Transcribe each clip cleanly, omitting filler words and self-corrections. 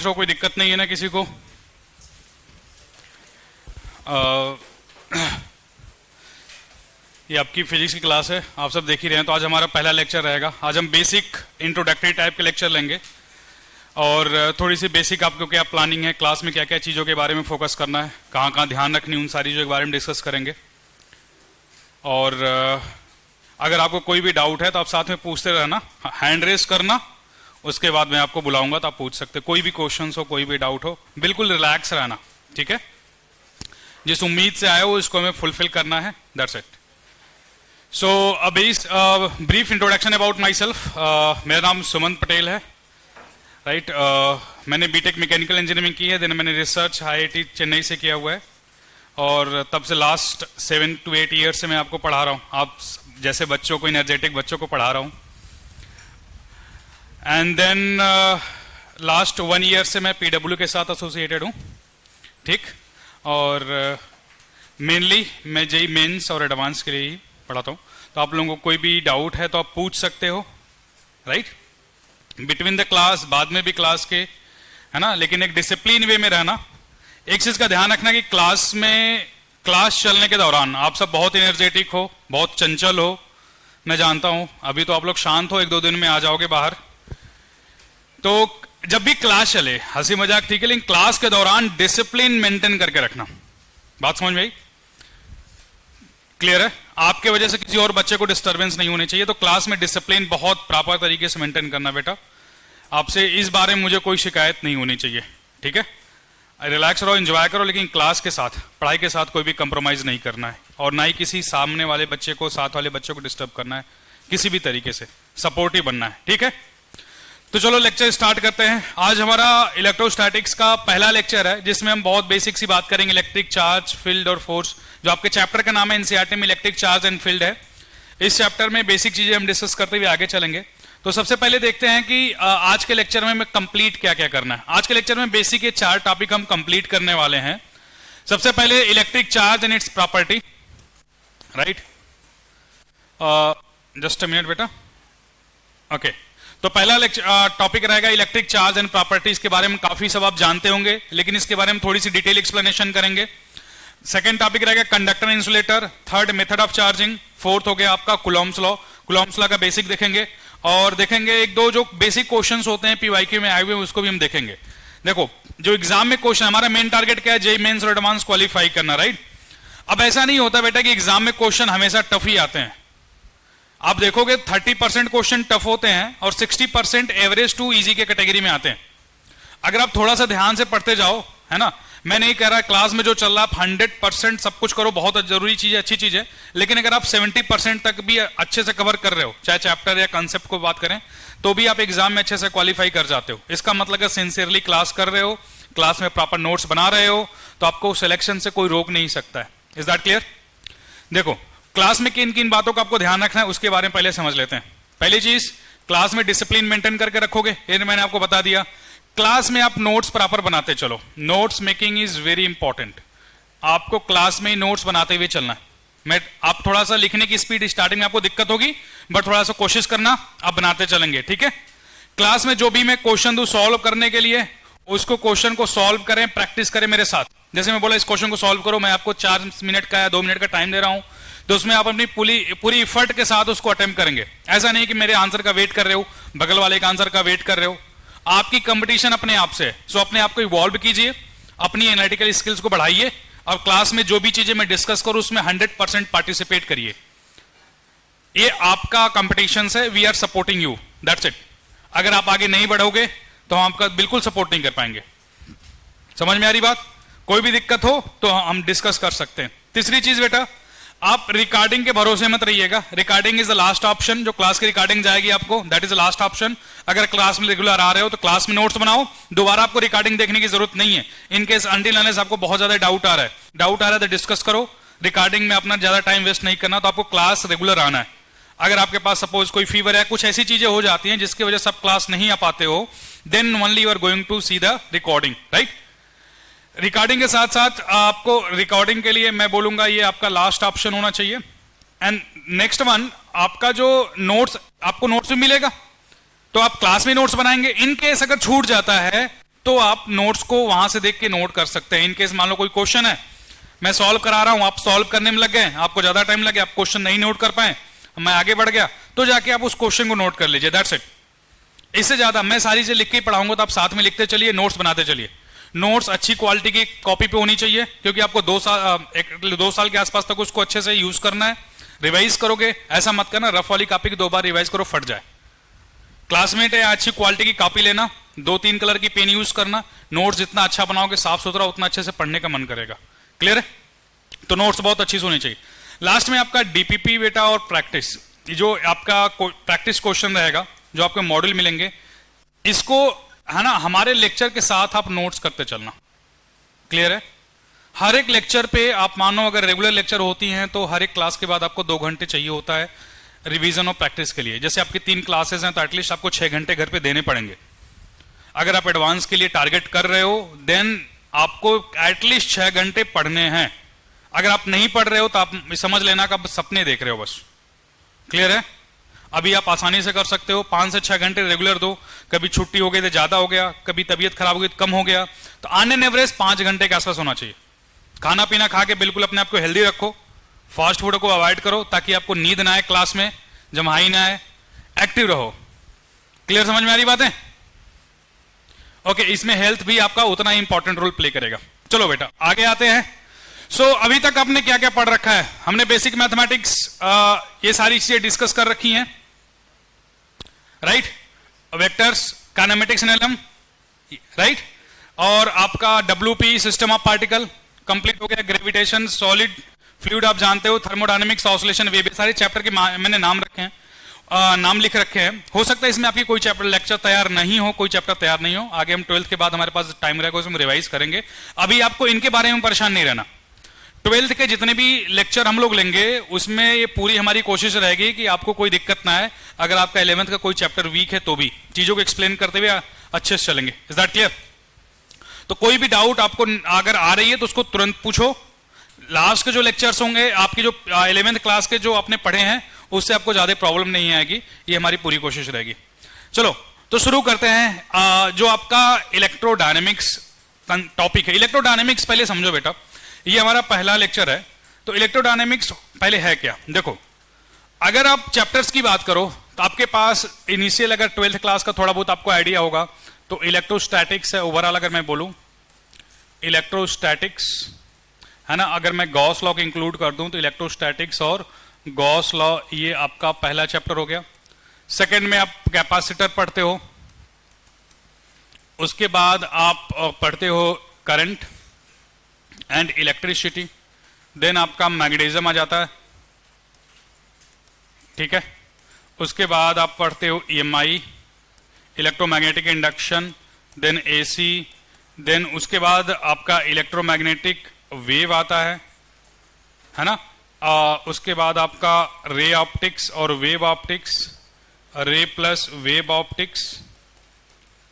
Relax हो, कोई दिक्कत नहीं है ना किसी को? ये आपकी फिजिक्स की क्लास है, आप सब देख ही रहे हैं। तो आज हमारा पहला लेक्चर रहेगा। आज हम बेसिक इंट्रोडक्टरी टाइप के लेक्चर लेंगे और थोड़ी सी बेसिक आपको क्या प्लानिंग है, क्लास में क्या क्या चीज़ों के बारे में फोकस करना है, कहाँ कहाँ ध्यान रखनी, उन सारी चीज़ों के बारे में डिस्कस करेंगे। और अगर आपको कोई भी डाउट है तो आप साथ में पूछते रहना, हैंड रेस करना, उसके बाद मैं आपको बुलाऊंगा तो आप पूछ सकते। कोई भी क्वेश्चन हो, कोई भी डाउट हो, बिल्कुल रिलैक्स रहना, ठीक है? जिस उम्मीद से आए हो इसको हमें फुलफिल करना है, that's it. So brief introduction about my self. मेरा नाम सुमंत पटेल है, राइट। मैंने बीटेक मैकेनिकल इंजीनियरिंग की है, देन मैंने रिसर्च IIT चेन्नई से किया हुआ है और तब से लास्ट 7 to 8 ईयर से मैं आपको पढ़ा रहा हूँ। आप जैसे बच्चों को, एनर्जेटिक बच्चों को पढ़ा रहा हूँ। एंड देन लास्ट 1 ईयर से मैं PW के साथ एसोसिएटेड हूँ, ठीक। और मेनली मैं JEE मेंस और एडवांस के लिए ही पढ़ाता हूँ। तो आप लोगों को कोई भी डाउट है तो आप पूछ सकते हो, राइट, बिटवीन द क्लास, बाद में भी क्लास के, है ना। लेकिन एक डिसिप्लिन वे में रहना। एक चीज का ध्यान रखना कि क्लास चलने के दौरान आप सब बहुत एनर्जेटिक हो, बहुत चंचल हो, मैं जानता हूं। अभी तो आप लोग शांत हो, 1-2 दिन में आ जाओगे बाहर। तो जब भी क्लास चले, हंसी मजाक ठीक है, लेकिन क्लास के दौरान डिसिप्लिन मेंटेन करके रखना। बात समझ में आई? क्लियर है? आपके वजह से किसी और बच्चे को डिस्टर्बेंस नहीं होनी चाहिए। तो क्लास में डिसिप्लिन बहुत प्रॉपर तरीके से मेंटेन करना बेटा। आपसे इस बारे में मुझे कोई शिकायत नहीं होनी चाहिए, ठीक है? रिलैक्स रहो, एंजॉय करो, लेकिन क्लास के साथ, पढ़ाई के साथ कोई भी कंप्रोमाइज नहीं करना है और ना ही किसी सामने वाले बच्चे को, साथ वाले बच्चे को डिस्टर्ब करना है। किसी भी तरीके से सपोर्टिव बनना है, ठीक है? तो चलो लेक्चर स्टार्ट करते हैं। आज हमारा इलेक्ट्रोस्टैटिक्स का पहला लेक्चर है, जिसमें हम बहुत बेसिक सी बात करेंगे, इलेक्ट्रिक चार्ज, फील्ड और फोर्स। जो आपके चैप्टर का नाम है NCERT में, इलेक्ट्रिक चार्ज एंड फील्ड है। इस चैप्टर में बेसिक चीजें हम डिस्कस करते हुए आगे चलेंगे। तो सबसे पहले देखते हैं कि आज के लेक्चर में कंप्लीट क्या क्या करना है। आज के लेक्चर में बेसिक ये 4 टॉपिक हम कंप्लीट करने वाले हैं। सबसे पहले electric charge and it's property, right. Just a minute बेटा, ओके। तो पहला टॉपिक रहेगा इलेक्ट्रिक चार्ज एंड प्रॉपर्टीज के बारे में। काफी सब आप जानते होंगे, लेकिन इसके बारे में थोड़ी सी डिटेल एक्सप्लेनेशन करेंगे। सेकंड टॉपिक रहेगा conductor insulator. Third method of charging. Fourth हो गया आपका कुलॉम्स लॉ। कुलॉम्स लॉ का बेसिक देखेंगे और देखेंगे 1-2 जो बेसिक क्वेश्चंस होते हैं PYQ में आए हुए, उसको भी हम देखेंगे। देखो, जो एग्जाम में क्वेश्चन, हमारा मेन टारगेट क्या है? JEE मेंस और एडवांस क्वालिफाई करना, राइट। अब ऐसा नहीं होता बेटा कि एग्जाम में क्वेश्चन हमेशा टफ ही आते हैं। आप देखोगे 30% क्वेश्चन टफ होते हैं और 60% एवरेज टू इजी के कैटेगरी में आते हैं। अगर आप थोड़ा सा ध्यान से पढ़ते जाओ, है ना। मैं नहीं कह रहा क्लास में जो चल रहा है आप 100% सब कुछ करो, बहुत जरूरी चीज है, अच्छी चीज है। लेकिन अगर आप 70% तक भी अच्छे से कवर कर रहे हो, चाहे चैप्टर या कंसेप्ट को बात करें, तो भी आप एग्जाम में अच्छे से क्वालिफाई कर जाते हो। इसका मतलब है सिंसियरली क्लास कर रहे हो, क्लास में प्रॉपर नोट्स बना रहे हो, तो आपको सिलेक्शन से कोई रोक नहीं सकता है। Is that clear? देखो, क्लास में किन किन बातों का आपको ध्यान रखना है उसके बारे में पहले समझ लेते हैं। पहली चीज, क्लास में डिसिप्लिन मेंटेन करके रखोगे, ये मैंने आपको बता दिया। क्लास में आप नोट्स प्रॉपर बनाते चलो। Notes making is very important. आपको क्लास में ही नोट्स बनाते हुए चलना है। आप थोड़ा सा लिखने की स्पीड स्टार्टिंग में आपको दिक्कत होगी, बट थोड़ा सा कोशिश करना, आप बनाते चलेंगे, ठीक है? क्लास में जो भी मैं क्वेश्चन दूं सॉल्व करने के लिए, उसको क्वेश्चन को सॉल्व करें, प्रैक्टिस करें मेरे साथ। जैसे मैं बोला इस क्वेश्चन को सॉल्व करो, मैं आपको 4 मिनट का या 2 मिनट का टाइम दे रहा हूं, तो उसमें आप अपनी पूरी इफर्ट के साथ उसको अटेम्प्ट करेंगे। ऐसा नहीं कि मेरे आंसर का वेट कर रहे हो, बगल वाले का आंसर का वेट कर रहे हो। आपकी कंपटीशन अपने आप से है। सो अपने आप को इवॉल्व कीजिए, अपनी एनालिटिकल स्किल्स को बढ़ाइए और क्लास में जो भी चीजें मैं डिस्कस करूं उसमें 100% पार्टिसिपेट करिए। ये आपका कंपटीशन है, we are supporting you, that's it. अगर आप आगे नहीं बढ़ोगे तो हम आपका बिल्कुल सपोर्ट नहीं कर पाएंगे। समझ में आ रही बात? कोई भी दिक्कत हो तो हम डिस्कस कर सकते हैं। तीसरी चीज बेटा, आप रिकॉर्डिंग के भरोसे मत रहिएगा। Recording is the last option. जो क्लास की रिकॉर्डिंग जाएगी आपको, that is the last option. अगर क्लास में रेगुलर आ रहे हो तो क्लास में नोट्स बनाओ, दोबारा आपको रिकॉर्डिंग देखने की जरूरत नहीं है। इनकेस अनटिल अनलेस आपको बहुत ज्यादा डाउट आ रहा है तो डिस्कस करो। रिकॉर्डिंग में अपना ज्यादा टाइम वेस्ट नहीं करना। तो आपको क्लास रेगुलर आना है। अगर आपके पास सपोज कोई फीवर है, कुछ ऐसी चीजें हो जाती हैं जिसकी वजह से आप क्लास नहीं आ पाते हो, then only you are going to see the recording, right. Recording के साथ साथ आपको रिकॉर्डिंग के लिए मैं बोलूंगा ये आपका लास्ट ऑप्शन होना चाहिए। एंड नेक्स्ट वन, आपका जो नोट्स, आपको नोट्स भी मिलेगा तो आप क्लास में नोट्स बनाएंगे। इन केस अगर छूट जाता है तो आप नोट्स को वहां से देख के नोट कर सकते हैं। इनकेस मान लो कोई क्वेश्चन है, मैं सॉल्व करा रहा हूं, आप सॉल्व करने में लग गए, आपको ज्यादा टाइम लगे, आप क्वेश्चन नहीं नोट कर पाए, मैं आगे बढ़ गया, तो जाके आप उस क्वेश्चन को नोट कर लीजिए, दैट्स इट। इससे ज्यादा मैं सारी चीजें लिख के पढ़ाऊंगा, तो आप साथ में लिखते चलिए, नोट्स बनाते चलिए। नोट्स अच्छी क्वालिटी की कॉपी पे होनी चाहिए, क्योंकि आपको 2 साल के आसपास तक उसको अच्छे से यूज करना है। रिवाइज करोगे, ऐसा मत करना रफ वाली कॉपी की 2 बार रिवाइज करो फट जाए। क्लासमेट है, अच्छी क्वालिटी की कॉपी लेना, 2-3 कलर की पेन यूज करना। नोट्स जितना अच्छा बनाओगे, साफ सुथरा, उतना अच्छे से पढ़ने का मन करेगा। क्लियर है? तो नोट्स बहुत अच्छी से होनी चाहिए। लास्ट में आपका डीपीपी बेटा और प्रैक्टिस, जो आपका प्रैक्टिस क्वेश्चन रहेगा, जो आपके मॉडल मिलेंगे, इसको है ना हमारे लेक्चर के साथ आप नोट्स करते चलना। क्लियर है? हर एक लेक्चर पे आप मानो अगर रेगुलर लेक्चर होती हैं तो हर एक क्लास के बाद आपको 2 घंटे चाहिए होता है रिवीजन और प्रैक्टिस के लिए। जैसे आपकी 3 क्लासेस हैं तो एटलीस्ट आपको 6 घंटे घर पे देने पड़ेंगे। अगर आप एडवांस के लिए टारगेट कर रहे हो देन आपको एटलीस्ट 6 घंटे पढ़ने हैं। अगर आप नहीं पढ़ रहे हो तो आप समझ लेना कि आप सपने देख रहे हो बस। क्लियर है? अभी आप आसानी से कर सकते हो, 5 से 6 घंटे रेगुलर दो। कभी छुट्टी हो गई तो ज्यादा हो गया, कभी तबीयत खराब हो गई तो कम हो गया, तो ऑन एन एवरेज 5 घंटे के आसपास होना चाहिए। खाना पीना खा के बिल्कुल अपने आप को हेल्दी रखो, फास्ट फूड को अवॉइड करो ताकि आपको नींद ना आए, क्लास में जमाई ना आए, एक्टिव रहो। क्लियर? समझ में आ रही बातें? ओके, इसमें हेल्थ भी आपका उतना ही इंपॉर्टेंट रोल प्ले करेगा। चलो बेटा आगे आते हैं। अभी तक आपने क्या क्या पढ़ रखा है? हमने बेसिक मैथमेटिक्स ये सारी चीजें डिस्कस कर रखी हैं, right? Vectors, kinematics and LM, right? और आपका WP system of particle complete हो गया। ग्रेविटेशन, सॉलिड, फ्लूइड आप जानते हो, थर्मोडायनेमिक्स, ऑसिलेशन, वेव, सारे चैप्टर के मैंने नाम रखे हैं, नाम लिख रखे हैं। हो सकता है इसमें आपकी कोई चैप्टर लेक्चर तैयार नहीं हो, कोई चैप्टर तैयार नहीं हो, आगे हम 12th के बाद हमारे पास टाइम रहेगा उसमें रिवाइज करेंगे। अभी आपको इनके बारे में परेशान नहीं रहना। 12th के जितने भी लेक्चर हम लोग लेंगे उसमें ये पूरी हमारी कोशिश रहेगी कि आपको कोई दिक्कत ना है। अगर आपका 11th का कोई चैप्टर वीक है तो भी चीजों को एक्सप्लेन करते हुए अच्छे से चलेंगे। Is that clear? तो कोई भी डाउट आपको अगर आ रही है तो उसको तुरंत पूछो। लास्ट के जो लेक्चर्स होंगे आपकी जो 11th क्लास के जो आपने पढ़े हैं उससे आपको ज्यादा प्रॉब्लम नहीं आएगी, ये हमारी पूरी कोशिश रहेगी। चलो तो शुरू करते हैं। जो आपका इलेक्ट्रोडायनेमिक्स टॉपिक है, इलेक्ट्रोडायनेमिक्स पहले समझो बेटा, ये हमारा पहला लेक्चर है। तो इलेक्ट्रोडायनेमिक्स पहले है क्या? देखो, अगर आप चैप्टर्स की बात करो तो आपके पास इनिशियल अगर 12th क्लास का थोड़ा बहुत आपको आइडिया होगा तो इलेक्ट्रोस्टैटिक्स है ओवरऑल। अगर मैं बोलूं इलेक्ट्रोस्टैटिक्स है ना, अगर मैं गॉस लॉ को इंक्लूड कर दूं तो इलेक्ट्रोस्टैटिक्स और गॉस लॉ ये आपका पहला चैप्टर हो गया। सेकंड में आप कैपेसिटर पढ़ते हो, उसके बाद आप पढ़ते हो करंट एंड इलेक्ट्रिसिटी, देन आपका मैग्नेटिज्म आ जाता है, ठीक है। उसके बाद आप पढ़ते हो EMI, electromagnetic induction, then AC, then उसके बाद आपका इलेक्ट्रोमैग्नेटिक वेव आता है ना। उसके बाद आपका रे ऑप्टिक्स और वेव ऑप्टिक्स, रे प्लस वेव ऑप्टिक्स,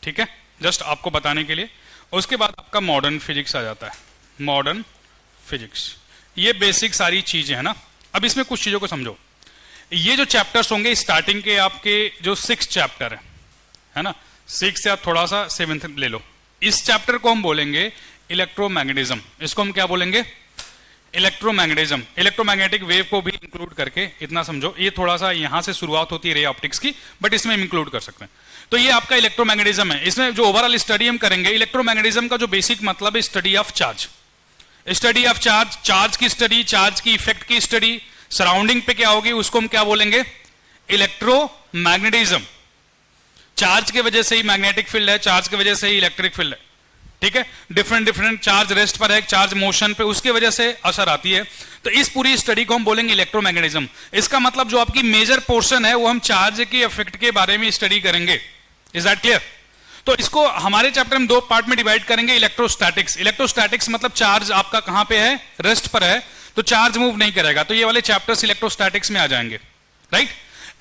ठीक है, जस्ट आपको बताने के लिए। उसके बाद आपका मॉडर्न फिजिक्स आ जाता है, मॉडर्न फिजिक्स। ये बेसिक सारी चीजें है ना। अब इसमें कुछ चीजों को समझो। ये जो चैप्टर्स होंगे स्टार्टिंग के आपके जो 6 चैप्टर है ना, 6 या थोड़ा सा 7th ले लो, इस चैप्टर को हम बोलेंगे इलेक्ट्रोमैग्नेटिज्म। इसको हम क्या बोलेंगे? इलेक्ट्रोमैग्नेटिज्म। इलेक्ट्रोमैग्नेटिक वेव को भी इंक्लूड करके इतना समझो। ये थोड़ा सा यहां से शुरुआत होती है रे ऑप्टिक्स की, बट इसमें हम इंक्लूड कर सकते हैं। तो ये आपका इलेक्ट्रोमैग्नेटिज्म है। इसमें जो ओवरऑल स्टडी हम करेंगे, इलेक्ट्रोमैग्नेटिज्म का जो बेसिक मतलब है study of charge, study of charge, charge की स्टडी, चार्ज की इफेक्ट की स्टडी, सराउंडिंग पे क्या होगी उसको हम क्या बोलेंगे? इलेक्ट्रोमैग्नेटिज्म। चार्ज की वजह से ही मैग्नेटिक फील्ड है, चार्ज की वजह से ही इलेक्ट्रिक फील्ड है, ठीक है। डिफरेंट डिफरेंट चार्ज रेस्ट पर है, चार्ज मोशन पे, उसकी वजह से असर आती है। तो इस पूरी स्टडी को हम बोलेंगे इलेक्ट्रोमैग्नेटिज्म। इसका मतलब जो आपकी मेजर पोर्शन है वो हम चार्ज के इफेक्ट के बारे में स्टडी करेंगे। Is that clear? तो इसको हमारे चैप्टर में 2 पार्ट में डिवाइड करेंगे। इलेक्ट्रोस्टैटिक्स, इलेक्ट्रोस्टैटिक्स मतलब चार्ज आपका कहां पे है? रेस्ट पर है, तो चार्ज मूव नहीं करेगा, तो ये वाले चैप्टर्स इलेक्ट्रोस्टैटिक्स में आ जाएंगे, राइट।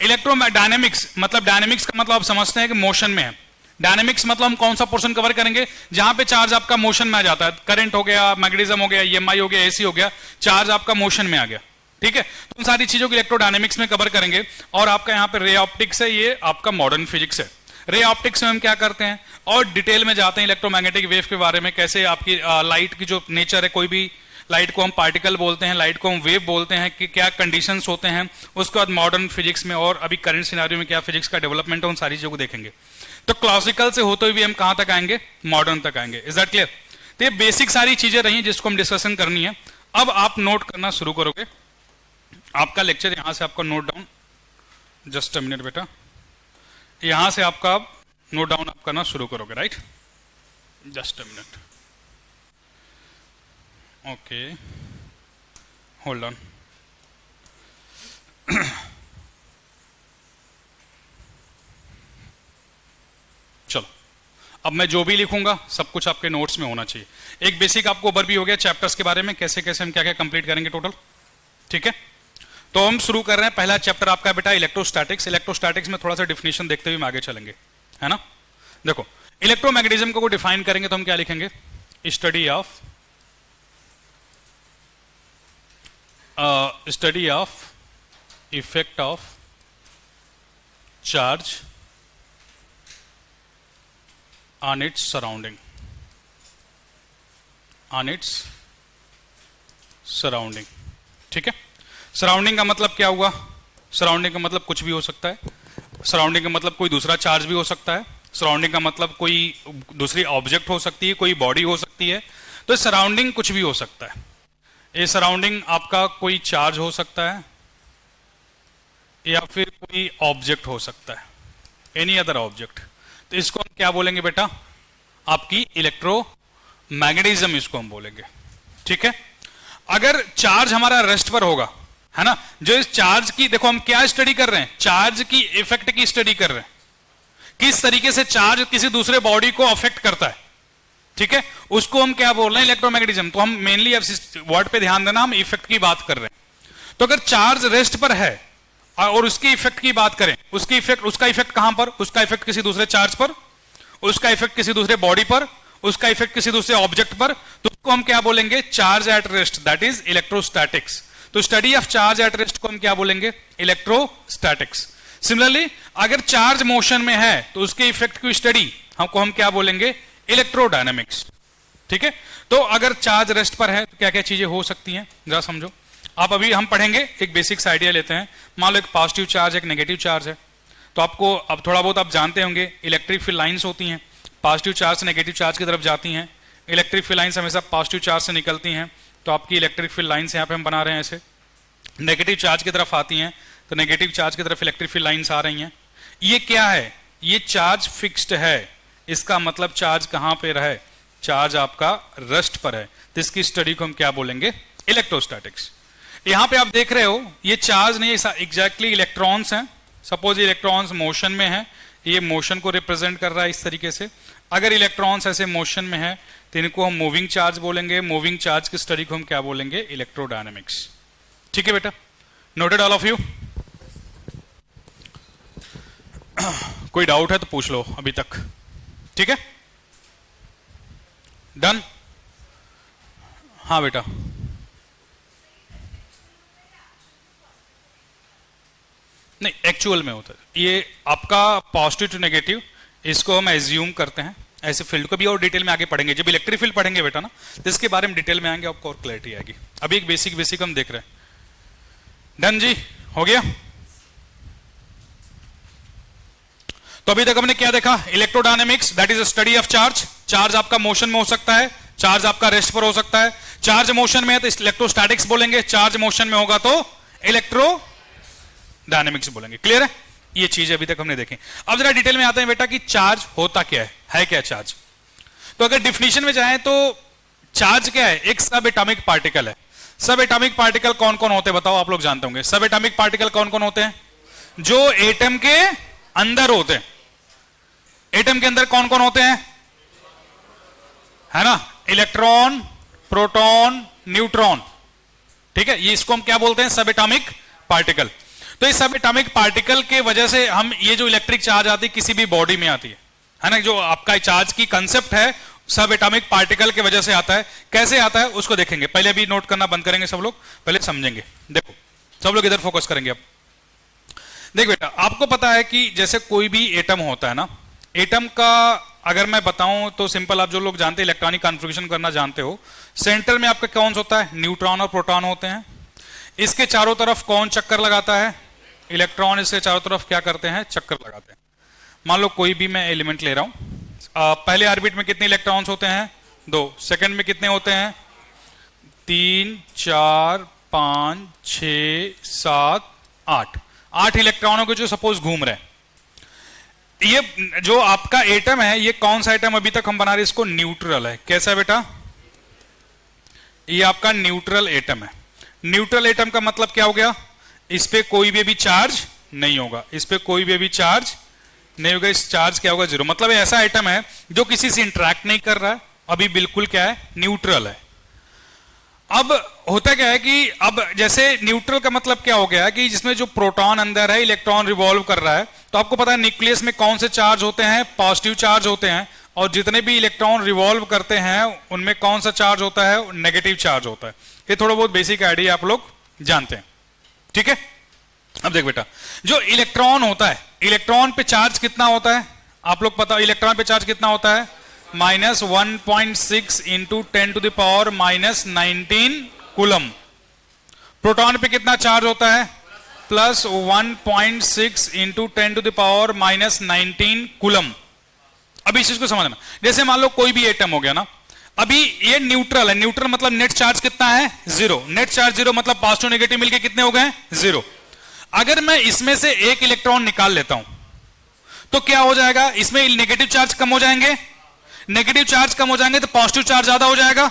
इलेक्ट्रोडायनेमिक्स मतलब, डायनेमिक्स का मतलब आप समझते हैं कि मोशन में है। डायनेमिक्स मतलब हम कौन सा पोर्शन कवर करेंगे? जहां पे चार्ज आपका मोशन में आ जाता है, करंट हो गया, मैग्नेटिज्म हो गया, ईएमआई हो गया, एसी हो गया, चार्ज आपका मोशन में आ गया, ठीक है। तो उन सारी चीजों को इलेक्ट्रोडायनेमिक्स में कवर करेंगे। और आपका यहां पे रे ऑप्टिक्स है, ये आपका मॉडर्न फिजिक्स है। रे ऑप्टिक्स में हम क्या करते हैं और डिटेल में जाते हैं इलेक्ट्रोमैग्नेटिक वेव के बारे में, कैसे आपकी लाइट की जो नेचर है, कोई भी लाइट को हम पार्टिकल बोलते हैं, लाइट को हम वेव बोलते हैं, कि क्या कंडीशंस होते हैं, उसके बाद मॉडर्न फिजिक्स में और अभी करंट सिनेरियो में क्या फिजिक्स का डेवलपमेंट है, उन सारी चीजों को देखेंगे। तो क्लासिकल से होते हुए हम कहां तक आएंगे, मॉडर्न तक आएंगे। Is that clear? तो ये बेसिक सारी चीजें रही जिसको हम डिस्कशन करनी है। अब आप नोट करना शुरू करोगे, आपका लेक्चर यहां से आपका note down, just a minute बेटा, यहां से आपका नोट डाउन आप करना शुरू करोगे, right? Just a minute, okay, hold on. चलो, अब मैं जो भी लिखूंगा सब कुछ आपके नोट्स में होना चाहिए। एक बेसिक आपको ओवरव्यू हो गया चैप्टर्स के बारे में, कैसे कैसे हम क्या क्या कंप्लीट करेंगे टोटल, ठीक है? तो हम शुरू कर रहे हैं। पहला चैप्टर आपका बेटा इलेक्ट्रोस्टैटिक्स। इलेक्ट्रोस्टैटिक्स में थोड़ा सा डिफिनेशन देखते हुए हम आगे चलेंगे, है ना? देखो, इलेक्ट्रोमैग्नेटिज्म को डिफाइन करेंगे तो हम क्या लिखेंगे, study of effect of charge on its surrounding, ठीक है? सराउंडिंग का मतलब क्या हुआ? सराउंडिंग का मतलब कुछ भी हो सकता है। सराउंडिंग का मतलब कोई दूसरा चार्ज भी हो सकता है। सराउंडिंग का मतलब कोई दूसरी ऑब्जेक्ट हो सकती है, कोई बॉडी हो सकती है। तो सराउंडिंग कुछ भी हो सकता है। ये सराउंडिंग आपका कोई चार्ज हो सकता है या फिर कोई ऑब्जेक्ट हो सकता है, एनी अदर ऑब्जेक्ट। तो इसको हम क्या बोलेंगे बेटा, आपकी इलेक्ट्रोमैग्नेटिज्म इसको हम बोलेंगे, ठीक है? अगर चार्ज हमारा रेस्ट पर होगा, है ना, जो इस चार्ज की, देखो हम क्या स्टडी कर रहे हैं, चार्ज की इफेक्ट की स्टडी कर रहे हैं, किस तरीके से चार्ज किसी दूसरे बॉडी को अफेक्ट करता है, ठीक है? उसको हम क्या बोल रहे हैं, इलेक्ट्रोमैग्नेटिज्म। तो हम मेनली अब इस वर्ड पे ध्यान देना, हम इफेक्ट की बात कर रहे हैं। तो अगर चार्ज रेस्ट पर है और उसकी इफेक्ट की बात करें, उसका इफेक्ट कहां पर, उसका इफेक्ट किसी दूसरे चार्ज पर, उसका इफेक्ट किसी दूसरे बॉडी पर, उसका इफेक्ट किसी दूसरे ऑब्जेक्ट पर, तो उसको हम क्या बोलेंगे, charge at rest, that is electrostatics. तो study of charge at rest को हम क्या बोलेंगे, इलेक्ट्रोस्टैटिक्स। सिमिलरली अगर चार्ज मोशन में है तो उसके इफेक्ट की स्टडी हम क्या बोलेंगे, इलेक्ट्रोडायनेमिक्स, ठीक है? तो अगर चार्ज रेस्ट पर है तो क्या क्या चीजें हो सकती हैं, जरा समझो। आप अभी हम पढ़ेंगे, एक बेसिक्स आइडिया लेते हैं। मान लो एक पॉजिटिव चार्ज, एक नेगेटिव चार्ज है, तो आपको अब थोड़ा बहुत आप जानते होंगे, इलेक्ट्रिक फील्ड लाइंस होती हैं, पॉजिटिव चार्ज से नेगेटिव चार्ज की तरफ जाती हैं। इलेक्ट्रिक फील्ड लाइंस हमेशा पॉजिटिव चार्ज से निकलती हैं, तो आपकी इलेक्ट्रिक फील्ड लाइंस यहाँ पे हम बना रहे हैं ऐसे। नेगेटिव चार्ज की तरफ आती हैं तो नेगेटिव चार्ज की तरफ इलेक्ट्रिक फील्ड लाइंस आ रही हैं। ये क्या है, ये चार्ज फिक्स्ड है, इसका मतलब चार्ज कहां पे रहे, चार्ज आपका रेस्ट पर है। तो इसकी स्टडी को हम क्या बोलेंगे, इलेक्ट्रोस्टैटिक्स। यहां पे आप देख रहे हो ये चार्ज नहीं, एग्जैक्टली इलेक्ट्रॉन्स हैं। सपोज इलेक्ट्रॉन्स मोशन में है, ये मोशन को रिप्रेजेंट कर रहा है इस तरीके से। अगर इलेक्ट्रॉन्स ऐसे मोशन में है तो इनको हम मूविंग चार्ज बोलेंगे। मूविंग चार्ज की स्टडी को हम क्या बोलेंगे, इलेक्ट्रोडायनेमिक्स, ठीक है बेटा? Noted all of you? कोई डाउट है तो पूछ लो अभी तक, ठीक है? डन? हाँ बेटा, नहीं एक्चुअल में होता है ये आपका पॉजिटिव टू नेगेटिव, इसको हम एज्यूम करते हैं ऐसे फील्ड को भी और डिटेल में आगे पढ़ेंगे। जब इलेक्ट्रिक फील्ड पढ़ेंगे बेटा ना, तो इसके बारे में डिटेल में आएंगे, आपको और क्लैरिटी आएगी। अभी एक बेसिक हम देख रहे हैं। डन जी, हो गया? तो अभी तक हमने क्या देखा, electrodynamics, that is a study of charge. Charge आपका मोशन में हो सकता है, चार्ज आपका रेस्ट पर हो सकता है। चार्ज मोशन में है तो इलेक्ट्रोस्टैटिक्स बोलेंगे, चार्ज मोशन में होगा तो इलेक्ट्रोडायनेमिक्स बोलेंगे। क्लियर है? ये चीज अभी तक हमने देखी। अब जरा डिटेल में आते हैं बेटा कि चार्ज होता क्या है क्या चार्ज? तो अगर डिफिनेशन में जाएं तो चार्ज क्या है, एक सब एटॉमिक पार्टिकल है। सब एटॉमिक पार्टिकल कौन कौन होते हैं बताओ, आप लोग जानते होंगे। सब एटॉमिक पार्टिकल कौन कौन होते हैं, जो एटम के अंदर होते हैं। एटम के अंदर कौन कौन होते हैं, है ना, इलेक्ट्रॉन, प्रोटॉन, न्यूट्रॉन, ठीक है? ये इसको हम क्या बोलते हैं, सब एटॉमिक पार्टिकल। तो इस सब एटॉमिक पार्टिकल के वजह से हम ये जो इलेक्ट्रिक चार्ज आती है किसी भी बॉडी में आती है ना, जो आपका चार्ज की कंसेप्ट है सब एटॉमिक पार्टिकल के वजह से आता है। कैसे आता है उसको देखेंगे, पहले अभी नोट करना बंद करेंगे सब लोग, पहले समझेंगे। देखो सब लोग इधर फोकस करेंगे। अब देख बेटा, आपको पता है कि जैसे कोई भी एटम होता है ना, एटम का अगर मैं बताऊं तो सिंपल, आप जो लोग जानते हैं इलेक्ट्रॉनिक कॉन्फ़िगरेशन करना जानते हो, सेंटर में आपका कौन सा होता है? न्यूट्रॉन और प्रोटॉन होते हैं। इसके चारों तरफ कौन चक्कर लगाता है? इलेक्ट्रॉन इसके चारों तरफ क्या करते हैं? चक्कर लगाते हैं। मान लो कोई भी मैं एलिमेंट ले रहा हूं, पहले ऑर्बिट में कितने इलेक्ट्रॉन्स होते हैं? 2। सेकंड में कितने होते हैं? 3, 4, 5, 6, 7, 8। 8 इलेक्ट्रॉनों के जो सपोज घूम रहे हैं। ये जो आपका एटम है, ये कौन सा एटम अभी तक हम बना रहे हैं? इसको न्यूट्रल है। कैसा है बेटा? ये आपका न्यूट्रल एटम है। न्यूट्रल एटम का मतलब क्या हो गया? इस पे कोई भी अभी चार्ज नहीं होगा, इस पे कोई भी अभी चार्ज नहीं होगा। इस चार्ज क्या होगा? 0। मतलब ऐसा एटम है जो किसी से इंटरेक्ट नहीं कर रहा है, अभी बिल्कुल क्या है? न्यूट्रल है। अब होता क्या है कि अब जैसे न्यूट्रल का मतलब क्या हो गया कि जिसमें जो प्रोटॉन अंदर है, इलेक्ट्रॉन रिवॉल्व कर रहा है, तो आपको पता है न्यूक्लियस में कौन से चार्ज होते हैं? पॉजिटिव चार्ज होते हैं। और जितने भी इलेक्ट्रॉन रिवॉल्व करते हैं उनमें कौन सा चार्ज होता है? नेगेटिव चार्ज होता है। ये थोड़ा बहुत बेसिक आइडिया आप लोग जानते हैं, ठीक है। अब देख बेटा, जो इलेक्ट्रॉन होता है, इलेक्ट्रॉन पे चार्ज कितना होता है? आप लोग पता, इलेक्ट्रॉन पे चार्ज कितना होता है? -1.6 इंटू 10⁻⁻19 कूलम। प्रोटॉन पे कितना चार्ज होता है? +1.6 इंटू 10⁻⁻19 कूलम। अभी इस चीज को समझना, जैसे मान लो कोई भी एटम हो गया ना, अभी ये न्यूट्रल है। न्यूट्रल मतलब नेट चार्ज कितना है? 0। नेट चार्ज 0 मतलब पॉजिटिव नेगेटिव मिलके कितने हो गए? 0। अगर मैं इसमें से एक इलेक्ट्रॉन निकाल लेता हूं तो क्या हो जाएगा? इसमें नेगेटिव चार्ज कम हो जाएंगे, नेगेटिव चार्ज कम हो जाएंगे तो पॉजिटिव चार्ज ज्यादा हो जाएगा।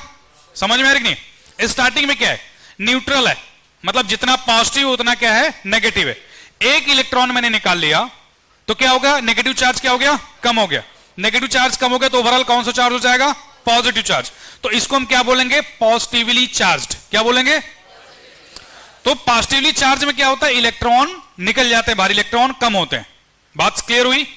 समझ में आ रही कि नहीं? स्टार्टिंग में क्या है? न्यूट्रल है, मतलब जितना पॉजिटिव उतना क्या है? नेगेटिव है। एक इलेक्ट्रॉन मैंने निकाल लिया तो क्या होगा? नेगेटिव चार्ज क्या हो गया? कम हो गया। नेगेटिव चार्ज कम हो गया तो ओवरऑल कौन सा चार्ज हो जाएगा? Positive charge. तो इसको हम क्या बोलेंगे? Positively charged. क्या बोलेंगे? तो पॉजिटिवली चार्ज में क्या होता है? इलेक्ट्रॉन निकल जाते हैं बाहर, इलेक्ट्रॉन कम होते हैं। बात क्लियर हुई?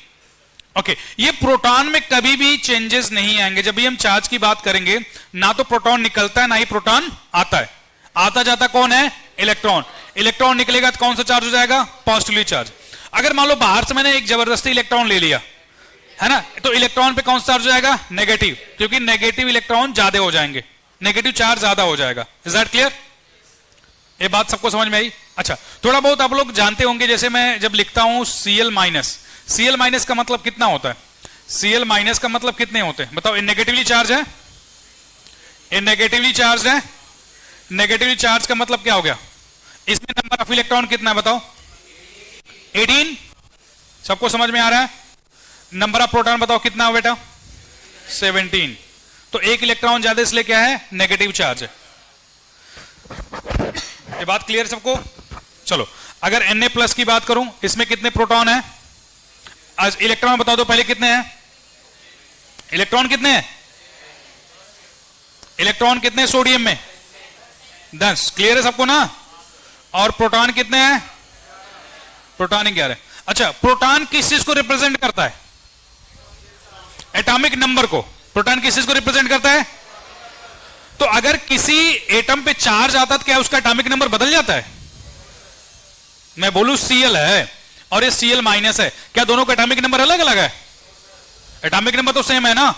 ओके। ये प्रोटॉन में कभी भी चेंजेस नहीं आएंगे। जब भी हम चार्ज की बात करेंगे, ना तो प्रोटॉन निकलता है ना ही प्रोटॉन आता है। आता जाता कौन है? इलेक्ट्रॉन। इलेक्ट्रॉन निकलेगा तो कौन सा चार्ज हो जाएगा? Positively charge. अगर मान लो बाहर से मैंने एक जबरदस्ती इलेक्ट्रॉन ले लिया है ना, तो इलेक्ट्रॉन पे कौन सा चार्ज हो जाएगा? नेगेटिव, क्योंकि नेगेटिव इलेक्ट्रॉन ज्यादा हो जाएंगे, नेगेटिव चार्ज ज्यादा हो जाएगा। Is that clear? ये बात सबको समझ में आई? अच्छा, थोड़ा बहुत आप लोग जानते होंगे, जैसे मैं जब लिखता हूं Cl-, Cl- का मतलब कितना होता है? Cl- का मतलब कितने होते हैं? बताओ। ये नेगेटिवली चार्ज है, ये नेगेटिवली चार्ज है। नेगेटिवली चार्ज का मतलब क्या हो गया? इसमें नंबर ऑफ इलेक्ट्रॉन कितना है? बताओ। 18। सबको समझ में आ रहा है? नंबर ऑफ प्रोटॉन बताओ कितना हो बेटा? 17। तो एक इलेक्ट्रॉन ज्यादा, इसलिए क्या है? नेगेटिव चार्ज है। ये बात क्लियर सबको? चलो, अगर Na+ की बात करूं, इसमें कितने प्रोटॉन है? आज इलेक्ट्रॉन बता दो पहले कितने हैं? इलेक्ट्रॉन कितने हैं? इलेक्ट्रॉन कितने सोडियम में? 10। क्लियर है सबको ना? और प्रोटॉन कितने हैं? प्रोटॉन 11। अच्छा, प्रोटॉन किस चीज को रिप्रेजेंट करता है? एटॉमिक नंबर को। प्रोटॉन किस चीज को रिप्रेजेंट करता है? तो अगर किसी एटम पे चार्ज आता तो क्या उसका एटॉमिक नंबर बदल जाता है? मैं बोलूं Cl है और ये Cl- है, क्या दोनों का एटॉमिक नंबर अलग अलग है? एटॉमिक नंबर तो सेम है ना।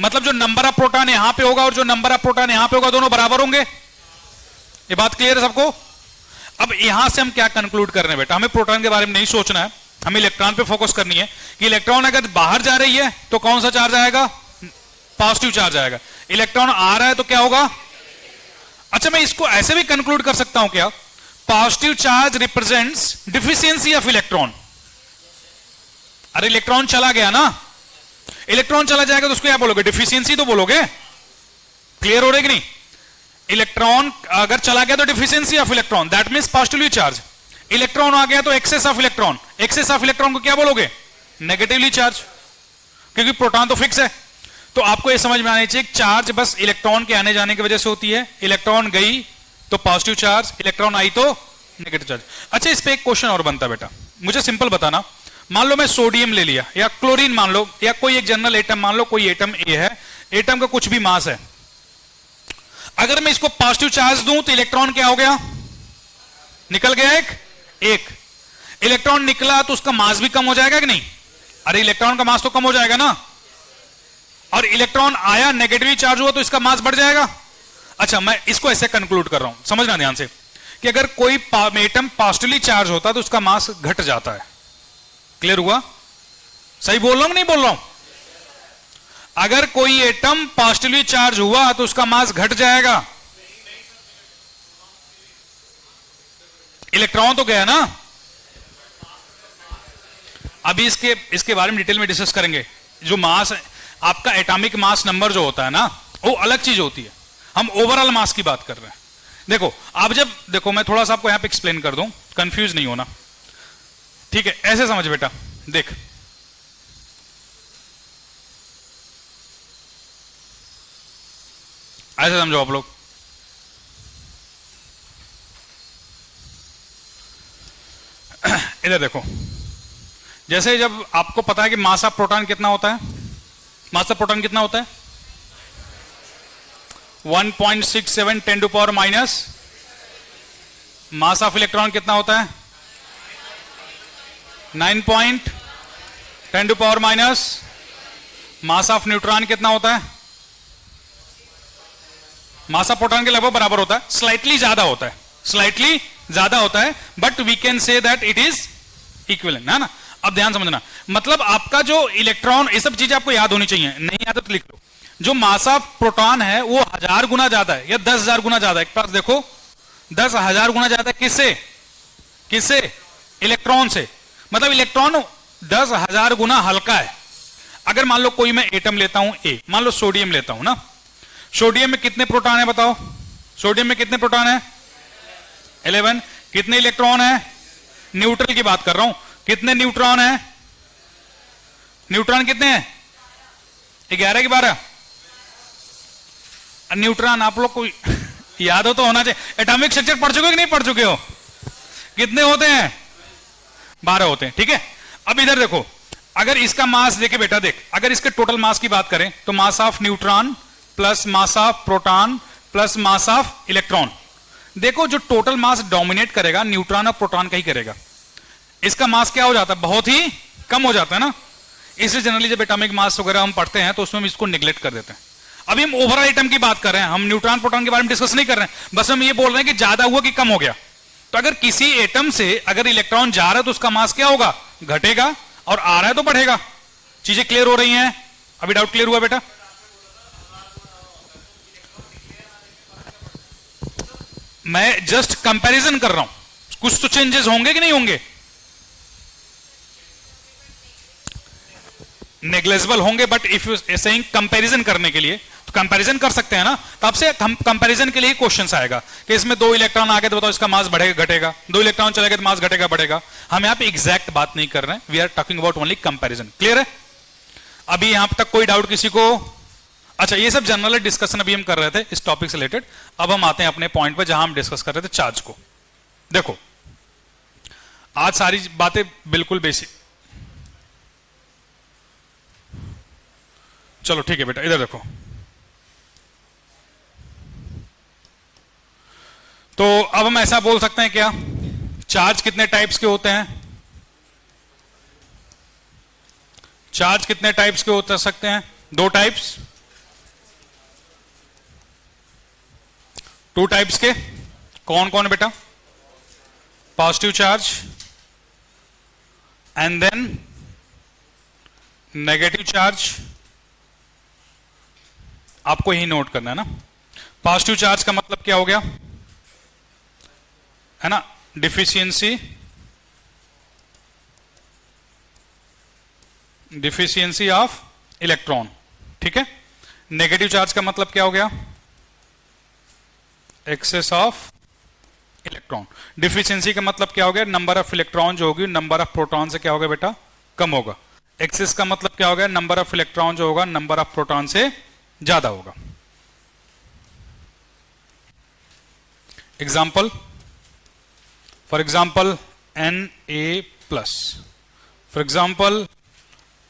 मतलब जो नंबर ऑफ प्रोटॉन यहां पे होगा और जो नंबर ऑफ प्रोटॉन यहां पे होगा, दोनों बराबर होंगे। ये बात क्लियर है सबको? अब यहां से हम क्या कंक्लूड कर रहे हैं बेटा? हमें प्रोटॉन के बारे में नहीं सोचना है, हमें इलेक्ट्रॉन पे फोकस करनी है कि इलेक्ट्रॉन अगर बाहर जा रही है तो कौन सा चार्ज आएगा? पॉजिटिव चार्ज आएगा। इलेक्ट्रॉन आ रहा है तो क्या होगा? अच्छा, मैं इसको ऐसे भी कंक्लूड कर सकता हूं क्या? Positive charge represents deficiency of electron. अरे इलेक्ट्रॉन चला गया ना, इलेक्ट्रॉन चला जाएगा तो उसको क्या बोलोगे? डिफिशियंसी तो बोलोगे। क्लियर हो रहा है कि नहीं? इलेक्ट्रॉन अगर चला गया तो deficiency of electron, that means positively charge. Electron आ गया तो excess of electron. Excess of electron को क्या बोलोगे? नेगेटिवली चार्ज, क्योंकि प्रोटॉन तो फिक्स है। तो आपको यह समझ में आना चाहिए, चार्ज बस इलेक्ट्रॉन के आने जाने की वजह से होती है। इलेक्ट्रॉन गई तो पॉजिटिव चार्ज, इलेक्ट्रॉन आई तो नेगेटिव चार्ज। अच्छा, इस पे एक क्वेश्चन और बनता बेटा, मुझे सिंपल बताना। मान लो मैं सोडियम ले लिया या क्लोरीन मान लो, या कोई एक जनरल एटम मान लो, कोई एटम ए है, एटम का कुछ भी मास है। अगर मैं इसको पॉजिटिव चार्ज दूं तो इलेक्ट्रॉन क्या हो गया? निकल गया एक इलेक्ट्रॉन निकला तो उसका मास भी कम हो जाएगा कि नहीं? अरे इलेक्ट्रॉन का मास तो कम हो जाएगा ना, और इलेक्ट्रॉन आया नेगेटिवली चार्ज हुआ तो इसका मास बढ़ जाएगा। अच्छा, मैं इसको ऐसे कंक्लूड कर रहा हूं, समझना ध्यान से, कि अगर कोई एटम पॉजिटिवली चार्ज होता है तो उसका मास घट जाता है। क्लियर हुआ? सही बोल रहा हूं कि नहीं बोल रहा हूं? अगर कोई एटम पॉजिटिवली चार्ज हुआ तो उसका मास घट जाएगा। इलेक्ट्रॉन तो गया ना। अभी इसके बारे में डिटेल में डिस्कस करेंगे। जो मास आपका एटॉमिक मास नंबर जो होता है ना, वो अलग चीज होती है, हम ओवरऑल मास की बात कर रहे हैं। देखो आप जब देखो, मैं थोड़ा सा आपको यहां पे एक्सप्लेन कर दूं, कंफ्यूज नहीं होना, ठीक है? ऐसे समझ बेटा, देख ऐसे समझो आप लोग। इधर देखो, जैसे जब आपको पता है कि मास ऑफ प्रोटॉन कितना होता है, मास ऑफ प्रोटॉन कितना होता है 1.67 10 to power minus. Mass of electron कितना होता है 9.10 to power minus. Mass of neutron कितना होता है, मास ऑफ प्रोटॉन के लगभग बराबर होता है, स्लाइटली ज्यादा होता है, स्लाइटली ज्यादा होता है, but we can say that it is equivalent, है ना? अब ध्यान समझना, मतलब आपका जो इलेक्ट्रॉन, ये सब चीजें आपको याद होनी चाहिए, नहीं याद तो लिख लो। जो मास ऑफ प्रोटॉन है वो 1000 गुना ज्यादा है या 10,000 गुना ज्यादा है। एक पास देखो 10,000 गुना ज्यादा है, किससे? किससे? इलेक्ट्रॉन से। मतलब इलेक्ट्रॉन 10,000 गुना हल्का है। अगर मान लो कोई मैं एटम लेता हूं ए, मान लो सोडियम लेता हूं ना, सोडियम में कितने प्रोटॉन है बताओ? सोडियम में कितने प्रोटॉन है 11। कितने इलेक्ट्रॉन है? न्यूट्रल की बात कर रहा हूं, कितने न्यूट्रॉन है? न्यूट्रॉन कितने हैं 11 की 12। न्यूट्रॉन आप लोग को याद हो तो होना चाहिए, एटॉमिक स्ट्रक्चर पढ़ चुके हो कि नहीं पढ़ चुके हो? कितने होते हैं 12 होते हैं, ठीक है? अब इधर देखो, अगर इसका मास देखे बेटा, देख अगर इसके टोटल मास की बात करें तो मास of neutron plus mass of proton plus mass of electron, देखो जो टोटल मास डोमिनेट करेगा न्यूट्रॉन और प्रोटॉन का ही करेगा। इसका मास क्या हो जाता है, बहुत ही कम हो जाता है ना। इसलिए जनरली जब एटॉमिक मास वगैरह हम पढ़ते हैं तो उसमें हम इसको निगलेक्ट कर देते हैं। अभी हम ओवरऑल आइटम की बात कर रहे हैं, हम न्यूट्रॉन प्रोटॉन के बारे में डिस्कस नहीं कर रहे हैं, बस हम ये बोल रहे हैं कि ज्यादा हुआ कि कम हो गया। तो अगर किसी एटम से अगर इलेक्ट्रॉन जा रहा है तो उसका मास क्या होगा, घटेगा, और आ रहा है तो बढ़ेगा। चीजें क्लियर हो रही हैं? अभी डाउट क्लियर हुआ बेटा? मैं जस्ट कंपैरिजन कर रहा हूं, कुछ तो चेंजेस होंगे कि नहीं होंगे? नेग्लेजिबल होंगे, but if you saying comparison करने के लिए तो कंपैरिजन कर सकते हैं ना। तब से कंपैरिजन के लिए क्वेश्चन आएगा कि इसमें 2 इलेक्ट्रॉन आ गए तो बताओ इसका मास बढ़ेगा घटेगा, 2 इलेक्ट्रॉन चले गए तो मास घटेगा बढ़ेगा। हम यहां पे एग्जैक्ट बात नहीं कर रहे हैं, we are talking about only comparison. Clear है? अभी यहां तक कोई डाउट किसी को? अच्छा, ये सब जनरल डिस्कशन अभी हम कर रहे थे इस टॉपिक से रिलेटेड। अब हम आते हैं अपने पॉइंट पे जहां हम डिस्कस कर रहे थे चार्ज को। देखो आज सारी बातें बिल्कुल बेसिक, चलो ठीक है बेटा, इधर देखो। तो अब हम ऐसा बोल सकते हैं क्या, चार्ज कितने टाइप्स के होते हैं? चार्ज कितने टाइप्स के हो सकते हैं? 2 टाइप्स, 2 टाइप्स के। कौन कौन बेटा? Positive charge and then negative charge. आपको यही नोट करना है ना। पॉजिटिव चार्ज का मतलब क्या हो गया, है ना, डिफिशियंसी ऑफ इलेक्ट्रॉन, ठीक है। नेगेटिव चार्ज का मतलब क्या हो गया, एक्सेस ऑफ इलेक्ट्रॉन। डिफिशियंसी का मतलब क्या हो गया, नंबर ऑफ इलेक्ट्रॉन जो होगी नंबर ऑफ प्रोटॉन से क्या होगा बेटा, कम होगा। एक्सेस का मतलब क्या हो गया, नंबर ऑफ इलेक्ट्रॉन जो होगा नंबर ऑफ प्रोटॉन से ज्यादा होगा। Example, for example Na plus, for example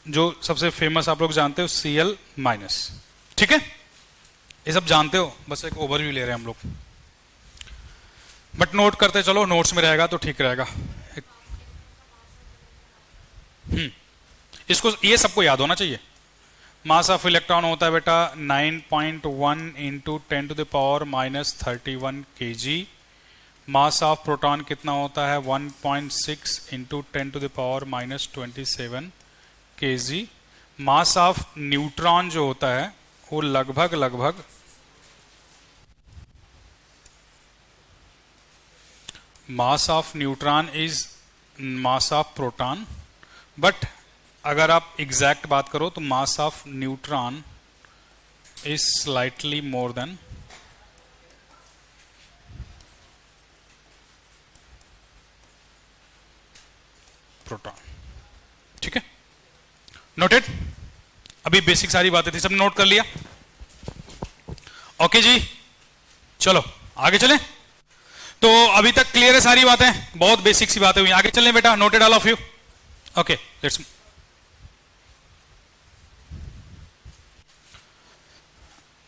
जो सबसे फेमस आप लोग जानते हो Cl माइनस, ठीक है, ये सब जानते हो, बस एक ओवरव्यू ले रहे हैं हम लोग, बट नोट करते चलो, नोट्स में रहेगा तो ठीक रहेगा। इसको, ये सबको याद होना चाहिए। मास ऑफ इलेक्ट्रॉन होता है बेटा 9.1 into 10⁻⁻31 kg। Mass of proton कितना होता है 1.6 into 10⁻⁻27 kg। Mass of neutron जो होता है वो लगभग मास of neutron is mass of proton, but अगर आप एग्जैक्ट बात करो तो मास of neutron is slightly more than proton. ठीक है, नोटेड। अभी बेसिक सारी बातें थी, सबने नोट कर लिया? ओके जी, चलो आगे चलें। तो अभी तक क्लियर है सारी बातें, बहुत बेसिक सी बातें हुई। आगे चलें बेटा, noted all of you? Okay, let's.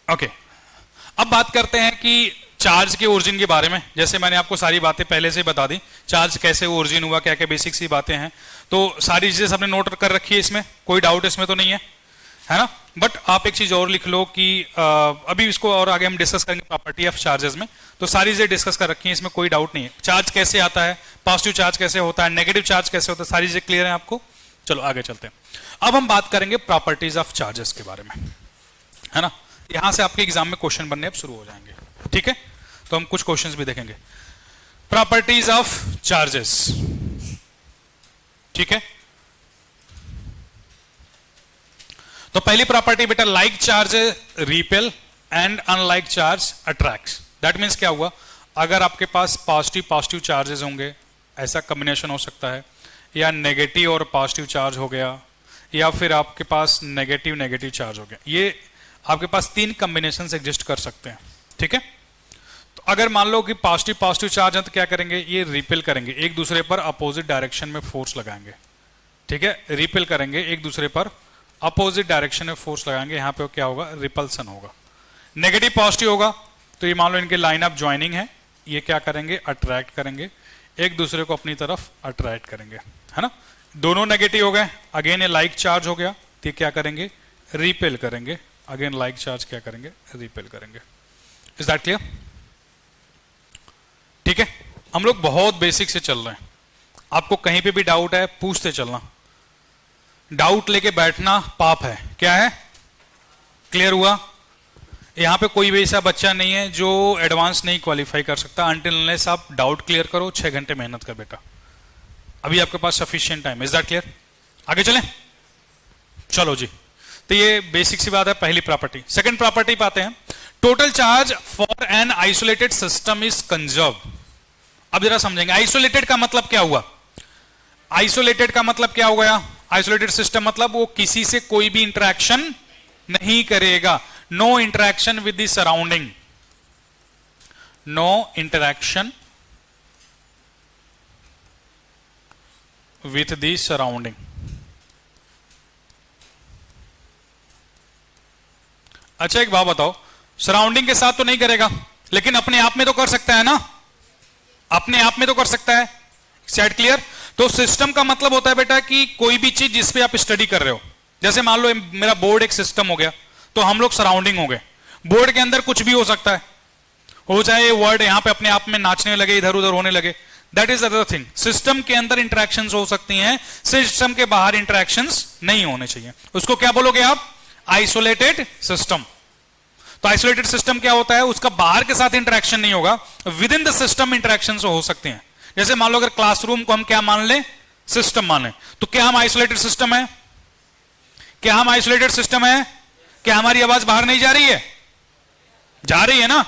Okay, अब बात करते हैं कि चार्ज के ओरिजिन के बारे में। जैसे मैंने आपको सारी बातें पहले से बता दी, चार्ज कैसे ओरिजिन हुआ, क्या क्या बेसिक सी बातें हैं, तो सारी चीजें सबने नोट कर रखी है, इसमें कोई डाउट इसमें तो नहीं है ना? बट आप एक चीज और लिख लो कि अभी इसको और आगे हम डिस्कस करेंगे प्रॉपर्टी ऑफ चार्जेस में, तो सारी चीजें डिस्कस कर रखी हैं, इसमें कोई डाउट नहीं है। चार्ज कैसे आता है, पॉजिटिव चार्ज कैसे होता है, नेगेटिव चार्ज कैसे होता है, सारी चीजें क्लियर है आपको? चलो आगे चलते हैं। अब हम बात करेंगे प्रॉपर्टीज ऑफ चार्जेस के बारे में, है ना? यहां से आपके एग्जाम में क्वेश्चन बनने अब शुरू हो जाएंगे। ठीक है, तो हम कुछ क्वेश्चंस भी देखेंगे। प्रॉपर्टीज ऑफ चार्जेस, ठीक है। तो पहली प्रॉपर्टी बेटा, like charge repel and unlike charge attracts. That means क्या हुआ, अगर आपके पास पॉजिटिव चार्जेस होंगे, ऐसा कॉम्बिनेशन हो सकता है, या नेगेटिव और पॉजिटिव चार्ज हो गया, या फिर आपके पास नेगेटिव चार्ज हो गया, ये आपके पास तीन कॉम्बिनेशन एग्जिस्ट कर सकते हैं। ठीक है, तो अगर मान लो कि पॉजिटिव चार्ज है तो क्या करेंगे, ये रिपेल करेंगे, एक दूसरे पर अपोजिट डायरेक्शन में फोर्स लगाएंगे। ठीक है, रिपेल करेंगे, एक दूसरे पर अपोजिट डायरेक्शन में फोर्स लगाएंगे, यहां पे क्या होगा, रिपल्सन होगा। नेगेटिव पॉजिटिव होगा तो ये मान लो इनके लाइन ऑफ ज्वाइनिंग है, ये क्या करेंगे, अट्रैक्ट करेंगे, एक दूसरे को अपनी तरफ अट्रैक्ट करेंगे, है ना? दोनों नेगेटिव हो गए, अगेन ये लाइक चार्ज हो गया, तो ये क्या करेंगे, रिपेल करेंगे, अगेन लाइक चार्ज क्या करेंगे, रिपेल करेंगे। Is that clear? ठीक है, हम लोग बहुत बेसिक से चल रहे हैं, आपको कहीं पे भी डाउट है पूछते चलना, डाउट लेके बैठना पाप है। क्या है? क्लियर हुआ? यहां पे कोई भी ऐसा बच्चा नहीं है जो एडवांस नहीं क्वालिफाई कर सकता, अनटिल अनलेस आप डाउट क्लियर करो, 6 घंटे मेहनत कर बेटा, अभी आपके पास sufficient time. Is that clear? आगे चलें, चलो जी। तो ये बेसिक सी बात है, पहली प्रॉपर्टी। सेकंड प्रॉपर्टी पे आते हैं, total charge for an isolated system is conserve. अब जरा समझेंगे, आइसोलेटेड का मतलब क्या हुआ, आइसोलेटेड का मतलब क्या हो गया, आइसोलेटेड सिस्टम मतलब वो किसी से कोई भी इंटरेक्शन नहीं करेगा, no interaction with the surrounding, no interaction with the surrounding. अच्छा एक बात बताओ, सराउंडिंग के साथ तो नहीं करेगा, लेकिन अपने आप में तो कर सकता है ना, अपने आप में तो कर सकता है। Set clear? तो सिस्टम का मतलब होता है बेटा कि कोई भी चीज जिस पे आप स्टडी कर रहे हो, जैसे मान लो मेरा बोर्ड एक सिस्टम हो गया, तो हम लोग सराउंडिंग हो गए, बोर्ड के अंदर कुछ भी हो सकता है, हो जाए वर्ड यहां पे अपने आप में नाचने लगे, इधर उधर होने लगे, that is other thing. System के अंदर इंटरेक्शंस हो सकती हैं, सिस्टम के बाहर इंटरेक्शंस नहीं होने चाहिए, उसको क्या बोलोगे आप, आइसोलेटेड सिस्टम। तो आइसोलेटेड सिस्टम क्या होता है, उसका बाहर के साथ इंटरेक्शन नहीं होगा, with in the system interactions हो सकते हैं। जैसे मान लो अगर क्लासरूम को हम क्या मान लें, सिस्टम मान लें, तो क्या हम आइसोलेटेड सिस्टम है, क्या हम आइसोलेटेड सिस्टम है, क्या हमारी आवाज बाहर नहीं जा रही है, जा रही है ना,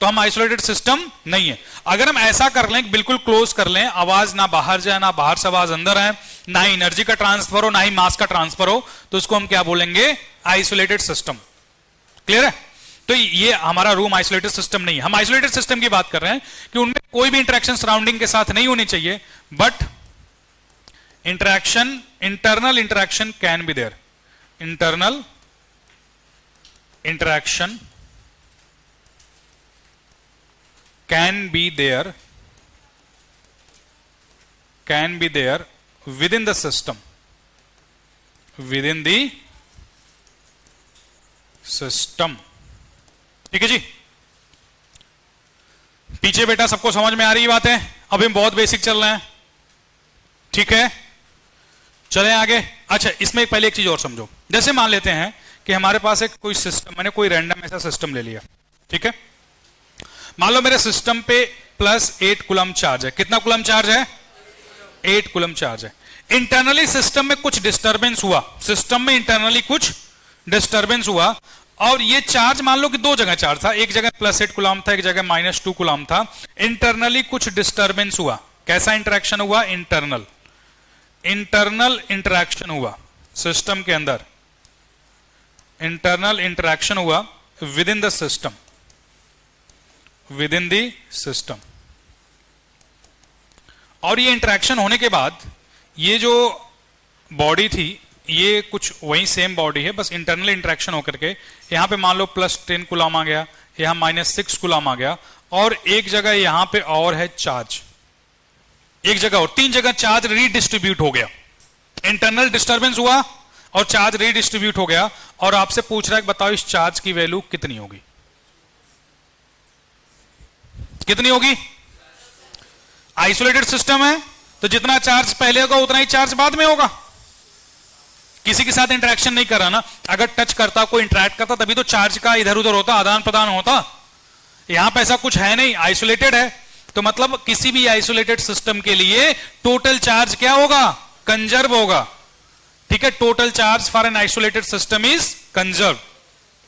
तो हम आइसोलेटेड सिस्टम नहीं है। अगर हम ऐसा कर लें, बिल्कुल क्लोज कर लें, आवाज ना बाहर जाए ना बाहर से आवाज अंदर आए, ना ही एनर्जी का ट्रांसफर हो ना ही मास का ट्रांसफर हो, तो उसको हम क्या बोलेंगे, आइसोलेटेड सिस्टम। क्लियर है? तो ये हमारा रूम आइसोलेटेड सिस्टम नहीं है, हम आइसोलेटेड सिस्टम की बात कर रहे हैं कि उनमें कोई भी इंटरेक्शन सराउंडिंग के साथ नहीं होनी चाहिए, but interaction, internal interaction can be there, internal interaction can be there, can be there within the system, within the system. ठीक है जी, पीछे बेटा सबको समझ में आ रही बात है? अभी हम बहुत बेसिक चल रहे हैं, ठीक है, चलें आगे। अच्छा, इसमें पहले एक चीज और समझो। जैसे मान लेते हैं कि हमारे पास एक कोई सिस्टम, मैंने कोई रैंडम ऐसा सिस्टम ले लिया, ठीक है। मान लो मेरे सिस्टम पे +8 कूलम चार्ज है। कितना कूलम चार्ज है? 8 कूलम चार्ज है। इंटरनली सिस्टम में कुछ डिस्टर्बेंस हुआ, सिस्टम में इंटरनली कुछ डिस्टर्बेंस हुआ, और ये चार्ज मान लो कि दो जगह चार्ज था, एक जगह +8 कूलम था, एक जगह -2 कूलम था। इंटरनली कुछ डिस्टर्बेंस हुआ। कैसा इंटरेक्शन हुआ? इंटरनल इंटरेक्शन हुआ सिस्टम के अंदर, इंटरनल इंटरेक्शन हुआ with in the system, within the system. और ये इंटरेक्शन होने के बाद ये जो बॉडी थी, ये कुछ वही सेम बॉडी है, बस इंटरनल इंटरेक्शन होकर के यहां पे मान लो +10 कूलम आ गया, यहां -6 कूलम आ गया, और एक जगह यहां पे और है चार्ज, एक जगह और, 3 जगह चार्ज रीडिस्ट्रीब्यूट हो गया। इंटरनल डिस्टर्बेंस हुआ और चार्ज रीडिस्ट्रीब्यूट हो गया, और आपसे पूछ रहा है बताओ इस चार्ज की वैल्यू कितनी होगी? कितनी होगी? आइसोलेटेड सिस्टम है तो जितना चार्ज पहले होगा उतना ही चार्ज बाद में होगा। किसी के साथ इंटरेक्शन नहीं कर रहा ना, अगर टच करता, कोई इंटरेक्ट करता, तभी तो चार्ज का इधर उधर होता, आदान प्रदान होता। यहां पे ऐसा कुछ है नहीं, आइसोलेटेड है, तो मतलब किसी भी आइसोलेटेड सिस्टम के लिए टोटल चार्ज क्या होगा? कंजर्व होगा। ठीक है, total charge for an isolated system is conserve.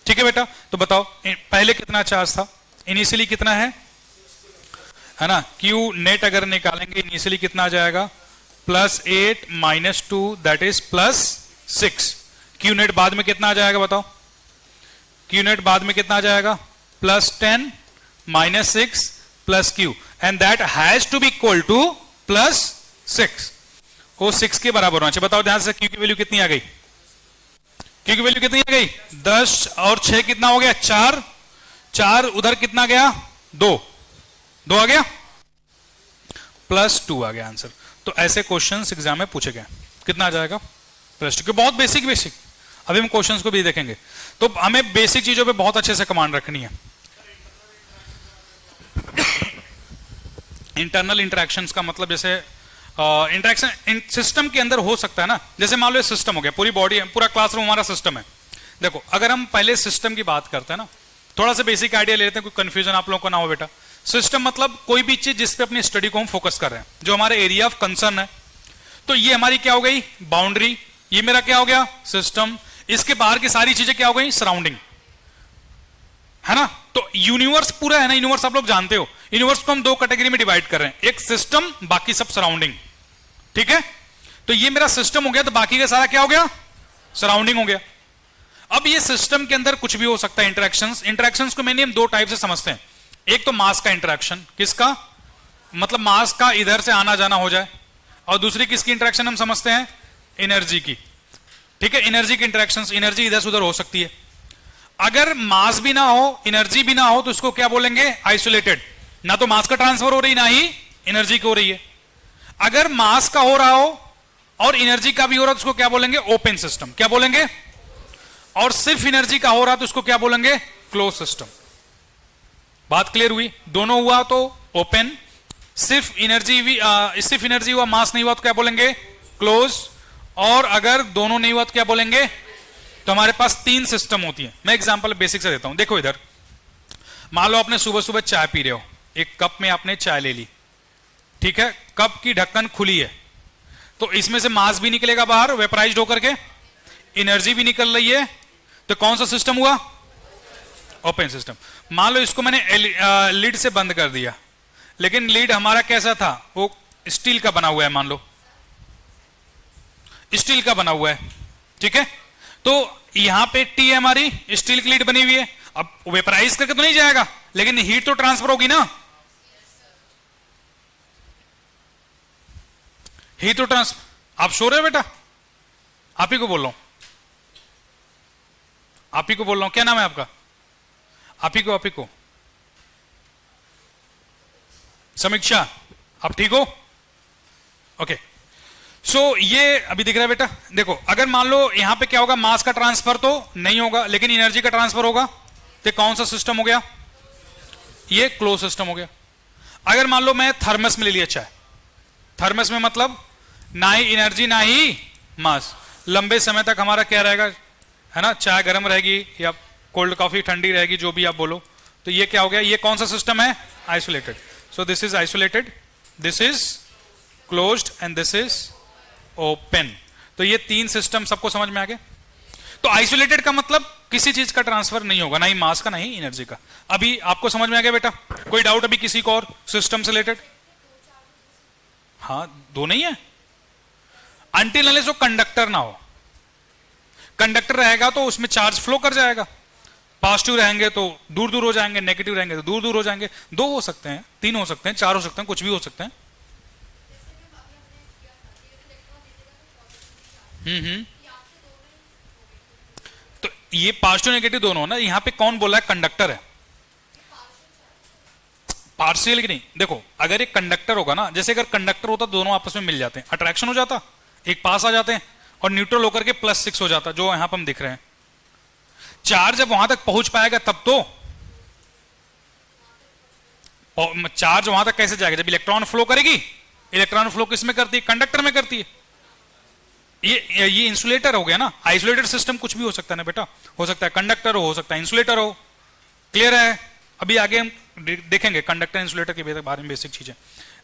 ठीक है बेटा, तो बताओ पहले कितना चार्ज था? इनिशियली कितना है ना? Q नेट अगर निकालेंगे इनिशियली कितना आ जाएगा? +8 -2 दैट इज +6। Q नेट बाद में कितना आ जाएगा बताओ? Q नेट बाद में कितना आ जाएगा? +10 -6 +Q, and that has to be equal to +6। वो 6 के बराबर होना चाहिए। बताओ ध्यान से, Q की वैल्यू कितनी आ गई? Q की वैल्यू कितनी आ गई? 10 और 6 कितना हो गया? 4। 4 उधर कितना गया? 2 आ गया, +2 आ गया आंसर। तो ऐसे क्वेश्चंस एग्जाम में पूछे गए। कितना आ जाएगा? +2। बहुत बेसिक। अभी हम क्वेश्चंस को भी देखेंगे, तो हमें बेसिक चीजों पे बहुत अच्छे से कमांड रखनी है। इंटरनल इंटरेक्शंस का मतलब जैसे इंटरेक्शन सिस्टम के अंदर हो सकता है ना, जैसे मान लो सिस्टम हो गया, पूरी बॉडी, पूरा क्लासरूम हमारा सिस्टम है। देखो, अगर हम पहले सिस्टम की बात करते हैं ना, थोड़ा सा बेसिक आइडिया ले लेते हैं, कोई कंफ्यूजन आप लोगों को ना हो बेटा। सिस्टम मतलब कोई भी चीज जिस पे अपनी स्टडी को हम फोकस कर रहे हैं, जो हमारे एरिया ऑफ कंसर्न है। तो ये हमारी क्या हो गई? बाउंड्री। ये मेरा क्या हो गया? सिस्टम। इसके बाहर की सारी चीजें क्या हो गई? सराउंडिंग, है ना? तो यूनिवर्स पूरा है ना, यूनिवर्स आप लोग जानते हो। यूनिवर्स को हम 2 कैटेगरी में डिवाइड कर रहे हैं, एक सिस्टम, बाकी सब सराउंडिंग। ठीक है, तो ये मेरा सिस्टम हो गया, तो बाकी का सारा क्या हो गया? सराउंडिंग हो गया। अब ये सिस्टम के अंदर कुछ भी हो सकता है। इंटरेक्शंस को मैंने हम 2 टाइप से समझते हैं। एक तो मास का इंटरेक्शन, किसका? मतलब मास का इधर से आना जाना हो जाए, और दूसरी किसकी इंटरेक्शन हम समझते हैं? एनर्जी की। ठीक है, एनर्जी की इंटरेक्शंस, एनर्जी इधर से उधर हो सकती है। अगर मास भी ना हो, एनर्जी भी ना हो, तो इसको क्या बोलेंगे? आइसोलेटेड। ना तो मास का ट्रांसफर हो रही, ना ही एनर्जी की हो रही है। अगर मास का हो रहा हो और एनर्जी का भी हो रहा है तो उसको क्या बोलेंगे? Open system. क्या बोलेंगे? और सिर्फ एनर्जी का हो रहा तो उसको क्या बोलेंगे? Close system. बात क्लियर हुई? दोनों हुआ तो ओपन, सिर्फ एनर्जी हुआ, मास नहीं हुआ तो क्या बोलेंगे? क्लोज। और अगर दोनों नहीं हुआ तो क्या बोलेंगे? तो हमारे पास 3 सिस्टम होती है। मैं एग्जांपल बेसिक से देता हूं। देखो इधर, मान लो आपने सुबह सुबह चाय पी रहे हो, एक कप में आपने चाय ले ली, ठीक है, कप की ढक्कन खुली है, तो इसमें से मास भी निकलेगा बाहर वेपराइज्ड होकर के, एनर्जी भी निकल रही है, तो कौन सा सिस्टम हुआ? Open system. मान लो इसको मैंने लीड से बंद कर दिया, लेकिन लीड हमारा कैसा था? वो स्टील का बना हुआ है, मान लो स्टील का बना हुआ है, ठीक है, तो यहां पे टी है हमारी, स्टील की लीड बनी हुई है। अब वेपराइज करके तो नहीं जाएगा, लेकिन हीट तो ट्रांसफर होगी ना, हीट तो ट्रांसफर। आप श्योर है बेटा? आप ही को बोल रहा हूं, आप ही को बोल रहा हूं। क्या नाम है आपका? आप ही को समीक्षा, आप ठीक हो? ओके, ये अभी दिख रहा है बेटा, देखो अगर मान लो यहां पे क्या होगा, मास का ट्रांसफर तो नहीं होगा लेकिन एनर्जी का ट्रांसफर होगा, तो कौन सा सिस्टम हो गया, ये क्लोज सिस्टम हो गया। अगर मान लो मैं थर्मस में ले लिया चाय, थर्मस में मतलब ना ही एनर्जी ना ही मास, लंबे समय तक हमारा क्या रहेगा, है ना, चाय गर्म रहेगी या कोल्ड कॉफी ठंडी रहेगी, जो भी आप बोलो। तो ये क्या हो गया, ये कौन सा सिस्टम है, isolated. So this is isolated, this is closed end this is open. तो ये तीन सिस्टम सबको समझ में आ गया। तो आइसोलेटेड का मतलब किसी चीज का ट्रांसफर नहीं होगा, ना ही मास का ना ही एनर्जी का। अभी आपको समझ में आ गया बेटा, कोई डाउट अभी किसी को और सिस्टम से रिलेटेड? हाँ, दो नहीं है, अनटिल अनलेस वो कंडक्टर ना हो। कंडक्टर रहेगा तो उसमें चार्ज फ्लो कर जाएगा, पॉजिटिव रहेंगे तो दूर दूर हो जाएंगे, नेगेटिव रहेंगे तो दूर दूर हो जाएंगे। दो हो सकते हैं, तीन हो सकते हैं, चार हो सकते हैं, कुछ भी हो सकते हैं। हम्म। तो ये पॉजिटिव नेगेटिव दोनों ना, यहां पे कौन बोला है, कंडक्टर है। पार्शियल की नहीं, देखो अगर एक कंडक्टर होगा ना, जैसे अगर कंडक्टर होता दोनों आपस में मिल जाते हैं, अट्रैक्शन हो जाता, एक पास आ जाते हैं और न्यूट्रल होकर के +6 हो जाता, जो यहां पर हम दिख रहे हैं। चार्ज जब वहां तक पहुंच पाएगा तब तो, चार्ज वहां तक कैसे जाएगा, जब इलेक्ट्रॉन फ्लो करेगी। इलेक्ट्रॉन फ्लो किस में करती है, कंडक्टर में करती है। ये इंसुलेटर हो गया ना, आइसोलेटेड सिस्टम कुछ भी हो सकता है ना बेटा, हो सकता है कंडक्टर हो सकता है इंसुलेटर हो। क्लियर है? अभी आगे हम देखेंगे कंडक्टर इंसुलेटर के बारे में बेसिक चीजें।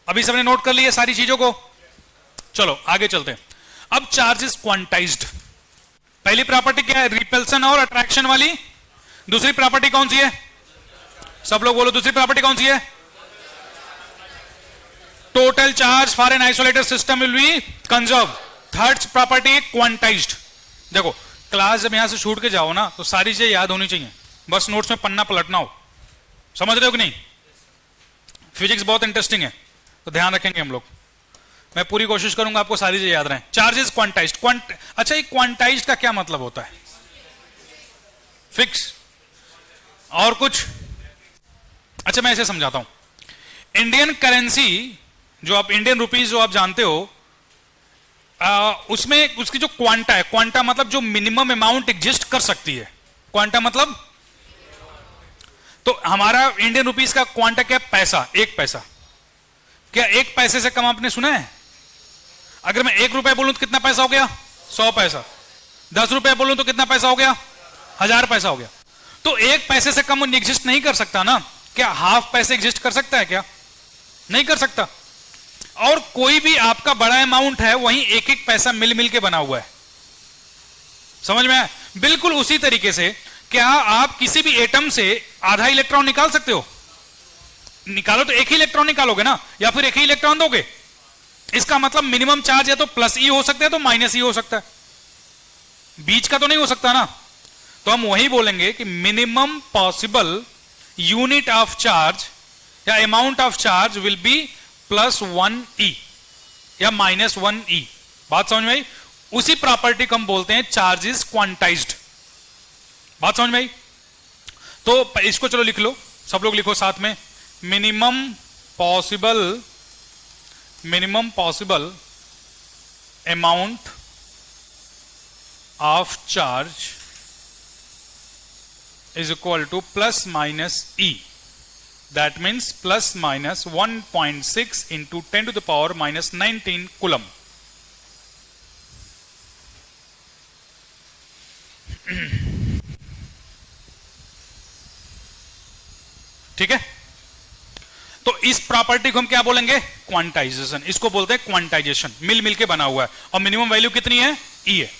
अभी सबने नोट कर लिया सारी चीजों को, चलो आगे चलते हैं। अब चार्ज इज क्वांटाइज्ड। पहली प्रॉपर्टी क्या है, रिपल्सन और अट्रैक्शन वाली। दूसरी प्रॉपर्टी कौन सी है, सब लोग बोलो, दूसरी प्रॉपर्टी कौन सी है, total charge for an isolated system will be conserve. Third property quantized. देखो क्लास जब यहां से छूट के जाओ ना, तो सारी चीजें याद होनी चाहिए, बस नोट्स में पन्ना पलटना हो। समझ रहे हो कि नहीं? फिजिक्स बहुत इंटरेस्टिंग है, तो ध्यान रखेंगे हम लोग। मैं पूरी कोशिश करूंगा आपको सारी चीजें याद रहें। चार्जेस क्वांटाइज्ड, अच्छा ये क्वांटाइज्ड का क्या मतलब होता है, फिक्स और कुछ? अच्छा मैं ऐसे समझाता हूं। इंडियन करेंसी जो आप, इंडियन रुपीज जो आप जानते हो, उसमें उसकी जो क्वांटा है, क्वांटा मतलब जो मिनिमम अमाउंट एग्जिस्ट कर सकती है, क्वांटा मतलब, तो हमारा इंडियन रुपीज का क्वांटा क्या, पैसा, एक पैसा। क्या एक पैसे से कम आपने सुना है? अगर मैं 1 रुपया बोलूं तो कितना पैसा हो गया, 100 पैसा। 10 रुपया बोलूं तो कितना पैसा हो गया, 1000 पैसा हो गया। तो एक पैसे से कम एग्जिस्ट नहीं कर सकता ना। क्या हाफ पैसे एग्जिस्ट कर सकता है क्या, नहीं कर सकता। और कोई भी आपका बड़ा अमाउंट है, वहीं एक एक पैसा मिल मिल के बना हुआ है। समझ में आया? बिल्कुल उसी तरीके से क्या आप किसी भी एटम से आधा इलेक्ट्रॉन निकाल सकते हो? निकालो तो एक ही इलेक्ट्रॉन निकालोगे ना, या फिर एक ही इलेक्ट्रॉन दोगे। इसका मतलब मिनिमम चार्ज या तो +E हो सकता है तो -E हो सकता है, बीच का तो नहीं हो सकता ना। तो हम वही बोलेंगे कि minimum possible unit of charge या amount of charge will be +1E या -1E। बात समझ में आई? उसी प्रॉपर्टी को हम बोलते हैं चार्ज इज क्वांटाइज्ड। बात समझ में आई? तो इसको चलो लिख लो, सब लोग लिखो साथ में, minimum possible amount of charge is equal to +-E। That means ±1.6 into 10 to the power -19 coulomb. ठीक है? तो इस प्रॉपर्टी को हम क्या बोलेंगे, क्वांटाइजेशन। इसको बोलते हैं क्वांटाइजेशन, मिल मिल के बना हुआ है। और मिनिमम वैल्यू कितनी है, E है।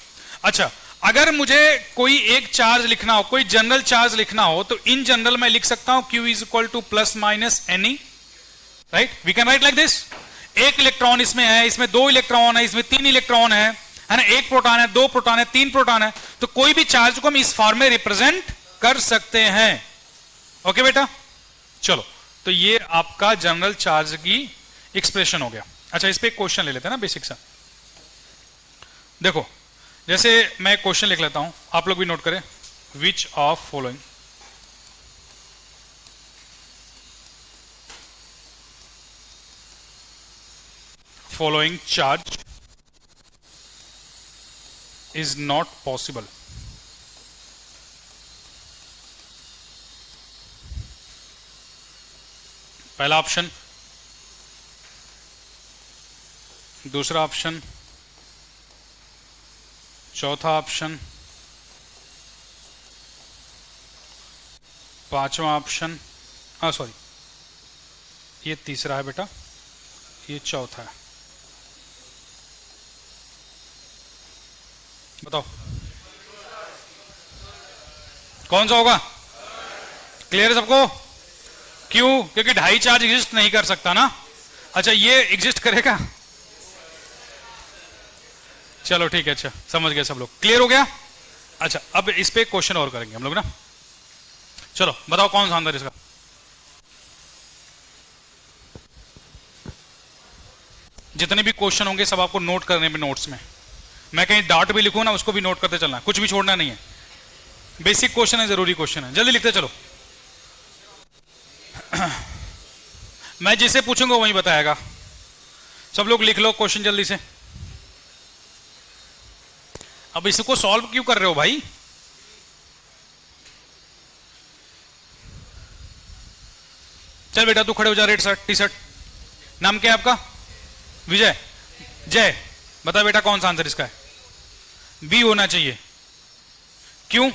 अच्छा, अगर मुझे कोई एक चार्ज लिखना हो, कोई जनरल चार्ज लिखना हो, तो इन जनरल मैं लिख सकता हूं Q is equal to ±NE, right? We can write like this. एक इलेक्ट्रॉन इसमें है, इसमें 2 इलेक्ट्रॉन है, इसमें 3 इलेक्ट्रॉन है ना, 1 प्रोटॉन है, 2 प्रोटॉन है, 3 प्रोटॉन है। तो कोई भी चार्ज को हम इस फॉर्म में रिप्रेजेंट कर सकते हैं। ओके बेटा, चलो, तो ये आपका जनरल चार्ज की एक्सप्रेशन हो गया। अच्छा, इस पे एक क्वेश्चन ले लेते हैं ना, बेसिक सा। देखो, जैसे मैं क्वेश्चन लिख लेता हूं, आप लोग भी नोट करें। Which of following charge is not possible. पहला ऑप्शन, दूसरा ऑप्शन, चौथा ऑप्शन, पांचवा ऑप्शन, सॉरी ये तीसरा है बेटा, ये चौथा है। बताओ कौन सा होगा? क्लियर है सबको? क्यों? क्योंकि ढाई चार्ज एग्जिस्ट नहीं कर सकता ना। अच्छा ये एग्जिस्ट करेगा? चलो ठीक है, अच्छा समझ गए सब लोग, क्लियर हो गया। अच्छा अब इस पे क्वेश्चन और करेंगे हम लोग ना। चलो बताओ कौन सा आंसर इसका? जितने भी क्वेश्चन होंगे सब आपको नोट करने में, नोट्स में मैं कहीं डाउट भी लिखूं ना उसको भी नोट करते चलना, कुछ भी छोड़ना नहीं है। बेसिक क्वेश्चन है, जरूरी क्वेश्चन है, जल्दी लिखते चलो। मैं जिसे पूछूंगा वही बताएगा। सब लोग लिख लो क्वेश्चन जल्दी से। अब इसको सॉल्व क्यों कर रहे हो भाई? चल बेटा तू खड़े हो जा, रेड शर्ट टी शर्ट। नाम क्या है आपका? विजय। जय बता बेटा कौन सा आंसर इसका है? बी होना चाहिए। क्यों?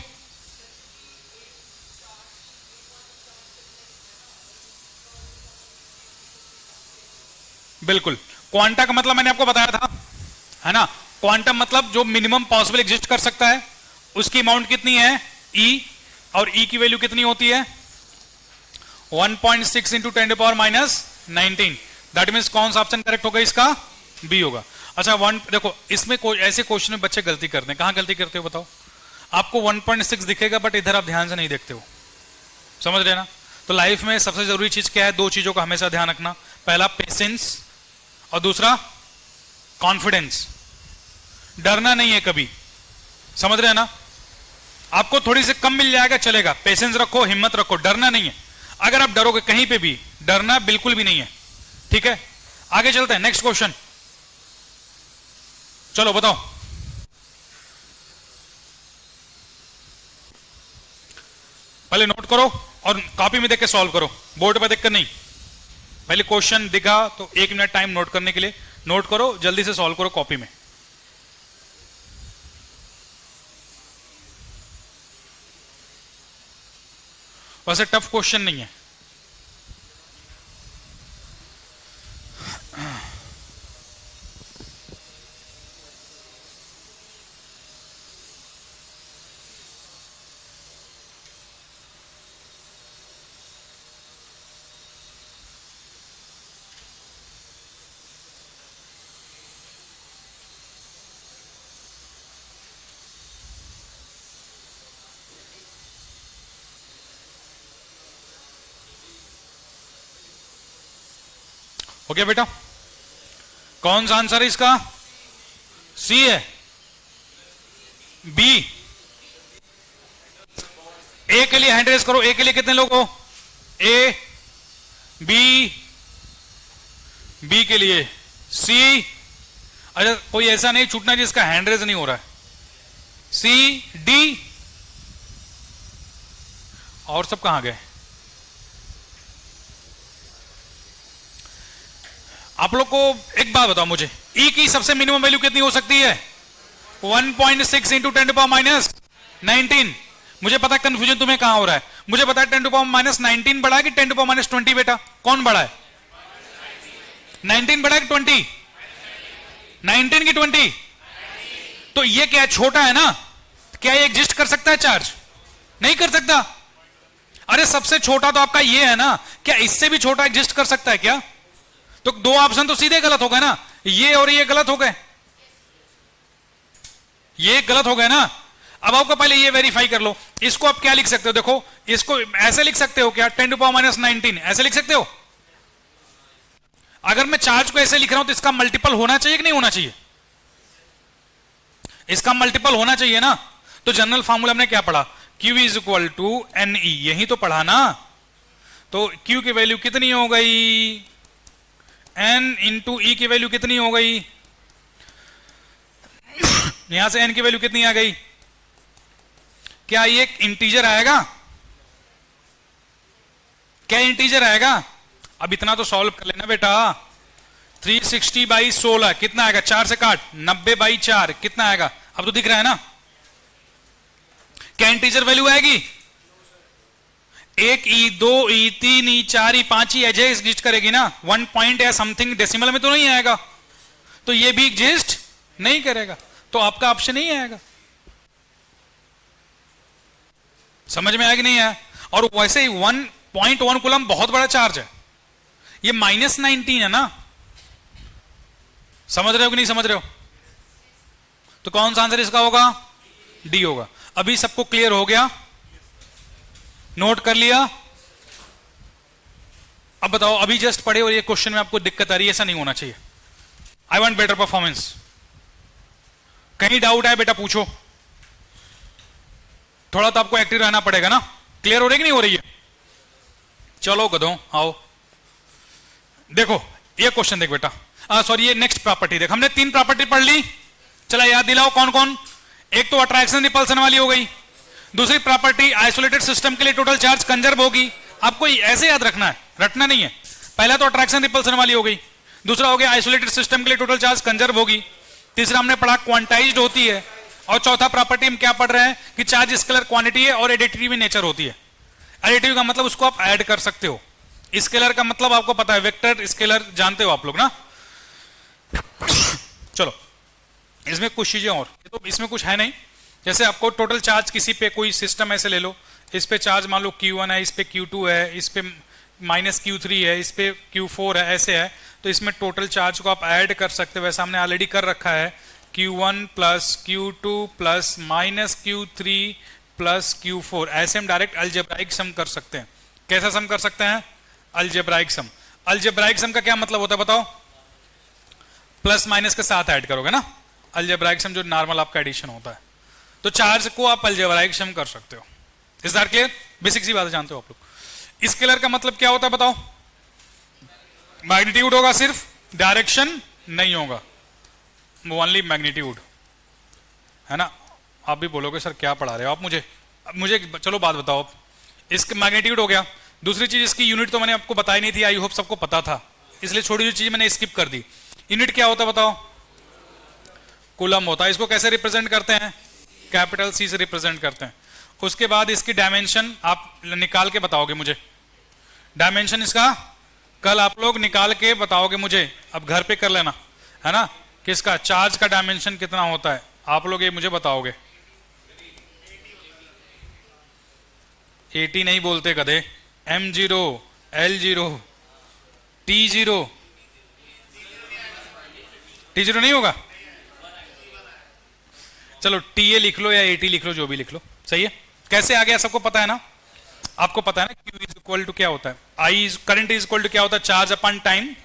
बिल्कुल, क्वांटा का मतलब मैंने आपको बताया था, है ना। क्वांटम मतलब जो मिनिमम पॉसिबल एग्जिस्ट कर सकता है, उसकी अमाउंट कितनी है? ई, और ई की वैल्यू कितनी होती है? 1.6 इंटू 10⁻⁻19। दैट मीन्स कौन सा ऑप्शन करेक्ट होगा इसका? बी होगा। अच्छा देखो इसमें ऐसे क्वेश्चन में बच्चे गलती करते हैं। कहां गलती करते हो बताओ? आपको 1.6 दिखेगा बट इधर आप ध्यान से नहीं देखते हो, समझ रहे ना। तो लाइफ में सबसे जरूरी चीज क्या है? दो चीजों का हमेशा ध्यान रखना, पहला पेशेंस और दूसरा कॉन्फिडेंस। डरना नहीं है कभी, समझ रहे हैं ना। आपको थोड़ी सी कम मिल जाएगा चलेगा, पेशेंस रखो, हिम्मत रखो, डरना नहीं है। अगर आप डरोगे कहीं पे भी, डरना बिल्कुल भी नहीं है, ठीक है। आगे चलते हैं, नेक्स्ट क्वेश्चन। चलो बताओ। पहले नोट करो और कॉपी में देख के सॉल्व करो, बोर्ड पर देखकर नहीं। पहले क्वेश्चन दिखा तो 1 मिनट टाइम नोट करने के लिए, नोट करो, जल्दी से सॉल्व करो कॉपी में। वैसे टफ क्वेश्चन नहीं है। हो गया बेटा? कौन सा आंसर है इसका? सी है? बी? ए के लिए हैंड रेस करो। ए के लिए कितने लोग हो? ए, बी, बी के लिए सी। अच्छा कोई ऐसा नहीं छूटना जिसका हैंड रेस नहीं हो रहा है। सी, डी, और सब कहां गए? आप लोग को एक बात बताओ मुझे, ई की सबसे मिनिमम वैल्यू कितनी हो सकती है? 1.6 इंटू 10⁻⁻19। मुझे पता है कंफ्यूजन तुम्हें कहां हो रहा है। मुझे पता है 10⁻⁻19 बड़ा है कि 10⁻20? बेटा कौन बड़ा है? 19 बड़ा है कि 20? 19 की 20? तो ये क्या है? छोटा है ना। क्या ये एग्जिस्ट कर सकता है चार्ज? नहीं कर सकता। अरे सबसे छोटा तो आपका ये है ना, क्या इससे भी छोटा एग्जिस्ट कर सकता है क्या? तो दो ऑप्शन तो सीधे गलत हो गए ना, ये और ये गलत हो गए, ये गलत हो गए ना। अब आपको पहले ये वेरीफाई कर लो। इसको आप क्या लिख सकते हो? देखो इसको ऐसे लिख सकते हो क्या? 10⁻⁻19 ऐसे लिख सकते हो। अगर मैं चार्ज को ऐसे लिख रहा हूं तो इसका मल्टीपल होना चाहिए कि नहीं होना चाहिए? इसका मल्टीपल होना चाहिए ना। तो जनरल फॉर्मूला हमने क्या पढ़ा? Q is equal to NE, यही तो पढ़ा ना। तो Q की वैल्यू कितनी हो गई? N इंटू ई की वैल्यू कितनी हो गई? यहां से n की वैल्यू कितनी आ गई? क्या ये एक इंटीजर आएगा? क्या इंटीजर आएगा? अब इतना तो सॉल्व कर लेना बेटा। 360 बाई 16 कितना आएगा? 4 से काट, 90 बाई 4 कितना आएगा? अब तो दिख रहा है ना। क्या इंटीजर वैल्यू आएगी? 1 ई 2 ई 3 ई 4 ई 5 ई ऐसे एग्जिस्ट करेगी ना। 1 पॉइंट या समथिंग डेसिमल में तो नहीं आएगा, तो ये भी एग्जिस्ट नहीं करेगा, तो आपका ऑप्शन नहीं आएगा। समझ में आया कि नहीं आया? और वैसे ही 1.1 कूलम बहुत बड़ा चार्ज है, ये -19 है ना। समझ रहे हो कि नहीं समझ रहे हो? तो कौन सा आंसर इसका होगा? डी होगा। अभी सबको क्लियर हो गया? नोट कर लिया? अब बताओ, अभी जस्ट पढ़े और ये क्वेश्चन में आपको दिक्कत आ रही है, ऐसा नहीं होना चाहिए। I want better performance. कहीं डाउट है बेटा पूछो, थोड़ा तो आपको एक्टिव रहना पड़ेगा ना। क्लियर हो रही कि नहीं हो रही है? चलो गधों आओ, देखो ये क्वेश्चन देख बेटा, सॉरी ये नेक्स्ट प्रॉपर्टी देख। हमने 3 प्रॉपर्टी पढ़ ली, चला याद दिलाओ कौन कौन। एक तो अट्रैक्शन रिपल्सन वाली हो गई, दूसरी प्रॉपर्टी आइसोलेटेड सिस्टम के लिए टोटल चार्ज कंजर्व होगी। आपको ऐसे याद रखना है, रटना नहीं है। पहला तो अट्रैक्शन रिपल्सन वाली हो गई, दूसरा हो गया आइसोलेटेड सिस्टम के लिए टोटल चार्ज कंजर्व होगी, तीसरा हमने पढ़ा क्वांटाइज्ड होती है, और चौथा प्रॉपर्टी हम क्या पढ़ रहे हैं कि चार्ज स्केलर क्वांटिटी है और एडिटिव नेचर होती है। एडिटिव का मतलब उसको आप ऐड कर सकते हो, स्केलर का मतलब आपको पता है, वेक्टर स्केलर जानते हो आप लोग ना। चलो इसमें कुछ चीजें और, तो इसमें कुछ है नहीं। जैसे आपको टोटल चार्ज किसी पे, कोई सिस्टम ऐसे ले लो, इस पे चार्ज मान लो Q1 है, इस पे Q2 है, इस पे -Q3 है, इस पे Q4 है, ऐसे है, तो इसमें टोटल चार्ज को आप ऐड कर सकते हो। वैसे हमने ऑलरेडी कर रखा है, Q1 plus Q2 plus -Q3 plus Q4, ऐसे हम डायरेक्ट अलजेब्राइक सम कर सकते हैं। कैसा सम कर सकते हैं? अलजेब्राइक सम। अलजेब्राइक सम का क्या मतलब होता है बताओ? प्लस माइनस के साथ ऐड करोगे ना, अलजेब्राइक सम जो नॉर्मल आपका एडिशन होता है। तो चार्ज को आप अलजेब्राइक सम कर सकते हो। इस दैट क्लियर? बेसिक सी बात जानते हो आप लोग। स्केलर का मतलब क्या होता है बताओ? मैग्नीट्यूड होगा सिर्फ, डायरेक्शन नहीं होगा, ओनली मैग्नीट्यूड, है ना। आप भी बोलोगे सर क्या पढ़ा रहे हो आप मुझे चलो बात बताओ। इसका मैग्नीट्यूड हो गया, दूसरी चीज इसकी यूनिट तो मैंने आपको बताई नहीं थी, आई होप सबको पता था, इसलिए छोटी छोटी चीज मैंने स्किप कर दी। यूनिट क्या होता है बताओ? कूलम होता है। इसको कैसे रिप्रेजेंट करते हैं? कैपिटल C से रिप्रेजेंट करते हैं। उसके बाद इसकी डायमेंशन आप निकाल के बताओगे मुझे, डायमेंशन इसका कल आप लोग निकाल के बताओगे मुझे, अब घर पे कर लेना, है ना। किसका चार्ज का डायमेंशन कितना होता है आप लोग ये मुझे बताओगे। 80 नहीं बोलते कदे, M0 L0 T0 T0 नहीं होगा। चलो TA लिख लो या 80 लिख लो, जो भी लिख लो, सही है। कैसे आ गया सबको पता है ना? आपको पता है ना Q इज इक्वल टू क्या होता है, I is current is equal to क्या होता है? Charge upon time.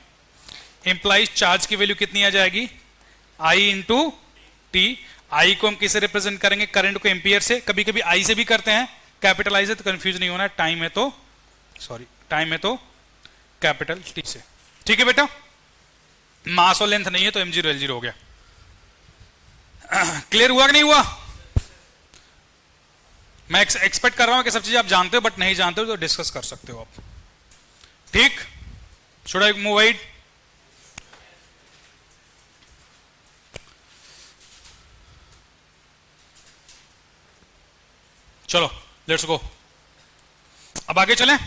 Implies charge की वैल्यू कितनी आ जाएगी? I into T। I को हम किसे रिप्रेजेंट करेंगे? करंट को एम्पियर से, कभी कभी I से भी करते हैं, कैपिटल I से, तो कंफ्यूज नहीं होना। टाइम है तो टाइम है तो कैपिटल T से, ठीक है बेटा। मास और लेंथ नहीं है तो M0 L0 हो गया। क्लियर हुआ कि नहीं हुआ? मैं एक्सपेक्ट कर रहा हूं कि सब चीजें आप जानते हो, बट नहीं जानते हो तो डिस्कस कर सकते हो आप, ठीक। Should I move ahead? चलो लेट्स गो, अब आगे चलें।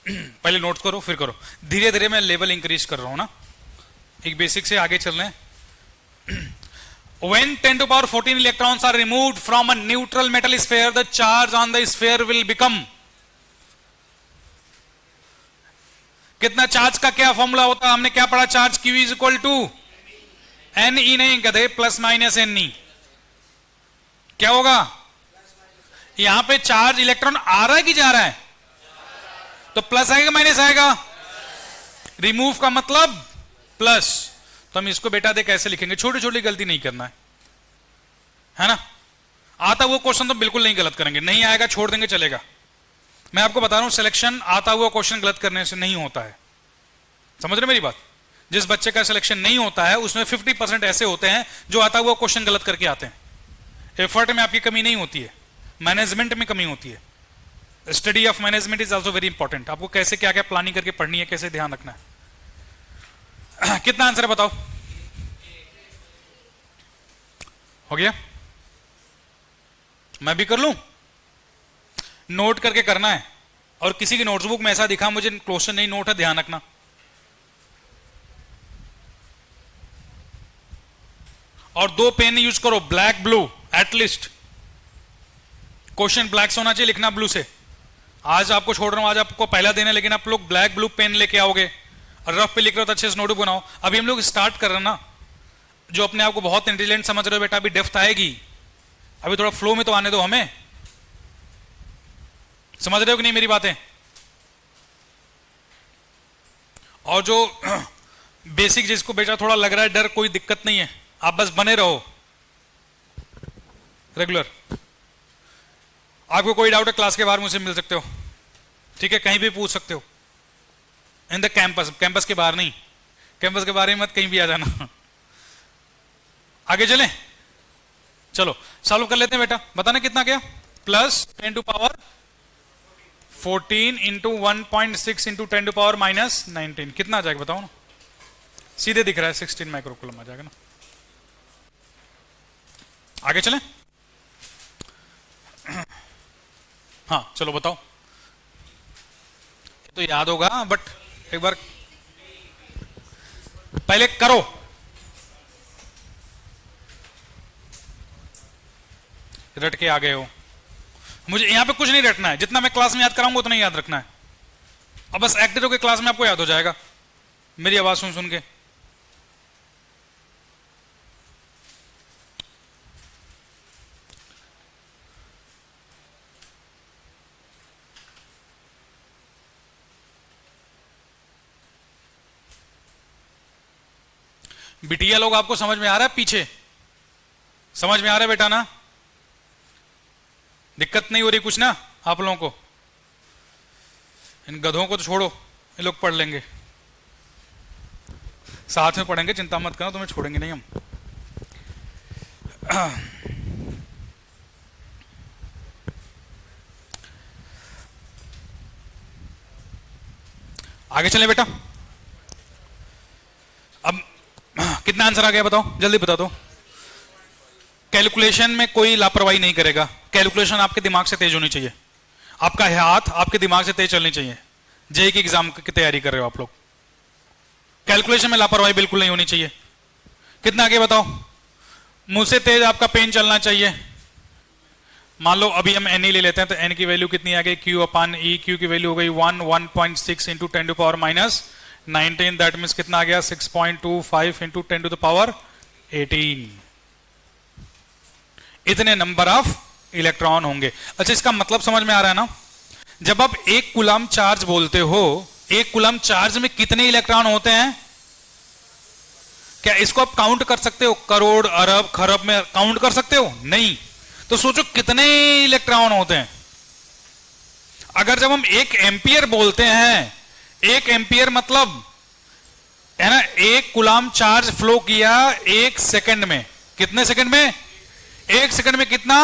पहले नोट करो फिर करो, धीरे धीरे मैं लेवल इंक्रीज कर रहा हूं ना, एक बेसिक से आगे चल रहे हैं। When 10 to power 14 electrons are removed from a neutral metal sphere, the charge on the sphere will become, कितना चार्ज का क्या फॉर्मूला होता है? हमने क्या पढ़ा? Charge Q is equal to NE, नहीं कहते, प्लस माइनस NE। क्या होगा? यहां पे चार्ज इलेक्ट्रॉन आ रहा है कि जा रहा है? तो प्लस आएगा माइनस आएगा? रिमूव का मतलब प्लस। तो हम इसको बेटा दे कैसे लिखेंगे? छोटी छोटी गलती नहीं करना है ना। आता हुआ क्वेश्चन तो बिल्कुल नहीं गलत करेंगे, नहीं आएगा छोड़ देंगे चलेगा। मैं आपको बता रहा हूं सिलेक्शन आता हुआ क्वेश्चन गलत करने से नहीं होता है, समझ रहे मेरी बात? जिस बच्चे का सिलेक्शन नहीं होता है उसमें 50% ऐसे होते हैं जो आता है वो क्वेश्चन गलत करके आते हैं। एफर्ट में आपकी कमी नहीं होती है, मैनेजमेंट में कमी होती है। Study of management is also very important. आपको कैसे क्या क्या प्लानिंग करके पढ़नी है, कैसे ध्यान रखना है। कितना आंसर है बताओ? हो गया? मैं भी कर लूं? नोट करके करना है, और किसी की नोटबुक में ऐसा दिखा मुझे क्वेश्चन नहीं नोट है, ध्यान रखना। और 2 पेन यूज करो, black blue at least. Question black से होना चाहिए, लिखना ब्लू से। आज आपको छोड़ रहा हूं, आज आपको पहला दिन है, लेकिन आप लोग ब्लैक ब्लू पेन लेके आओगे और रफ पे लिख रहे हो तो अच्छे से नोटबुक बनाओ। अभी हम लोग स्टार्ट कर रहे हैं ना। जो अपने आप को बहुत इंटेलिजेंट समझ रहे हो बेटा, अभी डेप्थ आएगी, अभी थोड़ा फ्लो में तो आने दो हमें। समझ रहे हो कि नहीं मेरी बातें? और जो बेसिक जिसको बेटा थोड़ा लग रहा है डर, कोई दिक्कत नहीं है, आप बस बने रहो रेगुलर। आपको कोई डाउट है क्लास के बाहर मुझसे मिल सकते हो, ठीक है? कहीं भी पूछ सकते हो इन द कैंपस, कैंपस के बाहर नहीं, कैंपस के बाहर ही मत कहीं भी आ जाना। आगे चलें, चलो सॉल्व कर लेते हैं बेटा। बताना कितना गया? Plus 10 to power 14 into 1.6 into 10 to power minus 19, कितना आ जाएगा बताओ ना? सीधे दिख रहा है 16 माइक्रोकूलम आ जाएगा ना। आगे चलें? हाँ चलो बताओ। तो याद होगा बट एक बार पहले करो। रट के आ गए हो। मुझे यहां पे कुछ नहीं रटना है, जितना मैं क्लास में याद कराऊंगा उतना ही याद रखना है। अब बस एक्टिव होकर क्लास में आपको याद हो जाएगा मेरी आवाज सुन सुन के। बिटिया लोग आपको समझ में आ रहा है? पीछे समझ में आ रहा है बेटा ना? दिक्कत नहीं हो रही कुछ ना आप लोगों को? इन गधों को तो छोड़ो, ये लोग पढ़ लेंगे, साथ में पढ़ेंगे, चिंता मत करो, तुम्हें छोड़ेंगे नहीं हम। आगे चले बेटा। अब कितना आंसर आ गया बताओ, जल्दी बता दो। कैलकुलेशन में कोई लापरवाही नहीं करेगा। कैलकुलेशन आपके दिमाग से तेज होनी चाहिए, आपका हाथ आपके दिमाग से तेज चलनी चाहिए। जेई की एग्जाम की तैयारी कर रहे हो आप लोग, कैलकुलेशन में लापरवाही बिल्कुल नहीं होनी चाहिए। कितना आगे बताओ? मुझसे तेज आपका पेन चलना चाहिए। मान लो अभी हम एन ले लेते हैं, तो एन की वैल्यू कितनी आ गई? Q upon E. क्यू की वैल्यू हो गई 1.6 into 10 to power minus 19, that means कितना आ गया? 6.25 इंटू 10 टू द पावर 18। इतने नंबर ऑफ इलेक्ट्रॉन होंगे। अच्छा, इसका मतलब समझ में आ रहा है ना? जब आप 1 कूलम चार्ज बोलते हो, 1 कूलम चार्ज में कितने इलेक्ट्रॉन होते हैं? क्या इसको आप काउंट कर सकते हो? करोड़ अरब खरब में काउंट कर सकते हो? नहीं। तो सोचो कितने इलेक्ट्रॉन होते हैं। अगर जब हम 1 एम्पियर बोलते हैं, 1 एम्पियर मतलब है ना, 1 कूलम चार्ज फ्लो किया 1 सेकंड में। कितने सेकंड में? 1 सेकंड में कितना?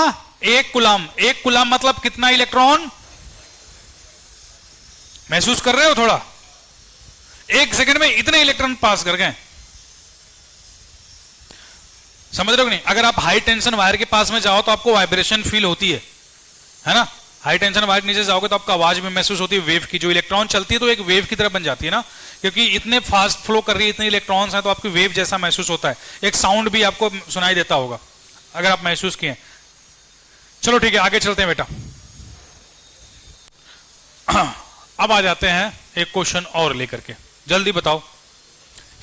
1 कूलम। 1 कूलम मतलब कितना इलेक्ट्रॉन? महसूस कर रहे हो थोड़ा? 1 सेकंड में इतने इलेक्ट्रॉन पास कर गए। समझ रहे हो कि नहीं? अगर आप हाई टेंशन वायर के पास में जाओ तो आपको वाइब्रेशन फील होती है ना? हाई टेंशन वायर नीचे जाओगे तो आपको आवाज में महसूस होती है, वेव की। जो इलेक्ट्रॉन चलती है तो एक वेव की तरह बन जाती है ना, क्योंकि इतने फास्ट फ्लो कर रही है, इतने इलेक्ट्रॉन्स हैं, तो आपको वेव जैसा महसूस होता है। एक साउंड भी आपको सुनाई देता होगा अगर आप महसूस किए। चलो ठीक है, आगे चलते हैं बेटा। अब आ जाते हैं एक क्वेश्चन और लेकर के। जल्दी बताओ।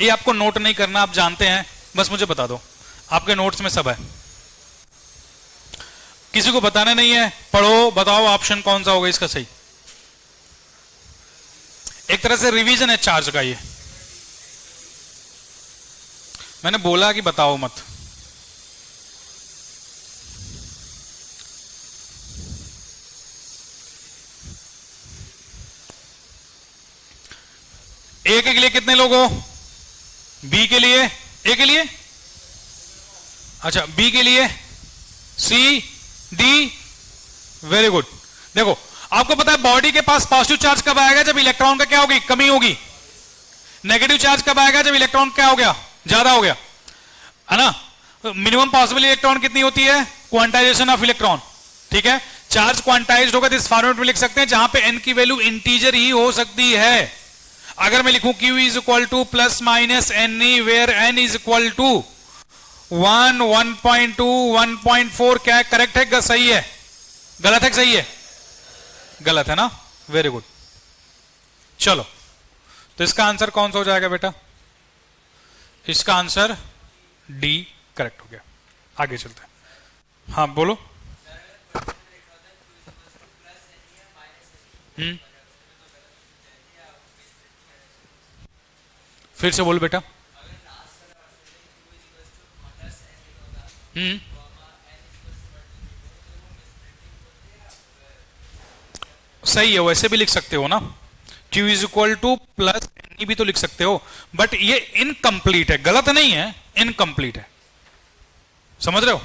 ये आपको नोट नहीं करना, आप जानते हैं, बस मुझे बता दो। आपके नोट्स में सब है, किसी को बताना नहीं है। पढ़ो, बताओ ऑप्शन कौन सा होगा इसका सही। एक तरह से रिवीजन है चार्ज का ये। मैंने बोला कि बताओ मत। एक के लिए कितने लोग हो? बी के लिए, ए के लिए, अच्छा बी के लिए, सी, डी, वेरी गुड। देखो आपको पता है बॉडी के पास पॉजिटिव चार्ज कब आएगा? जब इलेक्ट्रॉन का क्या होगी? कमी होगी। नेगेटिव चार्ज कब आएगा? जब इलेक्ट्रॉन क्या हो गया? ज्यादा हो गया, है ना। मिनिमम पॉसिबल इलेक्ट्रॉन कितनी होती है? क्वांटाइजेशन ऑफ इलेक्ट्रॉन, ठीक है। चार्ज क्वांटाइज्ड होगा तो इस फॉर्मेट में लिख सकते हैं जहां पे n की वैल्यू इंटीजर ही हो सकती है। अगर मैं लिखूं q is equal to plus minus N E where n is equal to 1, 1.2, 1.4, क्या करेक्ट है? सही है, गलत है? सही है, गलत है ना। Very good. चलो तो इसका आंसर कौन सा हो जाएगा बेटा? इसका आंसर डी करेक्ट हो गया। आगे चलते हैं, हाँ बोलो। फिर से बोलो बेटा। सही है, वैसे भी लिख सकते हो ना, Q is equal to plus N भी तो लिख सकते हो, बट ये इनकम्प्लीट है, गलत नहीं है, इनकम्प्लीट है, समझ रहे हो।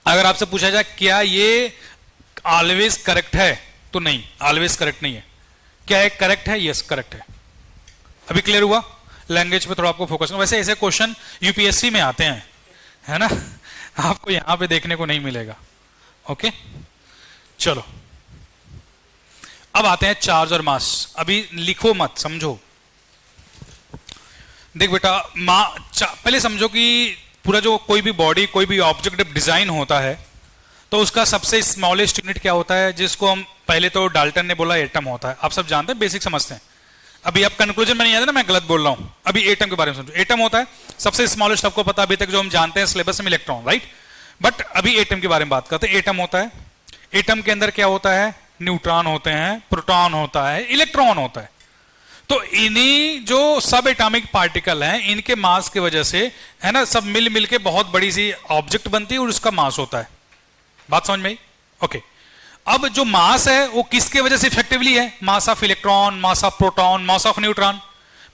अगर आपसे पूछा जाए क्या ये ऑलवेज करेक्ट है, तो नहीं, ऑलवेज करेक्ट नहीं है। क्या है करेक्ट है? यस करेक्ट है। अभी क्लियर हुआ? लैंग्वेज पे थोड़ा आपको फोकस करना। वैसे ऐसे क्वेश्चन यूपीएससी में आते हैं, है ना, आपको यहां पे देखने को नहीं मिलेगा। ओके चलो अब आते हैं चार्ज और मास। अभी लिखो मत, समझो। देख बेटा, पहले समझो कि पूरा जो कोई भी बॉडी, कोई भी ऑब्जेक्ट डिजाइन होता है तो उसका सबसे स्मॉलेस्ट यूनिट क्या होता है? जिसको हम पहले तो डाल्टन ने बोला एटम होता है। आप सब जानते हैं, बेसिक समझते हैं। अभी आप कंक्लूजन में नहीं आते ना, मैं गलत बोल रहा हूं। अभी एटम के बारे में समझो। एटम होता है सबसे स्मॉलेस्ट, आपको पता अभी तक जो हम जानते हैं सिलेबस में इलेक्ट्रॉन, राइट। बट अभी एटम के बारे में बात करते हैं। एटम होता है, एटम के अंदर क्या होता है? न्यूट्रॉन होते हैं, प्रोटॉन होता है, इलेक्ट्रॉन होता है। तो इन्हीं जो सब एटॉमिक पार्टिकल हैं, इनके मास की वजह से, है ना, सब मिल मिल के बहुत बड़ी सी ऑब्जेक्ट बनती है और उसका मास होता है। बात समझ में आई? ओके। अब जो मास है वो किसके वजह से इफेक्टिवली है? मास of electron, mass of proton, mass of neutron.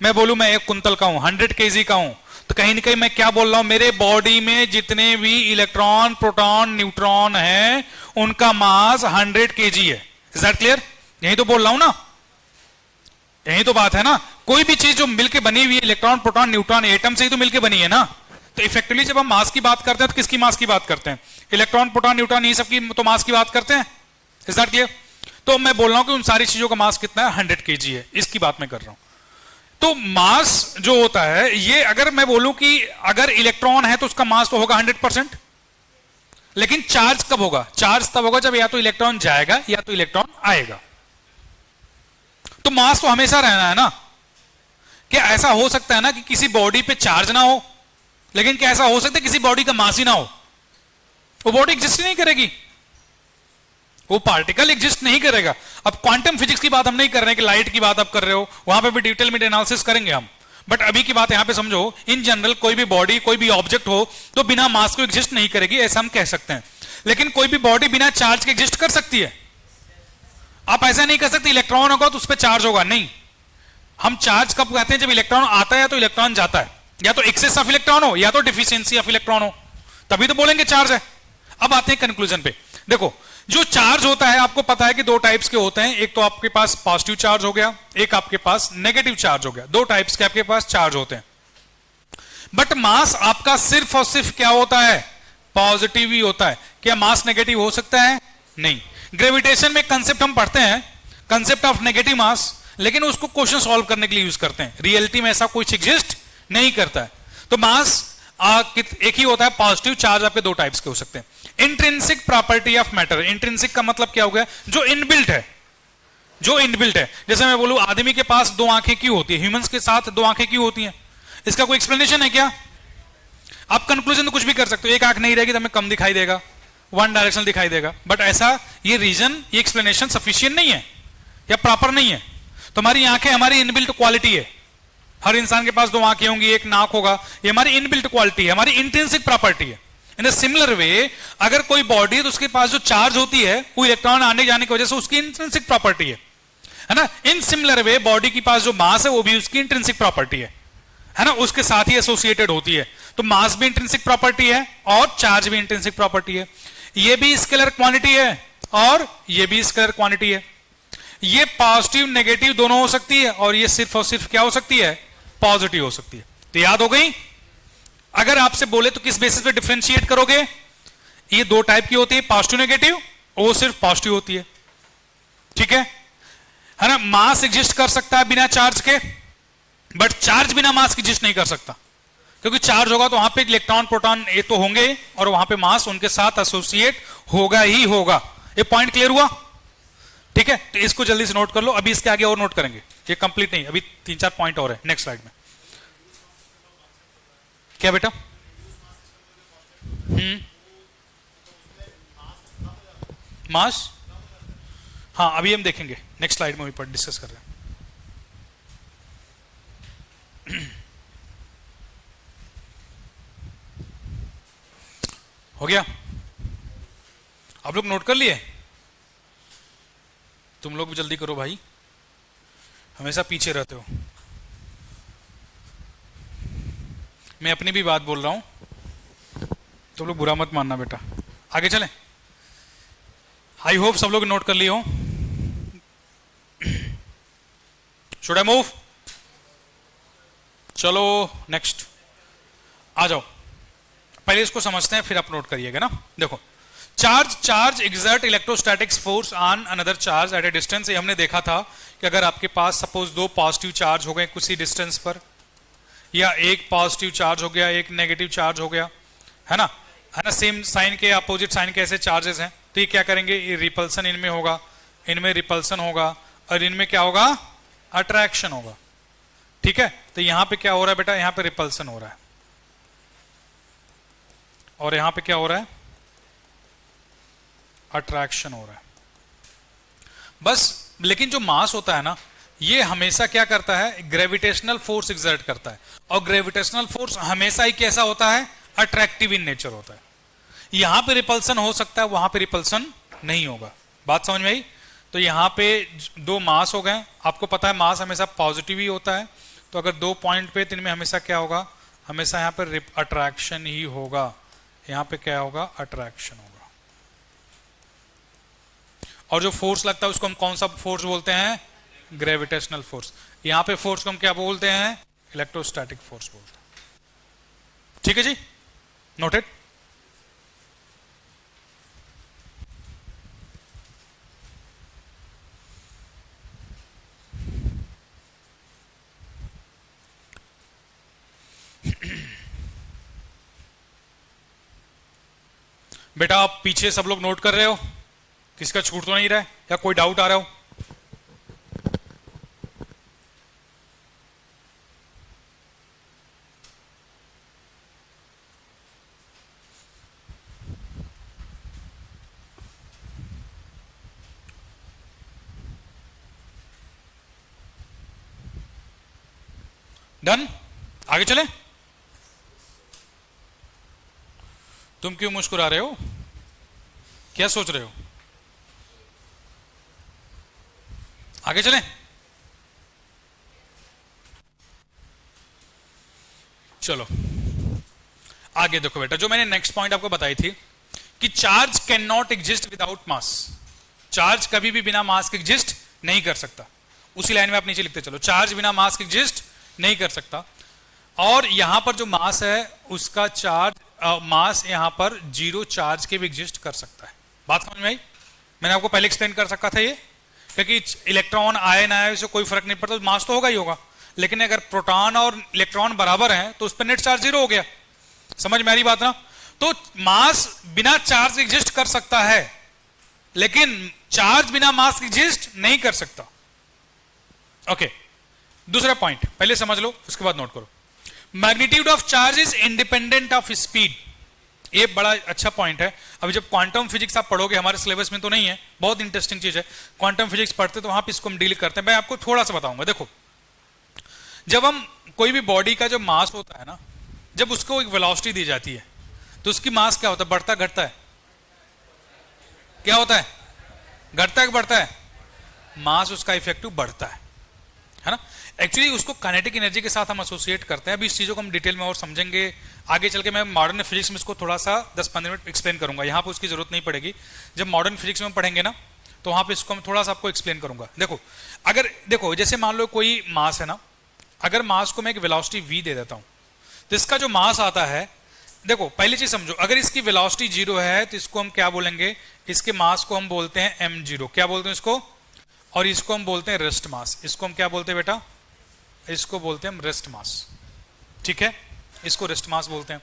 मैं बोलूं मैं 1 कुंतल का हूं, 100 केजी का हूं, तो कहीं ना कहीं मैं क्या बोल रहा हूं? मेरे बॉडी में जितने भी इलेक्ट्रॉन, प्रोटॉन, न्यूट्रॉन हैं, उनका मास 100 केजी है। Is that clear? यही तो बोल रहा हूं ना, यही तो बात है ना। कोई भी चीज जो मिलकर बनी हुई है, इलेक्ट्रॉन, प्रोटॉन, न्यूट्रॉन, एटम से ही तो मिलकर बनी है ना। तो इफेक्टिवली जब हम मास की बात करते हैं तो किसकी मास की बात करते हैं? इलेक्ट्रॉन, प्रोटॉन, न्यूट्रॉन, ये सब की तो मास की बात करते हैं। Is that clear? तो मैं बोल रहा हूं कि उन सारी चीजों का मास कितना है? 100 केजी है, इसकी बात मैं कर रहा हूं। तो मास जो होता है, ये अगर मैं बोलूं कि अगर इलेक्ट्रॉन है तो उसका मास तो होगा 100%, लेकिन चार्ज कब होगा? चार्ज तब होगा जब या तो इलेक्ट्रॉन जाएगा या तो इलेक्ट्रॉन आएगा। तो मास तो हमेशा रहना है ना। क्या ऐसा हो सकता है ना कि किसी बॉडी पे चार्ज ना हो, लेकिन क्या ऐसा हो सकता है किसी बॉडी का मास ही ना हो? वो बॉडी एग्जिस्ट नहीं करेगी, वो पार्टिकल एग्जिस्ट नहीं करेगा। अब क्वांटम फिजिक्स की बात हम नहीं कर रहे हैं कि लाइट की बात आप कर रहे हो, वहां पे भी डिटेल में एनालिसिस करेंगे हम। बट अभी की बात यहां पे समझो, इन जनरल कोई भी बॉडी, कोई भी ऑब्जेक्ट हो तो बिना मास को एग्जिस्ट नहीं करेगी, ऐसा हम कह सकते हैं। लेकिन कोई भी बॉडी बिना चार्ज के एग्जिस्ट कर सकती है। आप ऐसा नहीं कर सकते इलेक्ट्रॉन होगा तो उस पर चार्ज होगा, नहीं। हम चार्ज कब कहते हैं? जब इलेक्ट्रॉन आता है या तो इलेक्ट्रॉन जाता है, या तो एक्सेस ऑफ इलेक्ट्रॉन हो या तो डिफिशियंसी ऑफ इलेक्ट्रॉन हो, तभी तो बोलेंगे चार्ज है। अब आते हैं कंक्लूजन पे। देखो, जो चार्ज होता है आपको पता है कि 2 टाइप्स के होते हैं। एक तो आपके पास पॉजिटिव चार्ज हो गया, एक आपके पास नेगेटिव चार्ज हो गया। 2 टाइप्स के आपके पास चार्ज होते हैं। बट मास आपका सिर्फ और सिर्फ क्या होता है? पॉजिटिव ही होता है। क्या मास नेगेटिव हो सकता है? नहीं। ग्रेविटेशन में कंसेप्ट हम पढ़ते हैं, कंसेप्ट ऑफ नेगेटिव मास, लेकिन उसको क्वेश्चन सॉल्व करने के लिए यूज करते हैं। रियलिटी में ऐसा कुछ एग्जिस्ट नहीं करता है। तो मास एक ही होता है। पॉजिटिव चार्ज आपके 2 टाइप्स के हो सकते हैं। Intrinsic property of matter. Intrinsic का मतलब क्या हो गया? जो इनबिल्ट है, जो इनबिल्ट है। जैसे मैं बोलूं आदमी के पास 2 आंखें क्यों होती है? ह्यूमंस के साथ 2 आंखें क्यों होती हैं? इसका कोई एक्सप्लेनेशन है क्या? आप कंक्लूजन तो कुछ भी कर सकते हो, एक आंख नहीं रहेगी तो हमें कम दिखाई देगा, 1 डायरेक्शन दिखाई देगा। बट ऐसा ये रीजन, ये एक्सप्लेनेशन सफिशिएंट नहीं है या प्रॉपर नहीं है। तो हमारी आंखें हमारी इनबिल्ट क्वालिटी है। हर इंसान के पास 2 आंखें होंगी, 1 नाक होगा, ये हमारी इनबिल्ट क्वालिटी है, हमारी इंट्रिंसिक प्रॉपर्टी है। इन सिमिलर वे अगर कोई बॉडी है तो उसके पास जो चार्ज होती है वो इलेक्ट्रॉन आने जाने की वजह से उसकी इंट्रिंसिक प्रॉपर्टी है। है ना। इन सिमिलर वे बॉडी के पास जो मास है वो भी उसकी इंट्रिंसिक प्रॉपर्टी है ना, उसके साथ ही एसोसिएटेड होती है। तो मास भी इंट्रिंसिक प्रॉपर्टी है और चार्ज भी इंट्रिंसिक प्रॉपर्टी है। ये भी स्केलर क्वांटिटी है और ये भी स्केलर क्वांटिटी है। ये पॉजिटिव नेगेटिव दोनों हो सकती है और ये सिर्फ और सिर्फ क्या हो सकती है, पॉजिटिव हो सकती है। तो याद हो गई। अगर आपसे बोले तो किस बेसिस पे डिफरेंशिएट करोगे, ये दो टाइप की होती है, पॉजिटिव नेगेटिव, वो सिर्फ पॉजिटिव होती है, ठीक है ना। मास एग्जिस्ट कर सकता है बिना चार्ज के, बट चार्ज बिना मास एग्जिस्ट नहीं कर सकता, क्योंकि चार्ज होगा तो वहां पे इलेक्ट्रॉन प्रोटॉन ये तो होंगे और वहां पे मास उनके साथ एसोसिएट होगा ही होगा। ये पॉइंट क्लियर हुआ, ठीक है। तो इसको जल्दी से नोट कर लो, अभी इसके आगे और नोट करेंगे, ये कंप्लीट नहीं, अभी 3-4 पॉइंट और है नेक्स्ट स्लाइड में। क्या बेटा? मास, हाँ अभी हम देखेंगे नेक्स्ट स्लाइड में, ऊपर डिस्कस कर रहे हैं। हो गया? आप लोग नोट कर लिए? तुम लोग भी जल्दी करो भाई, हमेशा पीछे रहते हो। मैं अपनी भी बात बोल रहा हूं, तुम लोग बुरा मत मानना बेटा। आगे चलें। आई होप सब लोग नोट कर लिए हो। Should I move? चलो नेक्स्ट आ जाओ, पहले इसको समझते हैं फिर आप नोट करिएगा ना। देखो, charge exert electrostatics force on another charge at A distance. ये हमने देखा था कि अगर आपके पास सपोज दो पॉजिटिव चार्ज हो गए कुछ डिस्टेंस पर, या एक पॉजिटिव चार्ज हो गया एक नेगेटिव चार्ज हो गया, है ना सेम साइन के अपोजिट साइन के ऐसे चार्जेस हैं, तो ये क्या करेंगे, ये रिपल्सन इनमें होगा, इनमें रिपल्सन होगा और इनमें क्या होगा, अट्रैक्शन होगा, ठीक है। तो यहां पे क्या हो रहा है बेटा, यहां पे रिपल्सन हो रहा है और यहां पे क्या हो रहा है, अट्रैक्शन हो रहा है बस। लेकिन जो मास होता है ना, ये हमेशा क्या करता है, ग्रेविटेशनल फोर्स एग्जर्ट करता है, और ग्रेविटेशनल फोर्स हमेशा ही कैसा होता है, अट्रैक्टिव इन नेचर होता है। यहां पे रिपल्सन हो सकता है, वहां पे रिपल्सन नहीं होगा। बात समझ में आई? तो यहां पे दो मास हो गए, आपको पता है मास हमेशा पॉजिटिव ही होता है, तो अगर दो पॉइंट पे तो इनमें हमेशा क्या होगा, हमेशा यहां पे अट्रैक्शन ही होगा, यहां पे क्या होगा, अट्रैक्शन होगा। और जो फोर्स लगता है उसको हम कौन सा फोर्स बोलते हैं, ग्रेविटेशनल फोर्स। यहां पे फोर्स को हम क्या बोलते हैं, इलेक्ट्रोस्टैटिक फोर्स बोलते हैं, ठीक है जी, नोटेड। बेटा आप पीछे सब लोग नोट कर रहे हो, किसका छूट तो नहीं रहा है, या कोई डाउट आ रहा हो? डन, आगे चले। तुम क्यों मुस्कुरा रहे हो, क्या सोच रहे हो? आगे चलें। चलो आगे देखो बेटा, जो मैंने नेक्स्ट पॉइंट आपको बताई थी कि charge can not exist without mass. Charge कभी भी बिना मास के एग्जिस्ट नहीं कर सकता। उसी लाइन में आप नीचे लिखते चलो, चार्ज बिना मास के एग्जिस्ट नहीं कर सकता। और यहां पर जो मास है उसका चार्ज मास यहां पर जीरो चार्ज के भी एग्जिस्ट कर सकता है। बात समझ में आई? मैंने आपको पहले एक्सप्लेन कर सकता था ये, क्योंकि इलेक्ट्रॉन आए ना आए से कोई फर्क नहीं पड़ता, मास तो होगा ही होगा, लेकिन अगर प्रोटॉन और इलेक्ट्रॉन बराबर हैं तो उस पर नेट चार्ज जीरो हो गया। समझ में आ रही बात ना? तो मास बिना चार्ज एग्जिस्ट कर सकता है, लेकिन चार्ज बिना मास एग्जिस्ट नहीं कर सकता। ओके, दूसरा पॉइंट पहले समझ लो, उसके बाद नोट करो। Magnitude of charge is independent of speed. ये बड़ा अच्छा पॉइंट है। अभी जब क्वांटम फिजिक्स आप पढ़ोगे, हमारे सिलेबस में तो नहीं है, बहुत इंटरेस्टिंग चीज है, क्वांटम फिजिक्स पढ़ते तो वहां पे इसको हम डील करते हैं। मैं आपको थोड़ा सा बताऊंगा। देखो, जब हम कोई भी बॉडी का जो मास होता है ना, जब उसको एक वेलोसिटी दी जाती है तो उसकी मास क्या होता है, बढ़ता घटता है? क्या होता है, घटता है कि बढ़ता है? मास उसका इफेक्टिव बढ़ता है ना। एक्चुअली उसको काइनेटिक एनर्जी के साथ हम एसोसिएट करते हैं। अभी इस चीजों को हम डिटेल में और समझेंगे आगे चल के। मैं मॉडर्न फिजिक्स में इसको थोड़ा सा 10-15 मिनट एक्सप्लेन करूंगा, यहाँ पे उसकी जरूरत नहीं पड़ेगी। जब मॉडर्न फिजिक्स में पढ़ेंगे ना तो वहां पे इसको हम थोड़ा सा आपको एक्सप्लेन करूंगा। देखो अगर देखो जैसे मान लो कोई मास है ना, अगर मास को मैं एक वेलोसिटी v दे देता हूं तो इसका जो मास आता है, देखो पहली चीज समझो, अगर इसकी वेलोसिटी 0 है तो इसको हम क्या बोलेंगे, इसके मास को हम बोलते हैं m0। क्या बोलते हैं इसको, और इसको हम बोलते हैं रेस्ट मास। इसको हम क्या बोलते हैं बेटा, इसको बोलते हैं हम रेस्ट मास। ठीक है, इसको रेस्ट मास बोलते हैं।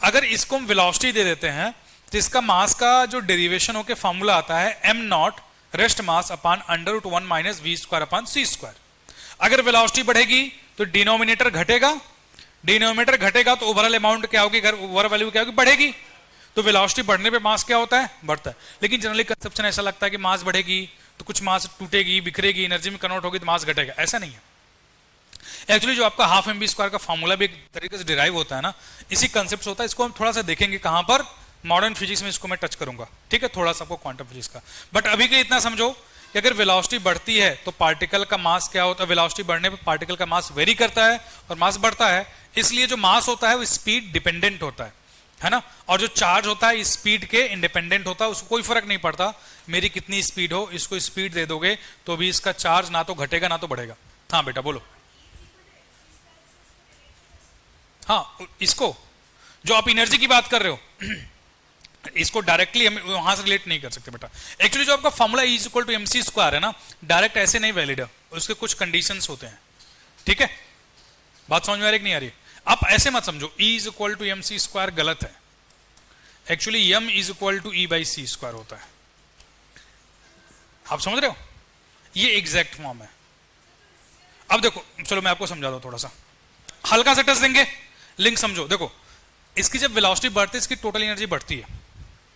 अगर इसको हम वेलोसिटी दे देते हैं तो इसका मास का जो डेरिवेशन होकर फॉर्मूला आता है m0 rest mass upon √1 minus v² upon c²। अगर वेलोसिटी बढ़ेगी तो डिनोमिनेटर घटेगा, डिनोमिनेटर घटेगा तो ओवरऑल अमाउंट क्या होगी, ओवरऑल वैल्यू क्या होगी, बढ़ेगी। तो वेलोसिटी बढ़ने पे मास क्या होता है, बढ़ता है। लेकिन जनरली कंसेप्शन ऐसा लगता है कि मास बढ़ेगी तो कुछ मास टूटेगी, बिखरेगी, एनर्जी में कन्वर्ट होगी तो मास घटेगा। ऐसा नहीं है। एक्चुअली जो आपका हाफ mv² का फॉर्मूला भी एक तरीके से डिराइव होता है ना, इसी कंसेप्ट होता है। इसको हम थोड़ा सा देखेंगे कहां पर, मॉडर्न फिजिक्स में इसको मैं टच करूंगा। ठीक है, थोड़ा सा आपको क्वांटम फिजिक्स का। बट अभी के इतना समझो कि अगर वेलोसिटी बढ़ती है तो पार्टिकल का मास क्या होता है, वेलोसिटी बढ़ने पर पार्टिकल का मास वेरी करता है और मास बढ़ता है। इसलिए जो मास होता है वो स्पीड डिपेंडेंट होता है ना। और जो चार्ज होता है स्पीड के इंडिपेंडेंट होता है, उसको कोई फर्क नहीं पड़ता मेरी कितनी स्पीड हो, इसको स्पीड दे दोगे तो भी इसका चार्ज ना तो घटेगा ना तो बढ़ेगा। हाँ बेटा बोलो। हाँ, इसको जो आप एनर्जी की बात कर रहे हो इसको डायरेक्टली हम वहां से रिलेट नहीं कर सकते बेटा। एक्चुअली जो आपका फॉर्मूला E = mc² है ना, डायरेक्ट ऐसे नहीं वैलिड है, उसके कुछ कंडीशंस होते हैं। ठीक है, बात समझ में आ रही कि नहीं आ रही। आप ऐसे मत समझो E = mc² गलत है। एक्चुअली m = E/c² होता है। आप समझ रहे हो, ये एग्जैक्ट फॉर्म है। अब देखो चलो मैं आपको समझा दूं, थोड़ा सा हल्का सा टच देंगे, लिंक समझो। देखो इसकी जब वेलोसिटी बढ़ती है इसकी टोटल एनर्जी बढ़ती है।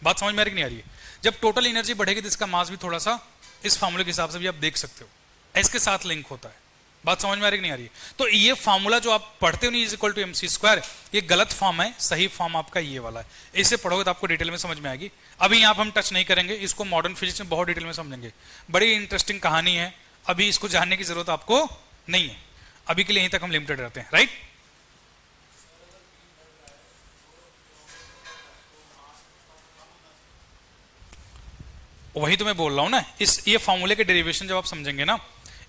बात समझ में आ रही कि नहीं आ रही है। जब टोटल एनर्जी बढ़ेगी तो इसका मास भी थोड़ा सा इस फॉर्मूले के हिसाब से भी आप देख सकते हो, इसके साथ लिंक होता है। बात समझ में आ रही कि नहीं आ रही है। तो ये फॉर्मूला जो आप पढ़ते हो E = mc², ये गलत फॉर्म है, सही फॉर्म आपका ये वाला है। इसे पढ़ोगे तो आपको डिटेल में समझ में आएगी। अभी यहाँ पर हम टच नहीं करेंगे, इसको मॉडर्न फिजिक्स में बहुत डिटेल में समझेंगे। बड़ी इंटरेस्टिंग कहानी है, अभी इसको जानने की जरूरत आपको नहीं है। अभी के लिए यहीं तक हम लिमिटेड रहते हैं, राइट। वही तो मैं बोल रहा हूं ना, ये फॉर्मूले के डेरिवेशन जब आप समझेंगे ना,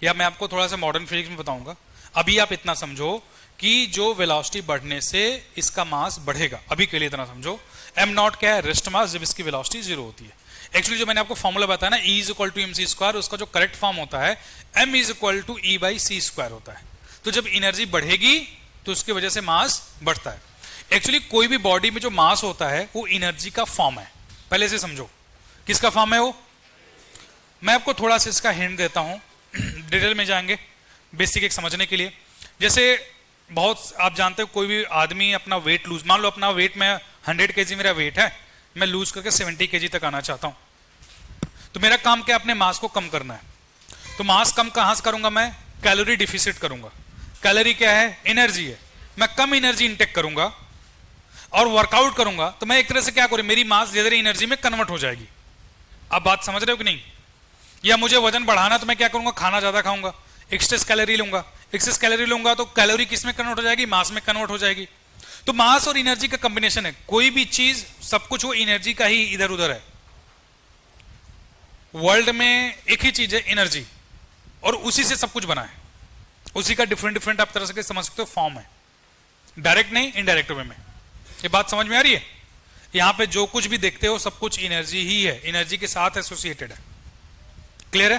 या मैं आपको थोड़ा सा मॉडर्न फिजिक्स में बताऊंगा। अभी आप इतना समझो कि जो वेलोसिटी बढ़ने से इसका मास बढ़ेगा, अभी के लिए इतना समझो। m0 क्या है, रेस्ट मास, जब इसकी वेलोसिटी 0 होती है। एक्चुअली जो मैंने आपको फॉर्मूला बताया ना E = mc², उसका जो करेक्ट फॉर्म होता है m = E/c² होता है। तो जब एनर्जी बढ़ेगी तो उसकी वजह से मास बढ़ता है। एक्चुअली कोई भी बॉडी में जो मास होता है वो एनर्जी का फॉर्म है, पहले से समझो। किसका फॉर्म है वो, मैं आपको थोड़ा सा इसका हिंट देता हूं, डिटेल में जाएंगे बेसिक एक समझने के लिए। जैसे बहुत आप जानते हो कोई भी आदमी अपना वेट लूज, मान लो अपना वेट में 100 kg मेरा वेट है, मैं लूज करके 70 kg तक आना चाहता हूं। तो मेरा काम क्या, अपने मास को कम करना है। तो मास कम कहां से करूंगा मैं, कैलोरी डिफिसिट करूंगा। कैलोरी क्या है, एनर्जी है। मैं कम एनर्जी इंटेक करूंगा और वर्कआउट करूंगा तो मैं एक तरह से क्या करूं, मेरी मास धीरे धीरे एनर्जी में कन्वर्ट हो जाएगी। अब बात समझ रहे हो कि नहीं। या मुझे वजन बढ़ाना तो मैं क्या करूंगा, खाना ज्यादा खाऊंगा, एक्सेस कैलोरी लूंगा। एक्सेस कैलोरी लूंगा तो कैलोरी किस में कन्वर्ट हो जाएगी, मास में कन्वर्ट हो जाएगी। तो मास और एनर्जी का कॉम्बिनेशन है। कोई भी चीज, सब कुछ वो एनर्जी का ही इधर उधर है। वर्ल्ड में एक ही चीज है, एनर्जी, और उसी से सब कुछ बना है। उसी का डिफरेंट डिफरेंट आप तरह से समझ सकते हो फॉर्म है, डायरेक्ट नहीं इनडायरेक्ट वे में। ये बात समझ में आ रही है। यहां पे जो कुछ भी देखते हो सब कुछ एनर्जी ही है, एनर्जी के साथ एसोसिएटेड है। क्लियर है।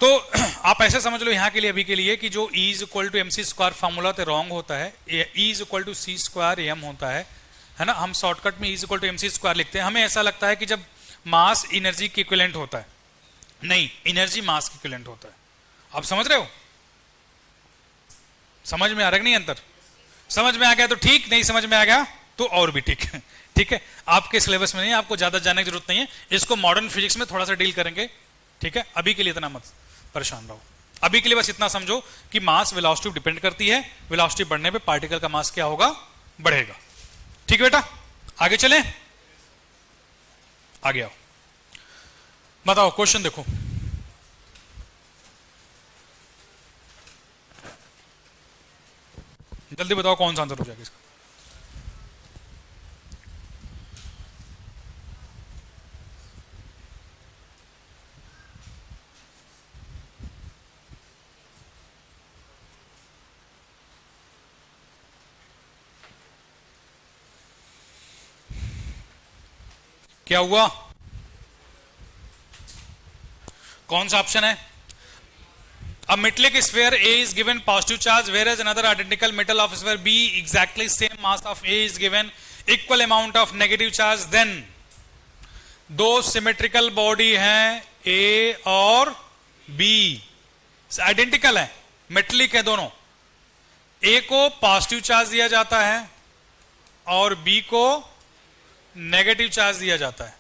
तो आप ऐसे समझ लो यहां के लिए, अभी के लिए, कि जो E = mc² फॉर्मूला तो रॉन्ग होता है, E = c² m होता है ना। हम शॉर्टकट में E = mc² लिखते हैं। हमें ऐसा लगता है कि जब मास एनर्जी के इक्विवेलेंट होता है, नहीं, एनर्जी मास के इक्विवेलेंट होता है। आप समझ रहे हो, समझ में आ रहा है नहीं अंतर। समझ में आ गया तो ठीक, नहीं समझ में आ गया तो और भी ठीक है। ठीक है, आपके सिलेबस में नहीं, आपको ज्यादा जानने की जरूरत नहीं है। इसको मॉडर्न फिजिक्स में थोड़ा सा डील करेंगे। ठीक है, अभी के लिए इतना मत परेशान रहो। अभी के लिए बस इतना समझो कि मास वेलोसिटी पर डिपेंड करती है। वेलोसिटी बढ़ने पे पार्टिकल का मास क्या होगा, बढ़ेगा। ठीक है बेटा, आगे चले, आगे आओ, बताओ क्वेश्चन देखो। जल्दी बताओ कौन सा आंसर हो जाएगा इसका। क्या हुआ, कौन सा ऑप्शन है? A metallic sphere A is given positive charge, whereas another identical metal of sphere B exactly same mass of A is given equal amount of negative charge. Then दो सिमेट्रिकल बॉडी हैं A और B, identical है, metallic है दोनों। A को positive charge दिया जाता है और B को नेगेटिव चार्ज दिया जाता है,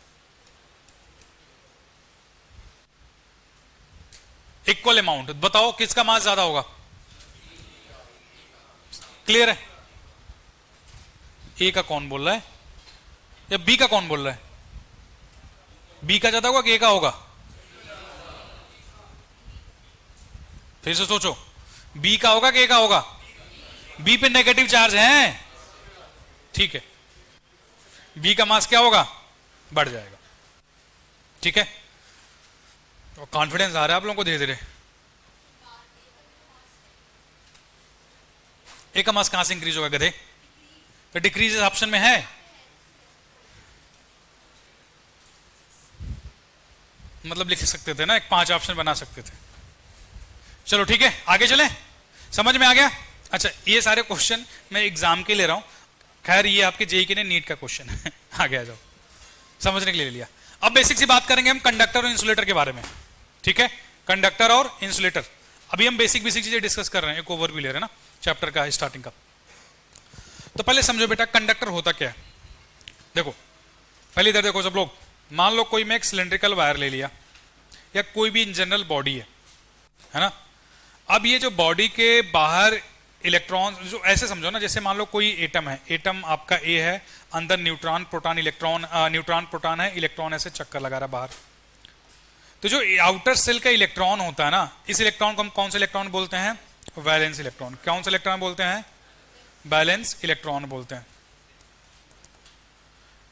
इक्वल अमाउंट। बताओ किसका मास ज्यादा होगा? क्लियर है? ए का कौन बोल रहा है या बी का कौन बोल रहा है? बी का ज्यादा होगा कि ए का होगा? फिर से सोचो, बी का होगा कि ए का होगा? बी पे नेगेटिव चार्ज है, ठीक है, बी का मास क्या होगा? बढ़ जाएगा, ठीक है। तो कॉन्फिडेंस आ रहा है आप लोगों को धीरे धीरे। ए का मास कहां से इंक्रीज होगा गधे? तो डिक्रीज ऑप्शन में है, मतलब लिख सकते थे ना, एक 5 ऑप्शन बना सकते थे। चलो ठीक है, आगे चलें, समझ में आ गया? अच्छा, ये सारे क्वेश्चन मैं एग्जाम के ले रहा हूं, खैर ये आपके जेई के नीट का क्वेश्चन है। आगे आ जाओ, समझने के लिए ले लिया। अब बेसिक सी बात करेंगे हम कंडक्टर और इंसुलेटर के बारे में, ठीक है? कंडक्टर और इंसुलेटर, अभी हम बेसिक चीजें डिस्कस कर रहे हैं, एक ओवरव्यू ले रहे हैं ना चैप्टर का, स्टार्टिंग का। तो पहले समझो बेटा कंडक्टर होता क्या है। देखो पहले इधर देखो सब लोग, मान लो कोई मैं एक सिलेंड्रिकल वायर ले लिया या कोई भी इन जनरल बॉडी है ना। अब ये जो बॉडी के बाहर इलेक्ट्रॉन, जो ऐसे समझो ना, जैसे मान लो कोई एटम है, एटम आपका ए है, अंदर neutron proton electron, neutron proton है, इलेक्ट्रॉन ऐसे चक्कर लगा रहा बाहर। तो जो आउटर सेल का इलेक्ट्रॉन होता है ना, इस इलेक्ट्रॉन को हम कौन सा इलेक्ट्रॉन बोलते हैं? Valence electron. कौन सा इलेक्ट्रॉन बोलते हैं? बैलेंस इलेक्ट्रॉन बोलते हैं।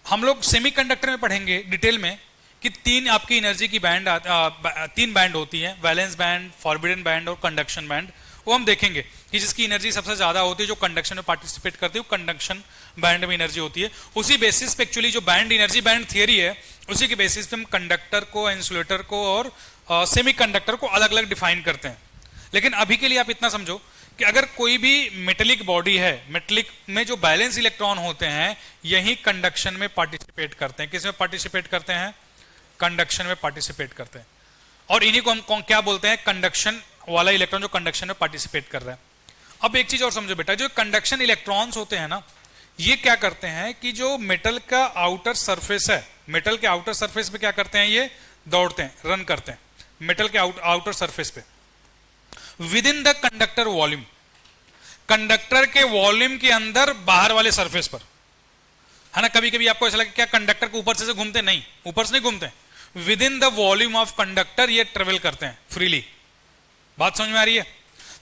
हम लोग सेमीकंडक्टर में पढ़ेंगे डिटेल में कि 3 आपकी एनर्जी की बैंड, 3 बैंड होती है, वैलेंस बैंड, फॉरबिडन बैंड और कंडक्शन बैंड। वो हम देखेंगे कि जिसकी एनर्जी सबसे ज्यादा होती है, जो कंडक्शन में पार्टिसिपेट करती है, वो कंडक्शन बैंड में एनर्जी होती है। उसी बेसिस पे एक्चुअली जो बैंड एनर्जी बैंड थियरी है, उसी के बेसिस पे हम कंडक्टर को, इंसुलेटर को और सेमीकंडक्टर को अलग अलग डिफाइन करते हैं। लेकिन अभी के लिए आप इतना समझो कि अगर कोई भी मेटेलिक बॉडी है, मेटेलिक में जो बैलेंस इलेक्ट्रॉन होते हैं, यही कंडक्शन में पार्टिसिपेट करते हैं। किस में पार्टिसिपेट करते हैं? कंडक्शन में पार्टिसिपेट करते हैं। और इन्हीं को हम क्या बोलते हैं? कंडक्शन वाला इलेक्ट्रॉन जो कंडक्शन में पार्टिसिपेट कर रहा है। अब एक चीज और समझो बेटा, जो कंडक्शन इलेक्ट्रॉन्स होते हैं ना, ये क्या करते हैं कि जो मेटल का आउटर सरफेस है, मेटल के आउटर सरफेस पे क्या करते हैं? ये दौड़ते हैं, रन करते हैं मेटल के आउटर सरफेस पे with in the conductor volume, conductor के वॉल्यूम के अंदर, बाहर वाले सरफेस पर, है ना। कभी कभी आपको ऐसा लगे क्या कंडक्टर को ऊपर से घूमते? नहीं, ऊपर से नहीं घूमते, with in the volume of conductor ये ट्रेवल करते हैं फ्रीली। बात समझ में आ रही है?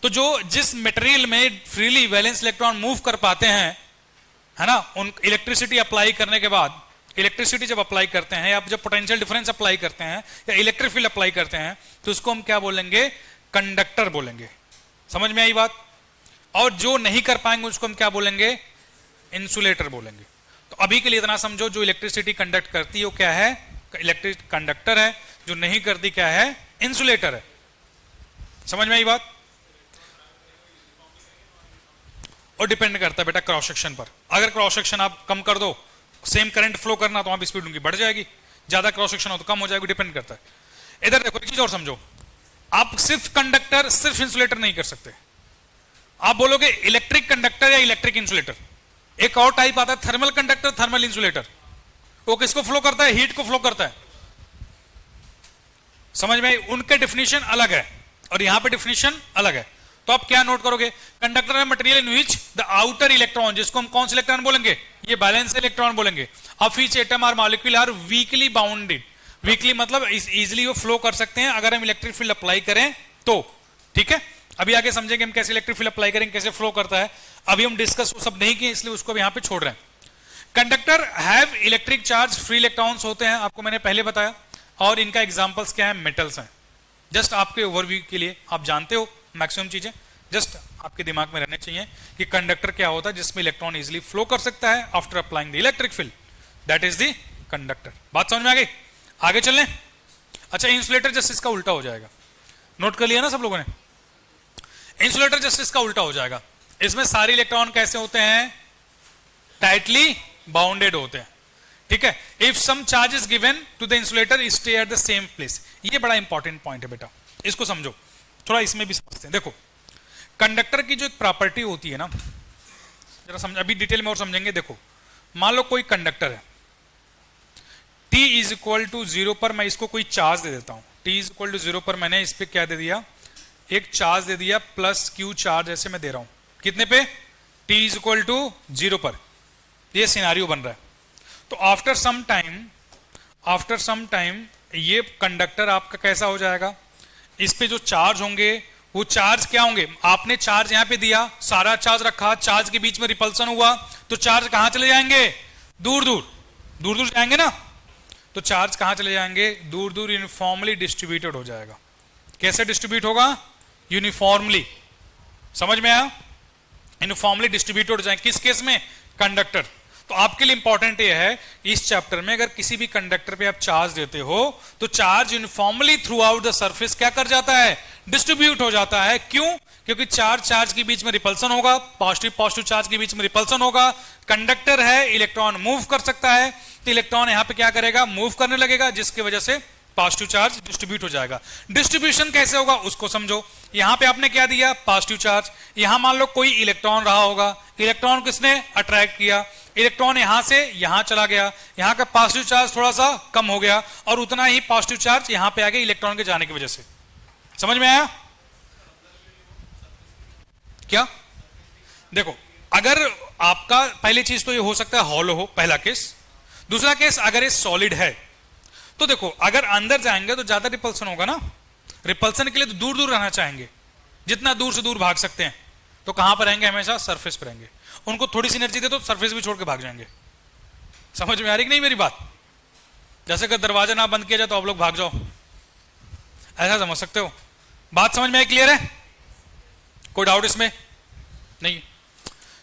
तो जो जिस मटेरियल में फ्रीली वैलेंस इलेक्ट्रॉन मूव कर पाते हैं, है ना, उन इलेक्ट्रिसिटी अप्लाई करने के बाद, इलेक्ट्रिसिटी जब अप्लाई करते हैं या जब पोटेंशियल डिफरेंस अप्लाई करते हैं या इलेक्ट्रिक फील्ड अप्लाई करते हैं, तो उसको हम क्या बोलेंगे? कंडक्टर बोलेंगे। समझ में आई बात? और जो नहीं कर पाएंगे उसको हम क्या बोलेंगे? इंसुलेटर बोलेंगे। तो अभी के लिए इतना समझो, जो इलेक्ट्रिसिटी कंडक्ट करती है वो क्या है? इलेक्ट्रिक कंडक्टर है। जो नहीं करती क्या है? इंसुलेटर है। समझ में आई बात? और डिपेंड करता है बेटा क्रॉस सेक्शन पर। अगर क्रॉस सेक्शन आप कम कर दो, सेम करंट फ्लो करना, तो आप स्पीड उनकी बढ़ जाएगी, ज्यादा क्रॉस सेक्शन हो तो कम हो जाएगी, डिपेंड करता है। इधर देखो एक चीज और समझो, आप सिर्फ कंडक्टर, सिर्फ इंसुलेटर नहीं कर सकते। आप बोलोगे इलेक्ट्रिक कंडक्टर या इलेक्ट्रिक इंसुलेटर। एक और टाइप आता है थर्मल कंडक्टर, थर्मल इंसुलेटर। वो किसको फ्लो करता है? हीट को फ्लो करता है। समझ में? उनके डिफिनेशन अलग है और यहां पे डिफिनेशन अलग है। तो आप क्या नोट करोगे? कंडक्टर है material in which the outer electron, जिसको हम कौन से इलेक्ट्रॉन बोलेंगे? ये बैलेंस इलेक्ट्रॉन बोलेंगे। ऑफ ईच एटम और molecule are weakly bounded. Weakly मतलब इजीली वो फ्लो कर सकते हैं अगर हम इलेक्ट्रिक फील्ड अप्लाई करें तो, ठीक है। अभी आगे समझेंगे हम कैसे इलेक्ट्रिक फील्ड अप्लाई करेंगे, कैसे फ्लो करता है। अभी हम डिस्कस वो सब नहीं किए, इसलिए उसको अब यहां पे छोड़ रहे हैं। Conductor have electric charge, free electrons होते हैं, आपको मैंने पहले बताया। और इनका एग्जांपल्स क्या है, मेटल्स हैं। जस्ट आपके ओवरव्यू के लिए, आप जानते हो मैक्सिमम चीजें, जस्ट आपके दिमाग में रहने चाहिए कि कंडक्टर क्या होता है जिसमें इलेक्ट्रॉन इजीली फ्लो कर सकता है after applying the electric field, that is the conductor. बात समझ में आ गई? आगे चलें। अच्छा, इंसुलेटर जस्ट इसका उल्टा हो जाएगा, नोट कर लिया ना सब लोगों ने? इंसुलेटर जस्ट इसका उल्टा हो जाएगा। इसमें सारे इलेक्ट्रॉन कैसे होते हैं, टाइटली बाउंडेड होते हैं, ठीक है। If some charge is given to the insulator stay at the same place, ये बड़ा इंपॉर्टेंट पॉइंट है बेटा, इसको समझो थोड़ा, इसमें भी समझते हैं। देखो, कंडक्टर की जो एक प्रॉपर्टी होती है ना, जरा समझ, अभी डिटेल में और समझेंगे। देखो, मान लो कोई कंडक्टर है, T इज इक्वल टू 0 पर मैं इसको कोई चार्ज दे देता हूं। T इज इक्वल टू 0 पर मैंने इस पे क्या दे दिया, एक चार्ज दे दिया, प्लस Q चार्ज ऐसे मैं दे रहा हूं। कितने पे? T इज इक्वल टू 0 पर। ये सिनारियो बन रहा है। तो आफ्टर सम टाइम ये कंडक्टर आपका कैसा हो जाएगा, इस पे जो चार्ज होंगे वो चार्ज क्या होंगे, आपने चार्ज यहां पे दिया, सारा चार्ज रखा, चार्ज के बीच में रिपल्सन हुआ, तो चार्ज कहां चले जाएंगे, दूर दूर जाएंगे ना। तो चार्ज कहां चले जाएंगे, दूर दूर, यूनिफॉर्मली डिस्ट्रीब्यूटेड हो जाएगा। कैसे डिस्ट्रीब्यूट होगा, यूनिफॉर्मली, समझ में आया? यूनिफॉर्मली डिस्ट्रीब्यूटेड हो जाएंगे, किस केस में, कंडक्टर। तो आपके लिए इंपॉर्टेंट यह है, इस चैप्टर में अगर किसी भी कंडक्टर पे आप चार्ज देते हो तो charge uniformly through out the surface क्या कर जाता है, डिस्ट्रीब्यूट हो जाता है। क्यों? क्योंकि चार्ज के बीच में रिपल्सन होगा, पॉजिटिव चार्ज के बीच में रिपल्सन होगा, कंडक्टर है, इलेक्ट्रॉन मूव कर सकता है, तो इलेक्ट्रॉन यहां पे क्या करेगा, मूव करने लगेगा, जिसकी वजह से पॉजिटिव चार्ज डिस्ट्रीब्यूट हो जाएगा। डिस्ट्रीब्यूशन कैसे होगा उसको समझो। यहां पे आपने क्या दिया, पॉजिटिव चार्ज, यहां मान लो कोई इलेक्ट्रॉन रहा होगा, इलेक्ट्रॉन किसने अट्रैक्ट किया, इलेक्ट्रॉन यहां से यहां चला गया, यहां का पॉजिटिव चार्ज थोड़ा सा कम हो गया, और उतना ही पॉजिटिव चार्ज यहां पे आ गया इलेक्ट्रॉन के जाने की वजह से। समझ में आया क्या? देखो, अगर आपका पहली चीज तो ये हो सकता है हॉलो हो, पहला केस। दूसरा केस, अगर ये सॉलिड है तो देखो, अगर अंदर जाएंगे तो ज्यादा रिपल्सन होगा ना, रिपल्सन के लिए तो दूर दूर रहना चाहेंगे, जितना दूर से दूर भाग सकते हैं। तो कहां पर रहेंगे, हमेशा सरफेस पर रहेंगे। उनको थोड़ी सी एनर्जी दे तो सरफेस भी छोड़ के भाग जाएंगे। समझ में आ रही कि नहीं मेरी बात? जैसे अगर दरवाजा ना बंद किया जाए तो आप लोग भाग जाओ, ऐसा समझ सकते हो। बात समझ में आई, क्लियर है? कोई डाउट इसमें नहीं?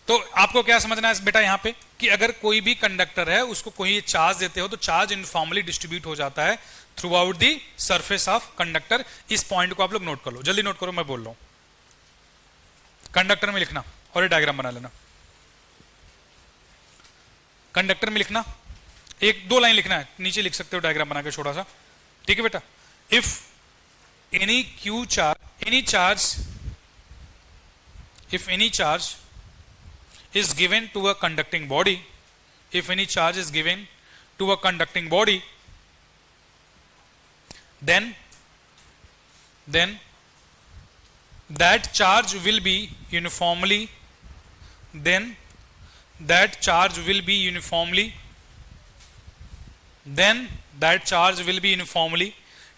तो आपको क्या समझना है बेटा यहां पे, कि अगर कोई भी कंडक्टर है उसको कोई चार्ज देते हो तो चार्ज यूनिफॉर्मली डिस्ट्रीब्यूट हो जाता है through out the surface of conductor. इस पॉइंट को आप लोग नोट कर लो, जल्दी नोट करो, मैं बोल रहा हूं। कंडक्टर में लिखना और ये डायग्राम बना लेना। कंडक्टर में लिखना, एक दो लाइन लिखना है, नीचे लिख सकते हो डायग्राम बना के छोटा सा, ठीक है बेटा। If any charge is given to a conducting body, if any charge is given to a conducting body, then that charge will be uniformly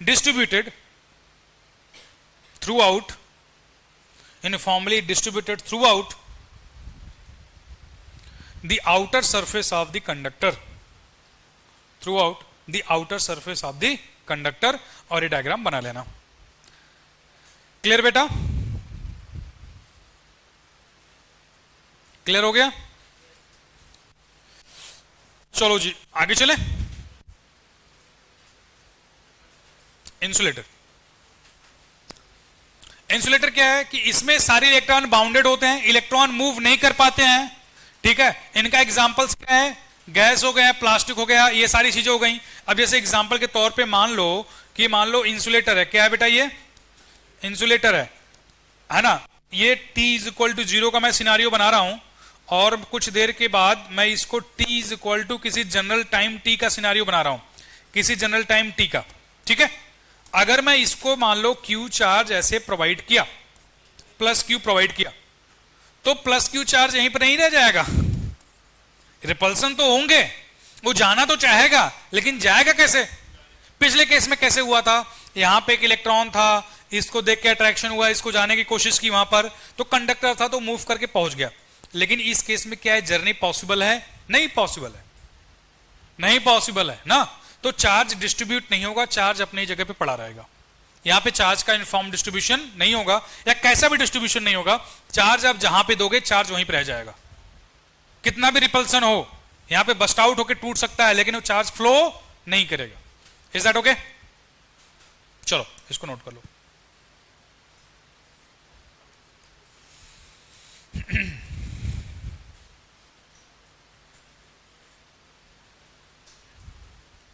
distributed throughout the outer surface of the conductor, और ये diagram बना लेना। Clear बेटा? Clear हो गया? चलो जी आगे चले। इंसुलेटर क्या है कि इसमें सारे इलेक्ट्रॉन बाउंडेड होते हैं, इलेक्ट्रॉन मूव नहीं कर पाते हैं, ठीक है। इनका एग्जांपल्स क्या है, गैस हो गया, प्लास्टिक हो गया, ये सारी चीजें हो गई। अब जैसे एग्जांपल के तौर पे मान लो इंसुलेटर है, क्या है बेटा, ये इंसुलेटर है ना। ये T इज इक्वल टू 0 का मैं सिनारियो बना रहा हूं, और कुछ देर के बाद मैं इसको T इज इक्वल टू किसी जनरल टाइम T का सिनारियो बना रहा हूं, किसी जनरल टाइम T का, ठीक है। अगर मैं इसको मान लो Q चार्ज ऐसे प्रोवाइड किया, प्लस Q प्रोवाइड किया, तो प्लस Q चार्ज यहीं पर नहीं रह जाएगा, रिपल्सन तो होंगे, वो जाना तो चाहेगा, लेकिन जाएगा कैसे? पिछले केस में कैसे हुआ था, यहां पे एक इलेक्ट्रॉन था, इसको देख के अट्रैक्शन हुआ, इसको जाने की कोशिश की वहां पर, तो कंडक्टर था तो मूव करके पहुंच गया। लेकिन इस केस में क्या है, जर्नी पॉसिबल है? नहीं पॉसिबल है, नहीं पॉसिबल है ना। तो चार्ज डिस्ट्रीब्यूट नहीं होगा, चार्ज अपनी जगह पे पड़ा रहेगा। यहां पे चार्ज का यूनिफॉर्म डिस्ट्रीब्यूशन नहीं होगा, या कैसा भी डिस्ट्रीब्यूशन नहीं होगा। चार्ज आप जहां पे दोगे चार्ज वहीं पे रह जाएगा, कितना भी रिपल्सन हो। यहां पे बस्ट आउट होकर टूट सकता है, लेकिन वो चार्ज फ्लो नहीं करेगा। Is that okay? चलो इसको नोट कर लो।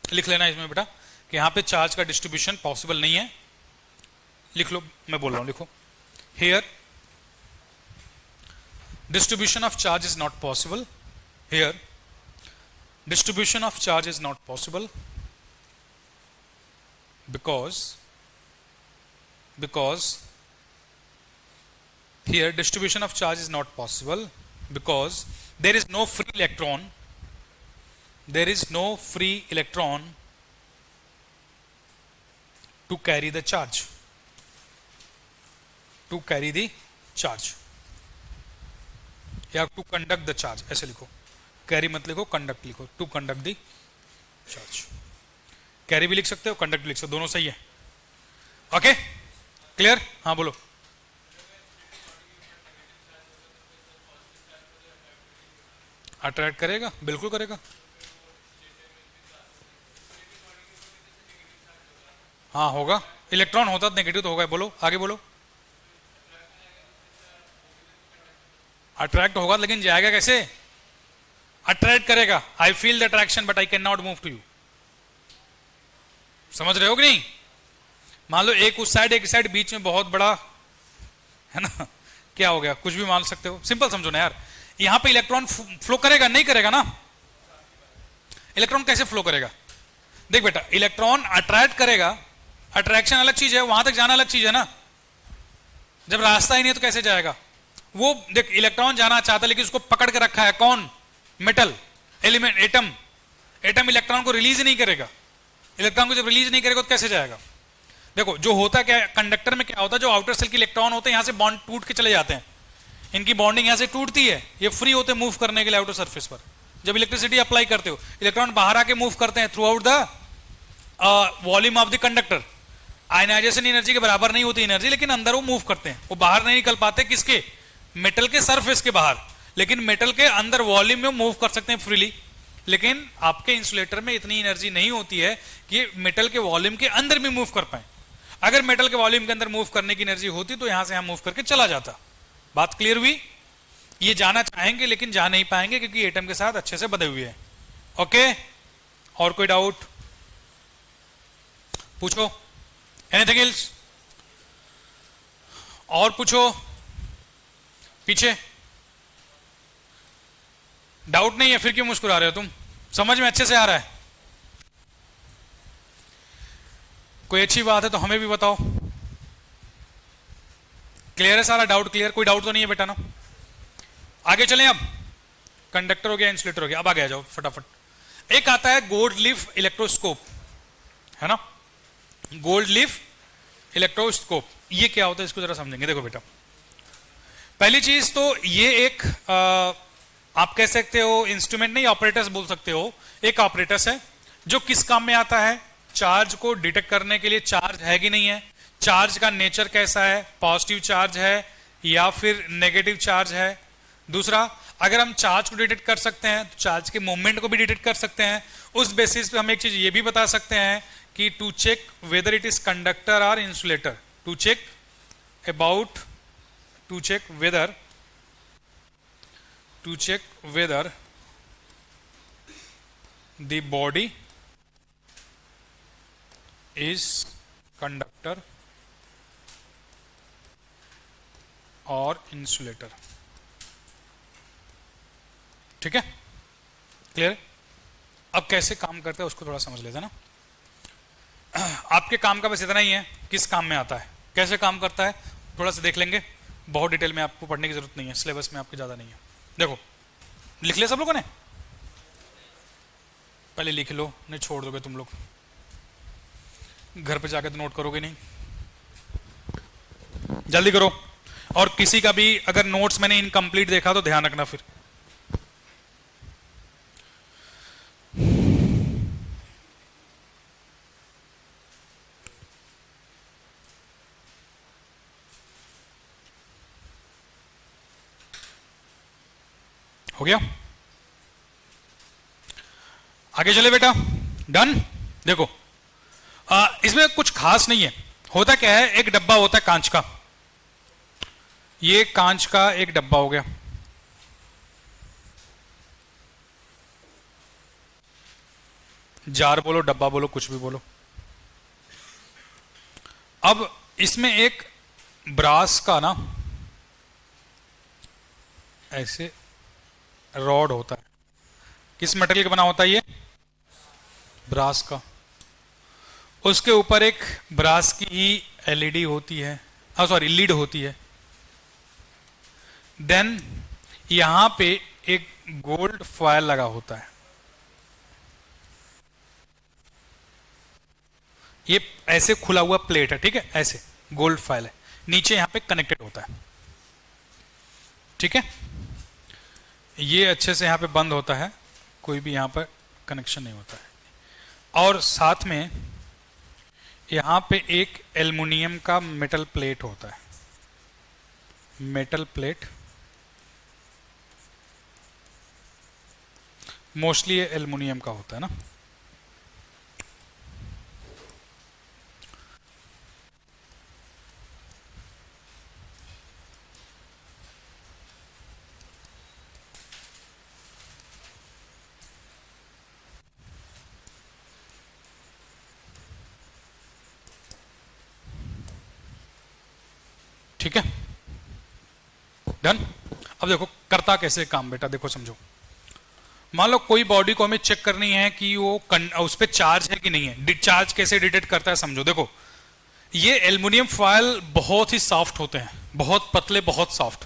लिख लेना इसमें बेटा कि यहां पे चार्ज का डिस्ट्रीब्यूशन पॉसिबल नहीं है। लिख लो, मैं बोल रहा हूं, लिखो। Here distribution of charge is not possible. Here distribution of charge is not possible because here distribution of charge is not possible because there is no free electron, there is no free electron to carry the charge, to carry the charge, या to conduct the charge, ऐसे लिखो। Carry मत लिखो, conduct लिखो, to conduct the charge. Carry भी लिख सकते हो, कंडक्ट भी लिख सकते हो, दोनों सही है। Okay clear? हाँ बोलो। अट्रैक्ट करेगा, बिल्कुल करेगा। हाँ होगा, इलेक्ट्रॉन होता तो नेगेटिव तो होगा। बोलो आगे बोलो। अट्रैक्ट होगा, लेकिन जाएगा कैसे? अट्रैक्ट करेगा। I feel the attraction but I cannot move to you. समझ रहे हो कि नहीं? मान लो एक उस साइड एक साइड, बीच में बहुत बड़ा है ना, क्या हो गया? कुछ भी मान सकते हो, सिंपल समझो ना यार। यहां पे इलेक्ट्रॉन फ्लो करेगा? नहीं करेगा ना। इलेक्ट्रॉन कैसे फ्लो करेगा? देख बेटा, इलेक्ट्रॉन अट्रैक्ट करेगा, अट्रैक्शन अलग चीज है, वहां तक जाना अलग चीज है ना। जब रास्ता ही नहीं है तो कैसे जाएगा वो? देख, इलेक्ट्रॉन जाना चाहता है लेकिन उसको पकड़ के रखा है कौन? Metal, element, atom. Atom electron को रिलीज नहीं करेगा। इलेक्ट्रॉन को जब रिलीज नहीं करेगा तो कैसे जाएगा? देखो जो होता क्या है कंडक्टर में, क्या होता है, जो आउटर सेल के इलेक्ट्रॉन होते हैं यहां से बॉन्ड टूट के चले जाते हैं, इनकी बॉन्डिंग यहां से टूटती है, ये फ्री होते हैं मूव करने के लिए आउटर सरफेस पर। जब इलेक्ट्रिसिटी अप्लाई करते हो, इलेक्ट्रॉन बाहर आके मूव करते हैं throughout the volume of the conductor. Ionization energy के बराबर नहीं होती एनर्जी, लेकिन अंदर वो मूव करते हैं, वो बाहर नहीं निकल पाते। किसके? मेटल के सरफेस के बाहर, लेकिन मेटल के अंदर वॉल्यूम में मूव कर सकते हैं फ्रीली। लेकिन आपके इंसुलेटर में इतनी एनर्जी नहीं होती है कि मेटल के वॉल्यूम के अंदर भी मूव कर पाए। अगर मेटल के वॉल्यूम के अंदर मूव करने की एनर्जी होती तो यहां से यहां मूव करके चला जाता। बात क्लियर हुई? ये जाना चाहेंगे लेकिन जा नहीं पाएंगे क्योंकि एटम के साथ अच्छे से बंधे हुए हैं। ओके, और कोई डाउट पूछो? Anything else? और पूछो पीछे। डाउट नहीं है फिर क्यों मुस्कुरा रहे हो तुम? समझ में अच्छे से आ रहा है? कोई अच्छी बात है तो हमें भी बताओ। क्लियर है सारा? Doubt clear? कोई डाउट तो नहीं है बेटा ना? आगे चलें अब। कंडक्टर हो गया, इंसुलेटर हो गया, अब आगे आ जाओ फटाफट। एक आता है गोल्ड लीफ इलेक्ट्रोस्कोप, है ना? गोल्ड लीफ इलेक्ट्रोस्कोप, ये क्या होता है इसको जरा समझेंगे। देखो बेटा, पहली चीज तो ये एक आप कह सकते हो इंस्ट्रूमेंट नहीं, ऑपरेटर्स बोल सकते हो। एक ऑपरेटर्स है जो किस काम में आता है? चार्ज को डिटेक्ट करने के लिए। चार्ज है कि नहीं है, चार्ज का नेचर कैसा है, पॉजिटिव चार्ज है या फिर नेगेटिव चार्ज है। दूसरा, अगर हम चार्ज को डिटेक्ट कर सकते हैं तो चार्ज के मूवमेंट को भी डिटेक्ट कर सकते हैं। उस बेसिस पे हम एक चीज ये भी बता सकते हैं कि to check whether it is conductor और insulator, to check about, to check whether the body is conductor or insulator। ठीक है, क्लियर? अब कैसे काम करता है उसको थोड़ा समझ लेते हैं ना। आपके काम का बस इतना ही है, किस काम में आता है, कैसे काम करता है, थोड़ा सा देख लेंगे। बहुत डिटेल में आपको पढ़ने की जरूरत नहीं है, सिलेबस में आपके ज्यादा नहीं है। देखो, लिख लिया सब लोगों ने? पहले लिख लो, नहीं छोड़ दोगे तुम लोग, घर पे जाकर तो नोट करोगे नहीं। जल्दी करो। और किसी का भी अगर नोट्स मैंने इनकम्प्लीट देखा तो ध्यान रखना फिर। हो गया, आगे चले बेटा। डन। देखो इसमें कुछ खास नहीं है। होता क्या है, एक डब्बा होता है कांच का, ये कांच का एक डब्बा हो गया। जार बोलो, डब्बा बोलो, कुछ भी बोलो। अब इसमें एक ब्रास का ना ऐसे रॉड होता है। किस मटेरियल का बना होता है ये? ब्रास का। उसके ऊपर एक ब्रास की ही एलईडी होती है, सॉरी लीड होती है। देन यहां पे एक गोल्ड फॉयल लगा होता है। ये ऐसे खुला हुआ प्लेट है, ठीक है, ऐसे गोल्ड फॉयल है, नीचे यहां पे कनेक्टेड होता है, ठीक है। ये अच्छे से यहां पे बंद होता है, कोई भी यहां पर कनेक्शन नहीं होता है। और साथ में यहां पे एक एल्युमिनियम का मेटल प्लेट होता है, मेटल प्लेट। मोस्टली ये एल्युमिनियम का होता है ना। ठीक है, डन। अब देखो करता कैसे काम बेटा, देखो समझो। मान लो कोई बॉडी को हमें चेक करनी है कि वो उस पर चार्ज है कि नहीं है। चार्ज कैसे डिटेक्ट करता है समझो। देखो ये एल्युमिनियम फॉयल बहुत ही सॉफ्ट होते हैं, बहुत पतले, बहुत सॉफ्ट।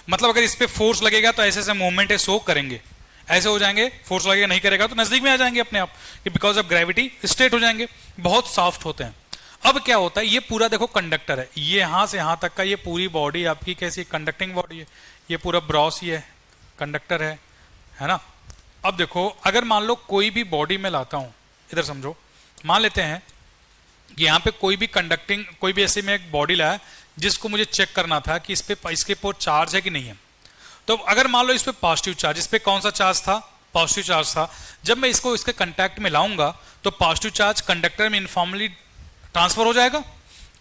मतलब अगर इस पे फोर्स लगेगा तो ऐसे ऐसे मूवमेंट है, शो करेंगे, ऐसे हो जाएंगे। फोर्स लगेगा, नहीं करेगा तो नजदीक में आ जाएंगे अपने आप, कि बिकॉज ऑफ ग्रेविटी स्ट्रेट हो जाएंगे। बहुत सॉफ्ट होते हैं। अब क्या होता है, ये पूरा देखो कंडक्टर है, ये यहां से यहां तक का ये पूरी बॉडी आपकी कैसी कंडक्टिंग बॉडी है। ये पूरा ब्रॉस ही है, कंडक्टर है ना। अब देखो अगर मान लो कोई भी बॉडी में लाता हूं, इधर समझो, मान लेते हैं कि यहां पे कोई भी कंडक्टिंग, कोई भी ऐसे में एक बॉडी लाया जिसको मुझे चेक करना था कि इस पे इसके ऊपर चार्ज है कि नहीं है। तो अगर मान लो इस पे पॉजिटिव चार्ज, इस पे कौन सा चार्ज था? पॉजिटिव चार्ज था। जब मैं इसको इसके कंटैक्ट में लाऊंगा तो पॉजिटिव चार्ज कंडक्टर में इनफॉर्मली ट्रांसफर हो जाएगा,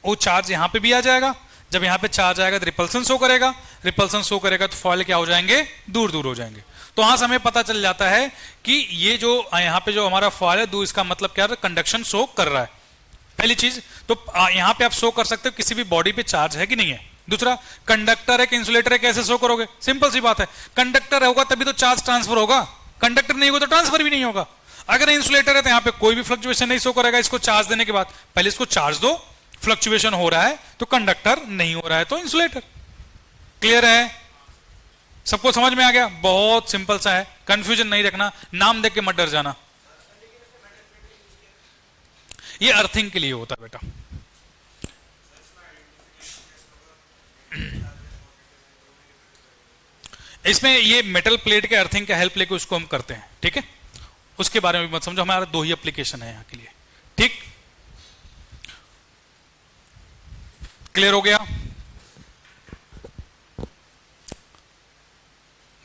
वो चार्ज यहां पे भी आ जाएगा। जब यहां पे चार्ज आएगा तो रिपल्सन शो करेगा, रिपल्सन शो करेगा तो फॉयल क्या हो जाएंगे? दूर दूर हो जाएंगे। तो वहां से हमें पता चल जाता है कि ये जो यहां पे जो हमारा फॉयल है दूर, इसका मतलब क्या है? कंडक्शन शो कर रहा है, पहली चीज। तो यहां पे आप शो कर सकते हो किसी भी बॉडी पे चार्ज है कि नहीं है। दूसरा, कंडक्टर है कि इंसुलेटर है, कैसे शो करोगे? सिंपल सी बात है, कंडक्टर होगा तभी तो चार्ज ट्रांसफर होगा, कंडक्टर नहीं होगा तो ट्रांसफर भी नहीं होगा। अगर इंसुलेटर है तो यहां पे कोई भी फ्लक्चुएशन नहीं शो करेगा। इसको चार्ज देने के बाद पहले इसको चार्ज दो, फ्लक्चुएशन हो रहा है तो कंडक्टर, नहीं हो रहा है तो इंसुलेटर। क्लियर है? सबको समझ में आ गया? बहुत सिंपल सा है, कंफ्यूजन नहीं रखना, नाम देख के मत डर जाना। ये अर्थिंग के लिए होता है बेटा। इसमें ये मेटल प्लेट के अर्थिंग का हेल्प लेके उसको हम करते हैं, ठीक है। उसके बारे में भी मत समझो, हमारा दो ही एप्लीकेशन है यहां के लिए, ठीक। क्लियर हो गया?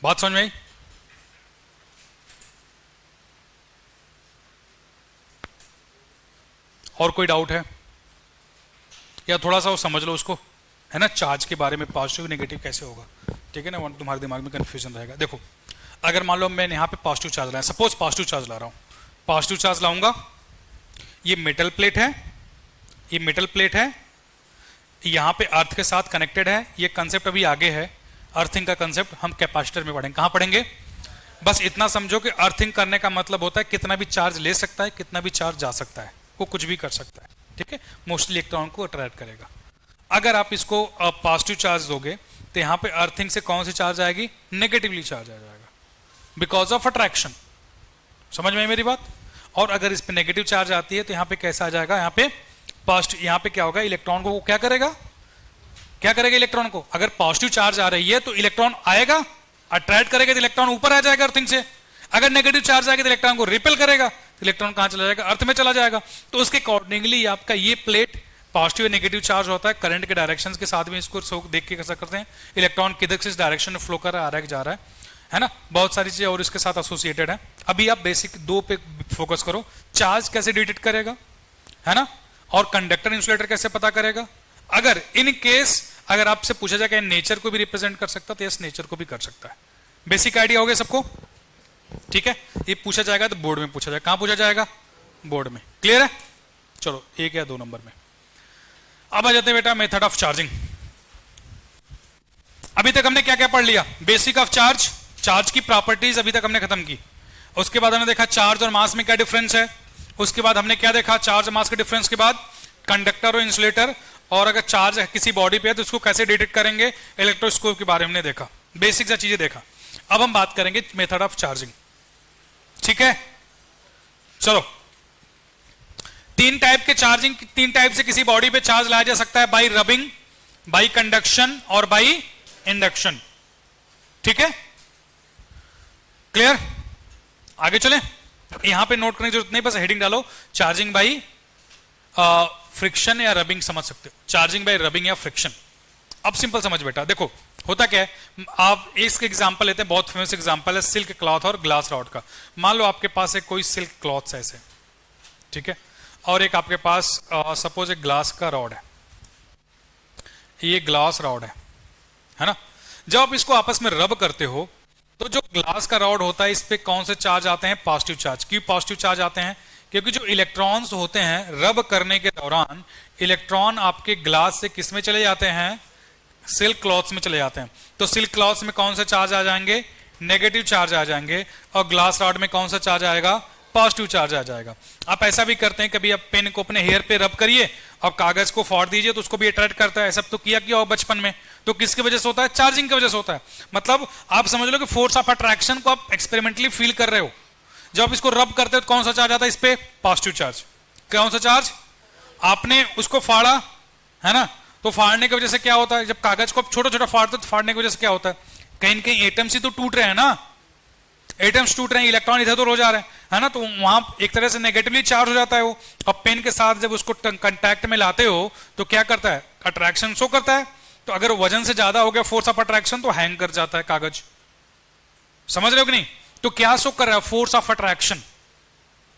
बात समझ में आई? और कोई डाउट है? या थोड़ा सा वो समझ लो उसको, है ना, चार्ज के बारे में, पॉजिटिव नेगेटिव कैसे होगा, ठीक है ना। तुम्हारे दिमाग में कंफ्यूजन रहेगा। देखो अगर मान लो मैं यहां पे पॉजिटिव चार्ज लाया, सपोज पॉजिटिव चार्ज ला रहा हूं, पॉजिटिव चार्ज लाऊंगा, ये मेटल प्लेट है, ये मेटल प्लेट है, यहां पे अर्थ के साथ कनेक्टेड है। ये कंसेप्ट अभी आगे है, अर्थिंग का कंसेप्ट हम कैपेसिटर में पढ़ेंगे। कहां पढ़ेंगे? बस इतना समझो कि अर्थिंग करने का मतलब होता है कितना भी चार्ज ले सकता है, कितना भी चार्ज जा सकता है, वो कुछ भी कर सकता है, ठीक है। मोस्टली इलेक्ट्रॉन को अट्रैक्ट करेगा। अगर आप इसको पॉजिटिव चार्ज दोगे तो यहां पे अर्थिंग से कौन सी चार्ज आएगी? नेगेटिवली चार्ज आ जाएगा, बिकॉज ऑफ अट्रैक्शन। समझ में आई मेरी बात? और अगर इस पे नेगेटिव चार्ज आती है तो यहां पे कैसा आ जाएगा? यहां पे पॉजिटिव, यहां पे क्या होगा? इलेक्ट्रॉन को वो क्या करेगा? क्या करेगा इलेक्ट्रॉन को? अगर पॉजिटिव चार्ज आ रही है तो इलेक्ट्रॉन आएगा, अट्रैक्ट करेगा तो इलेक्ट्रॉन ऊपर आ जाएगा अर्थिंग से। अगर नेगेटिव चार्ज आएगा तो इलेक्ट्रॉन को रिपेल करेगा, तो इलेक्ट्रॉन कहां चला जाएगा? अर्थ में चला जाएगा। तो उसके अकॉर्डिंगली आपका ये प्लेट पॉजिटिव या नेगेटिव चार्ज होता है, करंट के डायरेक्शंस के साथ में इसको देख के कैसा करते हैं, इलेक्ट्रॉन किधर से इस डायरेक्शन में फ्लो कर रहा है, जा रहा है ना, बहुत सारी चीजें और इसके साथ एसोसिएटेड है। अभी आप बेसिक दो पे फोकस करो, चार्ज कैसे डिटेक्ट करेगा, है ना, और कंडक्टर इंसुलेटर कैसे पता करेगा। अगर इन केस अगर आपसे पूछा जाए कि नेचर को भी रिप्रेजेंट कर सकता है, तो यस नेचर को भी कर सकता है। बेसिक आइडिया हो गया सबको, ठीक है। ये पूछा जाएगा तो बोर्ड में पूछा जाएगा, कहां पूछा जाएगा? बोर्ड में। क्लियर है? चलो 1 या 2 नंबर में। अब आ जाते हैं बेटा मेथड ऑफ चार्जिंग। अभी तक हमने क्या क्या पढ़ लिया? बेसिक ऑफ चार्ज, चार्ज की प्रॉपर्टीज अभी तक हमने खत्म की। उसके बाद हमने देखा चार्ज और मास में क्या डिफरेंस है। उसके बाद हमने क्या देखा? चार्ज और मास के डिफरेंस के बाद कंडक्टर और इंसुलेटर, और अगर चार्ज किसी बॉडी पे है तो उसको कैसे डिटेक्ट करेंगे, इलेक्ट्रोस्कोप के बारे में हमने देखा, बेसिक सा चीजें देखा। अब हम बात करेंगे मेथड ऑफ चार्जिंग, ठीक है। चलो, 3 टाइप के चार्जिंग, 3 टाइप से किसी बॉडी पे चार्ज लाया जा सकता है, बाई रबिंग, बाई कंडक्शन और बाई इंडक्शन, ठीक है। क्लियर? आगे चले। यहां पे नोट करने की जरूरत नहीं, बस हेडिंग डालो, चार्जिंग बाई फ्रिक्शन या रबिंग समझ सकते हो, चार्जिंग बाई रबिंग या फ्रिक्शन। अब सिंपल समझ बेटा, देखो होता क्या है, आप इसके एग्जांपल लेते हैं, बहुत फेमस एग्जांपल है सिल्क क्लॉथ और ग्लास रॉड का। मान लो आपके पास एक कोई सिल्क क्लॉथ है ऐसे, ठीक है, और एक आपके पास सपोज एक ग्लास का रॉड है, ये ग्लास रॉड है ना। जब आप इसको आपस में रब करते हो तो जो ग्लास का रॉड होता है इस पे कौन से चार्ज आते हैं? Positive charge. क्यों पॉजिटिव चार्ज आते हैं? क्योंकि जो इलेक्ट्रॉन्स होते हैं रब करने के दौरान इलेक्ट्रॉन आपके ग्लास से किस में चले जाते हैं? सिल्क क्लॉथ्स में चले जाते हैं। तो सिल्क क्लॉथ्स में कौन से चार्ज आ जाएंगे? नेगेटिव चार्ज आ जाएंगे। और ग्लास रॉड में कौन सा चार्ज आएगा? पॉजिटिव चार्ज आ जाएगा। आप ऐसा भी करते हैं, कभी आप पेन को अपने हेयर पे रब करिए और कागज को फाड़ दीजिए तो उसको भी अट्रैक्ट करता है। सब तो किया हो बचपन में, तो किसकी वजह से होता है? चार्जिंग की वजह से होता है। मतलब आप समझ लो कि फोर्स ऑफ अट्रैक्शन को आप एक्सपेरिमेंटली फील कर रहे हो। जब आप इसको रब करते हो तो कौन सा चार्ज आता है? इस पे पॉजिटिव चार्ज। कौन सा चार्ज? आपने उसको फाड़ा है ना, तो फाड़ने की वजह से क्या होता है? जब कागज को छोटा छोटा फाड़ते हो तो फाड़ने की वजह से क्या होता है? कहीं न कहीं एटम्स ही तो टूट रहे हैं ना, एटम्स टूट रहे हैं, इलेक्ट्रॉन इधर उधर हो जा रहे हैं, है ना। तो वहां एक तरह से नेगेटिवली चार्ज हो जाता है वो। और पेन के साथ जब उसको कंटैक्ट में लाते हो तो क्या करता है? अट्रैक्शन शो करता है। तो अगर वजन से ज्यादा हो गया फोर्स ऑफ अट्रैक्शन तो हैंग कर जाता है कागज। समझ रहे हो कि नहीं? तो क्या शो कर रहा है? Force of attraction.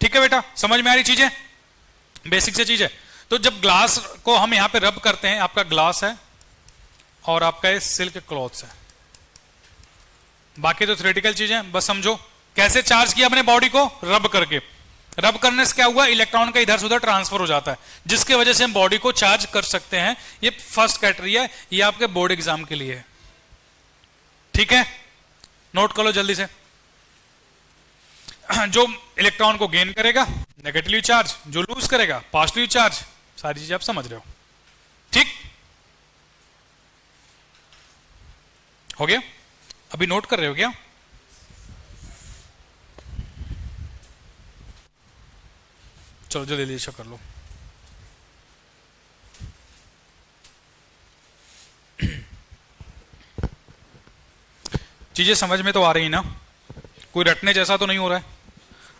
ठीक है बेटा, समझ में आ रही चीजें? बेसिक से चीज है। तो जब ग्लास को हम यहां पे रब करते हैं, आपका ग्लास है और आपका ये सिल्क क्लॉथ्स है, बाकी तो थ्योरेटिकल चीजें, बस समझो कैसे चार्ज किया अपने बॉडी को? रब करके। रब करने से क्या हुआ? इलेक्ट्रॉन का इधर से उधर ट्रांसफर हो जाता है, जिसकी वजह से हम बॉडी को चार्ज कर सकते हैं। ये फर्स्ट क्राइटेरिया है, ये आपके बोर्ड एग्जाम के लिए है। ठीक है, नोट कर लो जल्दी से। जो इलेक्ट्रॉन को गेन करेगा नेगेटिव चार्ज, जो लूज करेगा पॉजिटिव चार्ज। सारी चीजें आप समझ रहे हो? ठीक हो गया? अभी नोट कर रहे हो क्या? चलो जल्दी जल्दी कर लो। चीजें समझ में तो आ रही ना? कोई रटने जैसा तो नहीं हो रहा है?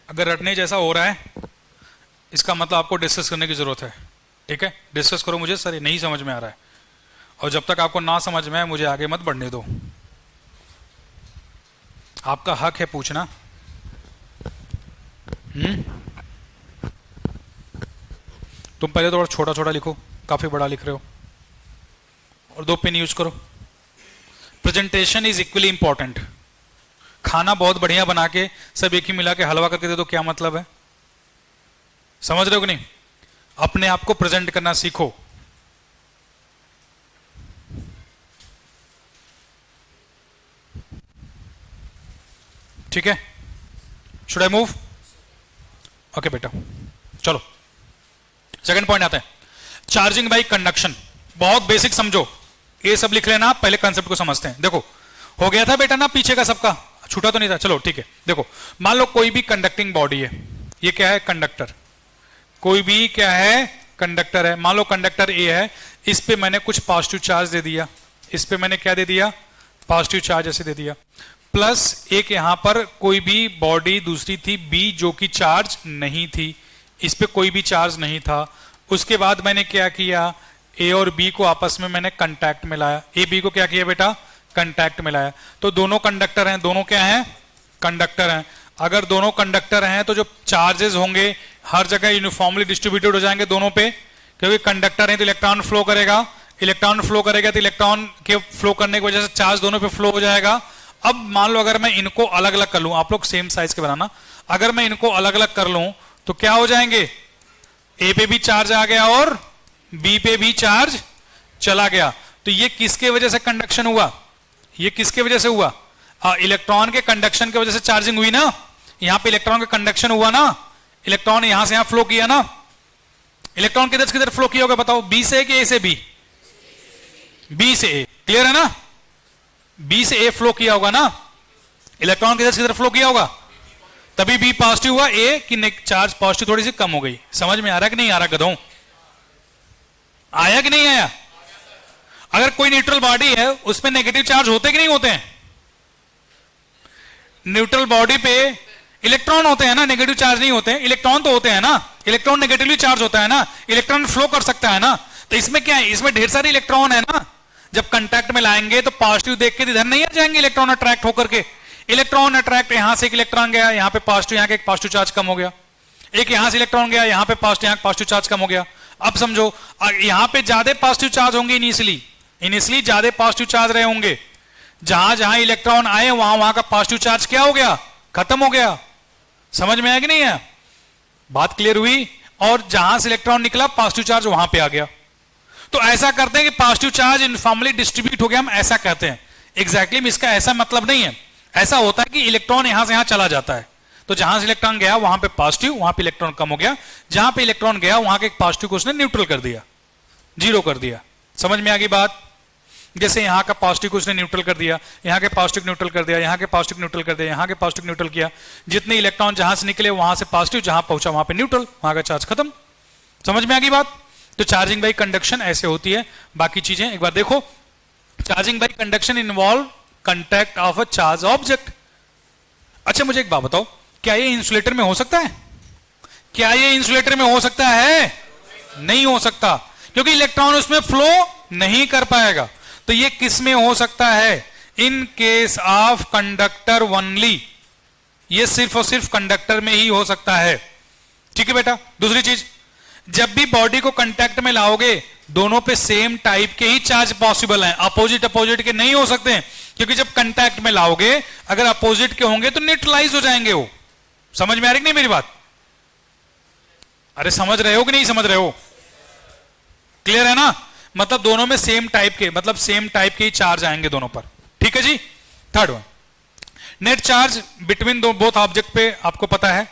अगर रटने जैसा हो रहा है इसका मतलब आपको डिस्कस करने की जरूरत है। ठीक है, डिस्कस करो मुझे, सर ये नहीं समझ में आ रहा है। और जब तक आपको ना समझ में आए मुझे आगे मत बढ़ने दो। आपका हक है पूछना। तुम पहले तो और छोटा छोटा लिखो, काफी बड़ा लिख रहे हो, और 2 पेन यूज करो। Presentation is equally important. खाना बहुत बढ़िया बना के सब एक ही मिला के हलवा करके दे दो, क्या मतलब है? समझ रहे हो कि नहीं? अपने आप को प्रेजेंट करना सीखो। ठीक है, शुड आई मूव? ओके बेटा, चलो सेकंड पॉइंट आता है, चार्जिंग बाई कंडक्शन। बहुत बेसिक समझो, ये सब लिख लेना, पहले कंसेप्ट को समझते हैं। देखो हो गया था बेटा ना पीछे का सबका? छूटा तो नहीं था? चलो ठीक है। देखो मान लो कोई भी कंडक्टिंग बॉडी है, ये क्या है? कंडक्टर। कोई भी क्या है? कंडक्टर है, मान लो कंडक्टर ए है, इस पे मैंने कुछ पॉजिटिव चार्ज दे दिया, इस पे मैंने क्या दे दिया, पॉजिटिव चार्ज ऐसे दे दिया, प्लस एक यहां पर कोई भी बॉडी दूसरी थी बी जो कि चार्ज नहीं थी, इस पे कोई भी चार्ज नहीं था। उसके बाद मैंने क्या किया, ए और बी को आपस में मैंने कंटैक्ट मिलाया, ए बी को क्या किया बेटा, कंटैक्ट मिलाया। तो दोनों कंडक्टर हैं, दोनों क्या हैं, कंडक्टर हैं। अगर दोनों कंडक्टर हैं तो जो चार्जेस होंगे हर जगह यूनिफॉर्मली डिस्ट्रीब्यूटेड हो जाएंगे दोनों पे, क्योंकि कंडक्टर है तो इलेक्ट्रॉन फ्लो करेगा, इलेक्ट्रॉन फ्लो करेगा तो इलेक्ट्रॉन के फ्लो करने की वजह से चार्ज दोनों पे फ्लो हो जाएगा। अब मान लो अगर मैं इनको अलग अलग कर लूं, आप लोग सेम साइज के बनाना, अगर मैं इनको अलग अलग कर लूं तो क्या हो जाएंगे, ए पे भी चार्ज आ गया और बी पे भी चार्ज चला गया। तो ये किसके वजह से कंडक्शन हुआ, ये किसके वजह से हुआ, इलेक्ट्रॉन के कंडक्शन की वजह से चार्जिंग हुई ना, यहां पे इलेक्ट्रॉन का कंडक्शन हुआ ना, इलेक्ट्रॉन यहां से यहां फ्लो किया ना। इलेक्ट्रॉन किधर से किधर फ्लो किया होगा बताओ, बी से कि ए से बी, बी से ए, क्लियर है ना, बी से ए फ्लो किया होगा ना, इलेक्ट्रॉन किधर से किधर फ्लो किया होगा, तभी बी पॉजिटिव हुआ, ए की चार्ज पॉजिटिव थोड़ी सी कम हो गई। समझ में आ रहा है कि नहीं आ रहा गधों, आया कि नहीं आया। अगर कोई न्यूट्रल बॉडी है उस पर नेगेटिव चार्ज होते कि नहीं होते हैं, न्यूट्रल बॉडी पे इलेक्ट्रॉन होते हैं ना, नेगेटिव चार्ज नहीं होते, इलेक्ट्रॉन तो होते हैं ना, इलेक्ट्रॉन नेगेटिवली चार्ज होता है ना, इलेक्ट्रॉन फ्लो कर सकता है ना। तो इसमें क्या है, इसमें ढेर सारे इलेक्ट्रॉन है ना, जब कांटेक्ट में लाएंगे तो पॉजिटिव देख के इधर नहीं आ जाएंगे इलेक्ट्रॉन अट्रैक्ट होकर के, इलेक्ट्रॉन अट्रैक्ट, यहां से एक इलेक्ट्रॉन गया यहां पे पॉजिटिव, यहां के एक पॉजिटिव चार्ज कम हो गया, एक यहां से इलेक्ट्रॉन गया यहां पे पॉजिटिव, यहां पॉजिटिव चार्ज कम हो गया। अब समझो यहां पे ज्यादा पॉजिटिव चार्ज होंगे, इनिशियली ज्यादा पॉजिटिव चार्ज रहे होंगे, जहां जहां इलेक्ट्रॉन आए वहां वहां का पॉजिटिव चार्ज क्या हो गया, खत्म हो गया। समझ में आया कि नहीं है, बात क्लियर हुई। और जहां से इलेक्ट्रॉन निकला पॉजिटिव चार्ज वहां पे आ गया। तो ऐसा करते हैं कि पॉजिटिव चार्ज यूनिफॉर्मली डिस्ट्रीब्यूट हो गया, हम ऐसा कहते हैं। एग्जैक्टली इसका ऐसा मतलब नहीं है, ऐसा होता है कि इलेक्ट्रॉन यहां से यहां चला जाता है, तो जहां से इलेक्ट्रॉन गया वहां पे पॉजिटिव, वहां पे इलेक्ट्रॉन कम हो गया, जहां पे इलेक्ट्रॉन गया वहां के एक पॉजिटिव को उसने न्यूट्रल कर दिया, जीरो कर दिया। समझ में आ गई बात, जैसे यहां का पॉजिटिव को उसने न्यूट्रल कर दिया, यहां के पॉजिटिव न्यूट्रल कर दिया, यहां के पॉजिटिव न्यूट्रल कर दिया, यहां के पॉजिटिव न्यूट्रल किया, जितने इलेक्ट्रॉन जहां से निकले वहां से पॉजिटिव, जहां पहुंचा वहां पे न्यूट्रल, वहां का चार्ज खत्म। समझ में आ गई बात। तो चार्जिंग बाई कंडक्शन ऐसे होती है। बाकी चीजें एक बार देखो, charging by conduction involve contact of a charge object. अच्छा मुझे एक बात बताओ, क्या ये इंसुलेटर में हो सकता है, क्या ये इंसुलेटर में हो सकता है, नहीं हो सकता, क्योंकि इलेक्ट्रॉन उसमें फ्लो नहीं कर पाएगा। तो ये किस में हो सकता है, in case of conductor only, ये सिर्फ और सिर्फ कंडक्टर में ही हो सकता है। ठीक है बेटा। दूसरी चीज, जब भी बॉडी को कांटेक्ट में लाओगे दोनों पे सेम टाइप के ही चार्ज पॉसिबल हैं, अपोजिट अपोजिट के नहीं हो सकते हैं, क्योंकि जब कांटेक्ट में लाओगे अगर अपोजिट के होंगे तो न्यूट्रलाइज हो जाएंगे वो। समझ में आ रही नहीं मेरी बात, अरे समझ रहे हो कि नहीं समझ रहे हो, क्लियर है ना। मतलब दोनों में सेम टाइप के, मतलब सेम टाइप के ही चार्ज आएंगे दोनों पर। ठीक है जी। Third one, net charge between both object पे आपको पता है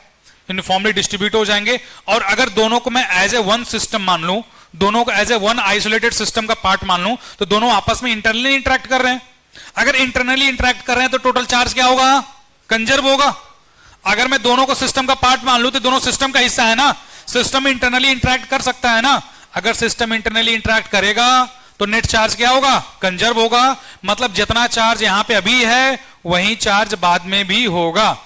यूनिफॉर्मली डिस्ट्रीब्यूट हो जाएंगे। और अगर दोनों को मैं एज ए वन सिस्टम मान लूं, दोनों को as a one isolated system का पार्ट मान लूं, तो दोनों आपस में इंटरनली इंटरेक्ट कर रहे हैं। अगर इंटरनली इंटरेक्ट कर रहे हैं तो टोटल चार्ज क्या होगा, कंजर्व होगा। अगर मैं दोनों को सिस्टम का पार्ट मान लूं तो दोनों सिस्टम का हिस्सा है ना, सिस्टम इंटरनली इंटरेक्ट कर सकता है ना। अगर सिस्टम इंटरनली इंटरेक्ट करेगा तो नेट चार्ज क्या होगा, कंजर्व होगा। मतलब जितना चार्ज यहां पे अभी है वही चार्ज बाद में भी होगा।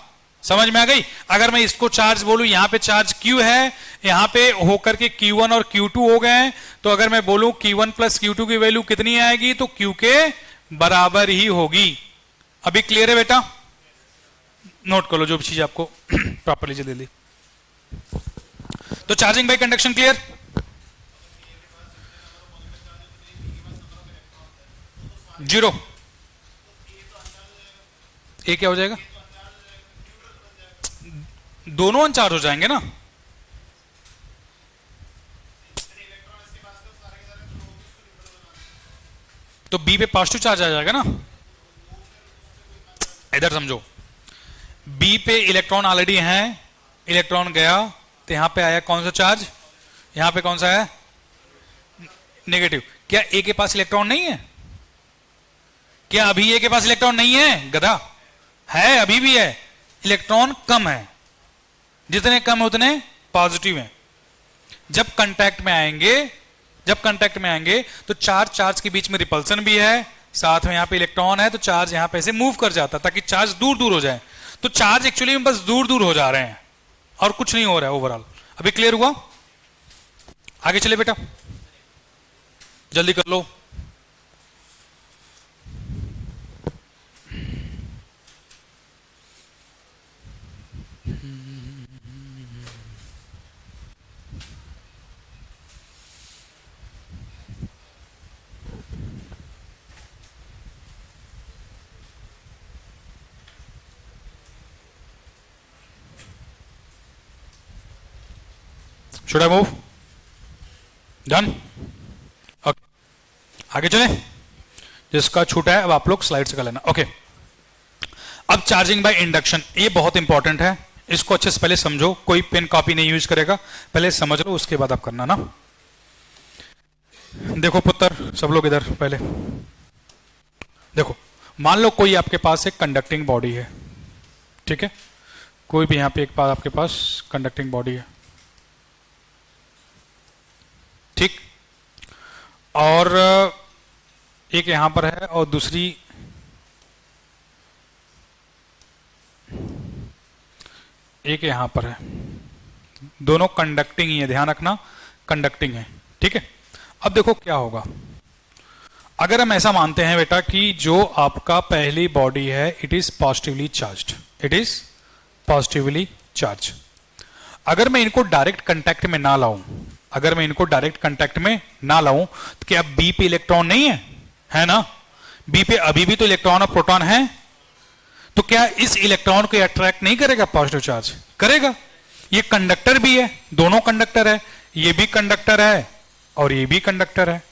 समझ में आ गई। अगर मैं इसको चार्ज बोलूं, यहां पे चार्ज Q है, यहां पे होकर के Q1 और Q2 हो गए, तो अगर मैं बोलूं Q1 प्लस Q2 की वैल्यू कितनी आएगी, तो Q के बराबर ही होगी। अभी क्लियर है बेटा, नोट कर लो जो भी चीज आपको प्रॉपरली दे दी। तो charging by conduction clear. Zero, ए क्या हो जाएगा, दोनों अनचार्ज हो जाएंगे ना। तो बी पे पॉजिटिव चार्ज आ जाएगा ना। इधर समझो, बी पे इलेक्ट्रॉन ऑलरेडी है, इलेक्ट्रॉन गया तो यहां पे आया कौन सा चार्ज, यहां पे कौन सा है, नेगेटिव। क्या ए के पास इलेक्ट्रॉन नहीं है, क्या अभी ए के पास इलेक्ट्रॉन नहीं है, गधा है, अभी भी है, इलेक्ट्रॉन कम है, जितने कम है उतने पॉजिटिव हैं। जब कांटेक्ट में आएंगे, जब कांटेक्ट में आएंगे तो चार्ज चार्ज के बीच में रिपल्सन भी है, साथ में यहां पे इलेक्ट्रॉन है, तो चार्ज यहां पे से मूव कर जाता ताकि चार्ज दूर दूर हो जाए। तो चार्ज एक्चुअली में बस दूर दूर हो जा रहे हैं और कुछ नहीं हो रहा है ओवरऑल। अभी क्लियर हुआ? आगे चले बेटा, जल्दी कर लो। Should I move? Done? Okay. आगे चले, जिसका छूटा है अब आप लोग स्लाइड से कर लेना। ओके अब चार्जिंग बाय इंडक्शन, ये बहुत इंपॉर्टेंट है, इसको अच्छे से पहले समझो। कोई पेन कॉपी नहीं यूज करेगा, पहले समझ लो उसके बाद आप करना ना। देखो पुत्र, सब लोग इधर पहले देखो, मान लो कोई आपके पास एक कंडक्टिंग बॉडी है, ठीक है, कोई भी यहां पे एक आपके पास कंडक्टिंग बॉडी है, ठीक, और एक यहां पर है और दूसरी एक यहां पर है, दोनों कंडक्टिंग ही है, ध्यान रखना कंडक्टिंग है, ठीक है। अब देखो क्या होगा, अगर हम ऐसा मानते हैं बेटा कि जो आपका पहली बॉडी है it is positively charged, it is positively charge, अगर मैं इनको डायरेक्ट कांटेक्ट में ना लाऊं, अगर मैं इनको डायरेक्ट कांटेक्ट में ना लाऊं तो क्या बी पे इलेक्ट्रॉन नहीं है, है ना, बी पे अभी भी तो इलेक्ट्रॉन और प्रोटॉन है, तो क्या इस इलेक्ट्रॉन को अट्रैक्ट नहीं करेगा, पॉजिटिव चार्ज करेगा। ये कंडक्टर भी है, दोनों कंडक्टर है, ये भी कंडक्टर है और ये भी कंडक्टर है,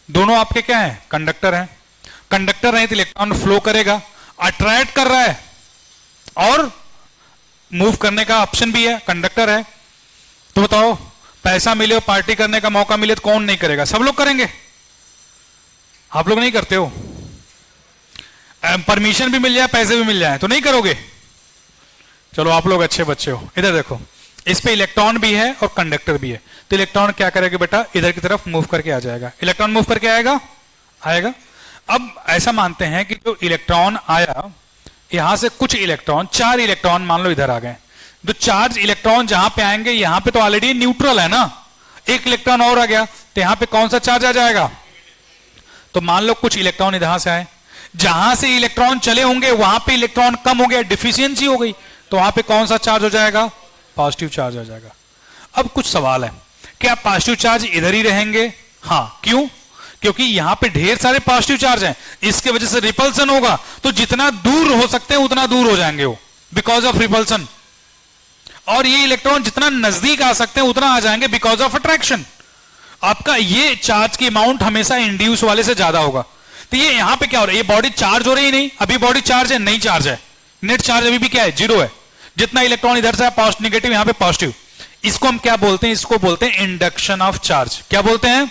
दोनों आपके क्या है, कंडक्टर है। कंडक्टर है तो इलेक्ट्रॉन फ्लो करेगा, अट्रैक्ट कर रहा है और मूव करने का ऑप्शन भी है, कंडक्टर है। तो बताओ, पैसा मिले और पार्टी करने का मौका मिले तो कौन नहीं करेगा, सब लोग करेंगे, आप लोग नहीं करते हो, परमिशन भी मिल जाए पैसे भी मिल जाए तो नहीं करोगे, चलो आप लोग अच्छे बच्चे हो। इधर देखो, इस पे इलेक्ट्रॉन भी है और कंडक्टर भी है, तो इलेक्ट्रॉन क्या करेगा बेटा, इधर की तरफ मूव करके आ जाएगा, इलेक्ट्रॉन मूव करके आएगा, आएगा। अब ऐसा मानते हैं कि जो इलेक्ट्रॉन आया, यहां से कुछ इलेक्ट्रॉन, 4 इलेक्ट्रॉन मान लो इधर आ गए, जो चार्ज इलेक्ट्रॉन जहां पे आएंगे, यहां पे तो ऑलरेडी न्यूट्रल है ना, एक इलेक्ट्रॉन और आ गया तो यहां पे कौन सा चार्ज आ जाएगा, तो मान लो कुछ इलेक्ट्रॉन इधर से आए, जहां से इलेक्ट्रॉन चले होंगे वहां पे इलेक्ट्रॉन कम हो गया, डिफिशियंसी हो गई, तो वहां पे कौन सा चार्ज हो जाएगा, पॉजिटिव चार्ज हो जाएगा। अब कुछ सवाल है, क्या पॉजिटिव चार्ज इधर ही रहेंगे, हाँ, क्यों, क्योंकि यहां पे ढेर सारे पॉजिटिव चार्ज हैं, इसके वजह से रिपल्सन होगा, तो जितना दूर हो सकते हैं उतना दूर हो जाएंगे वो, बिकॉज ऑफ रिपल्सन, और ये इलेक्ट्रॉन जितना नजदीक आ सकते हैं उतना आ जाएंगे बिकॉज ऑफ अट्रैक्शन। आपका ये चार्ज की अमाउंट हमेशा इंड्यूस वाले से ज्यादा होगा, तो ये यहां पे क्या हो रहा है, ये बॉडी चार्ज हो रही नहीं, अभी बॉडी चार्ज है, नहीं चार्ज है, नेट चार्ज अभी भी क्या है, 0 है, जितना इलेक्ट्रॉन इधर से पॉजिटिव नेगेटिव यहां पे पॉजिटिव, इसको हम क्या बोलते हैं, इसको बोलते हैं इंडक्शन ऑफ चार्ज। क्या बोलते हैं,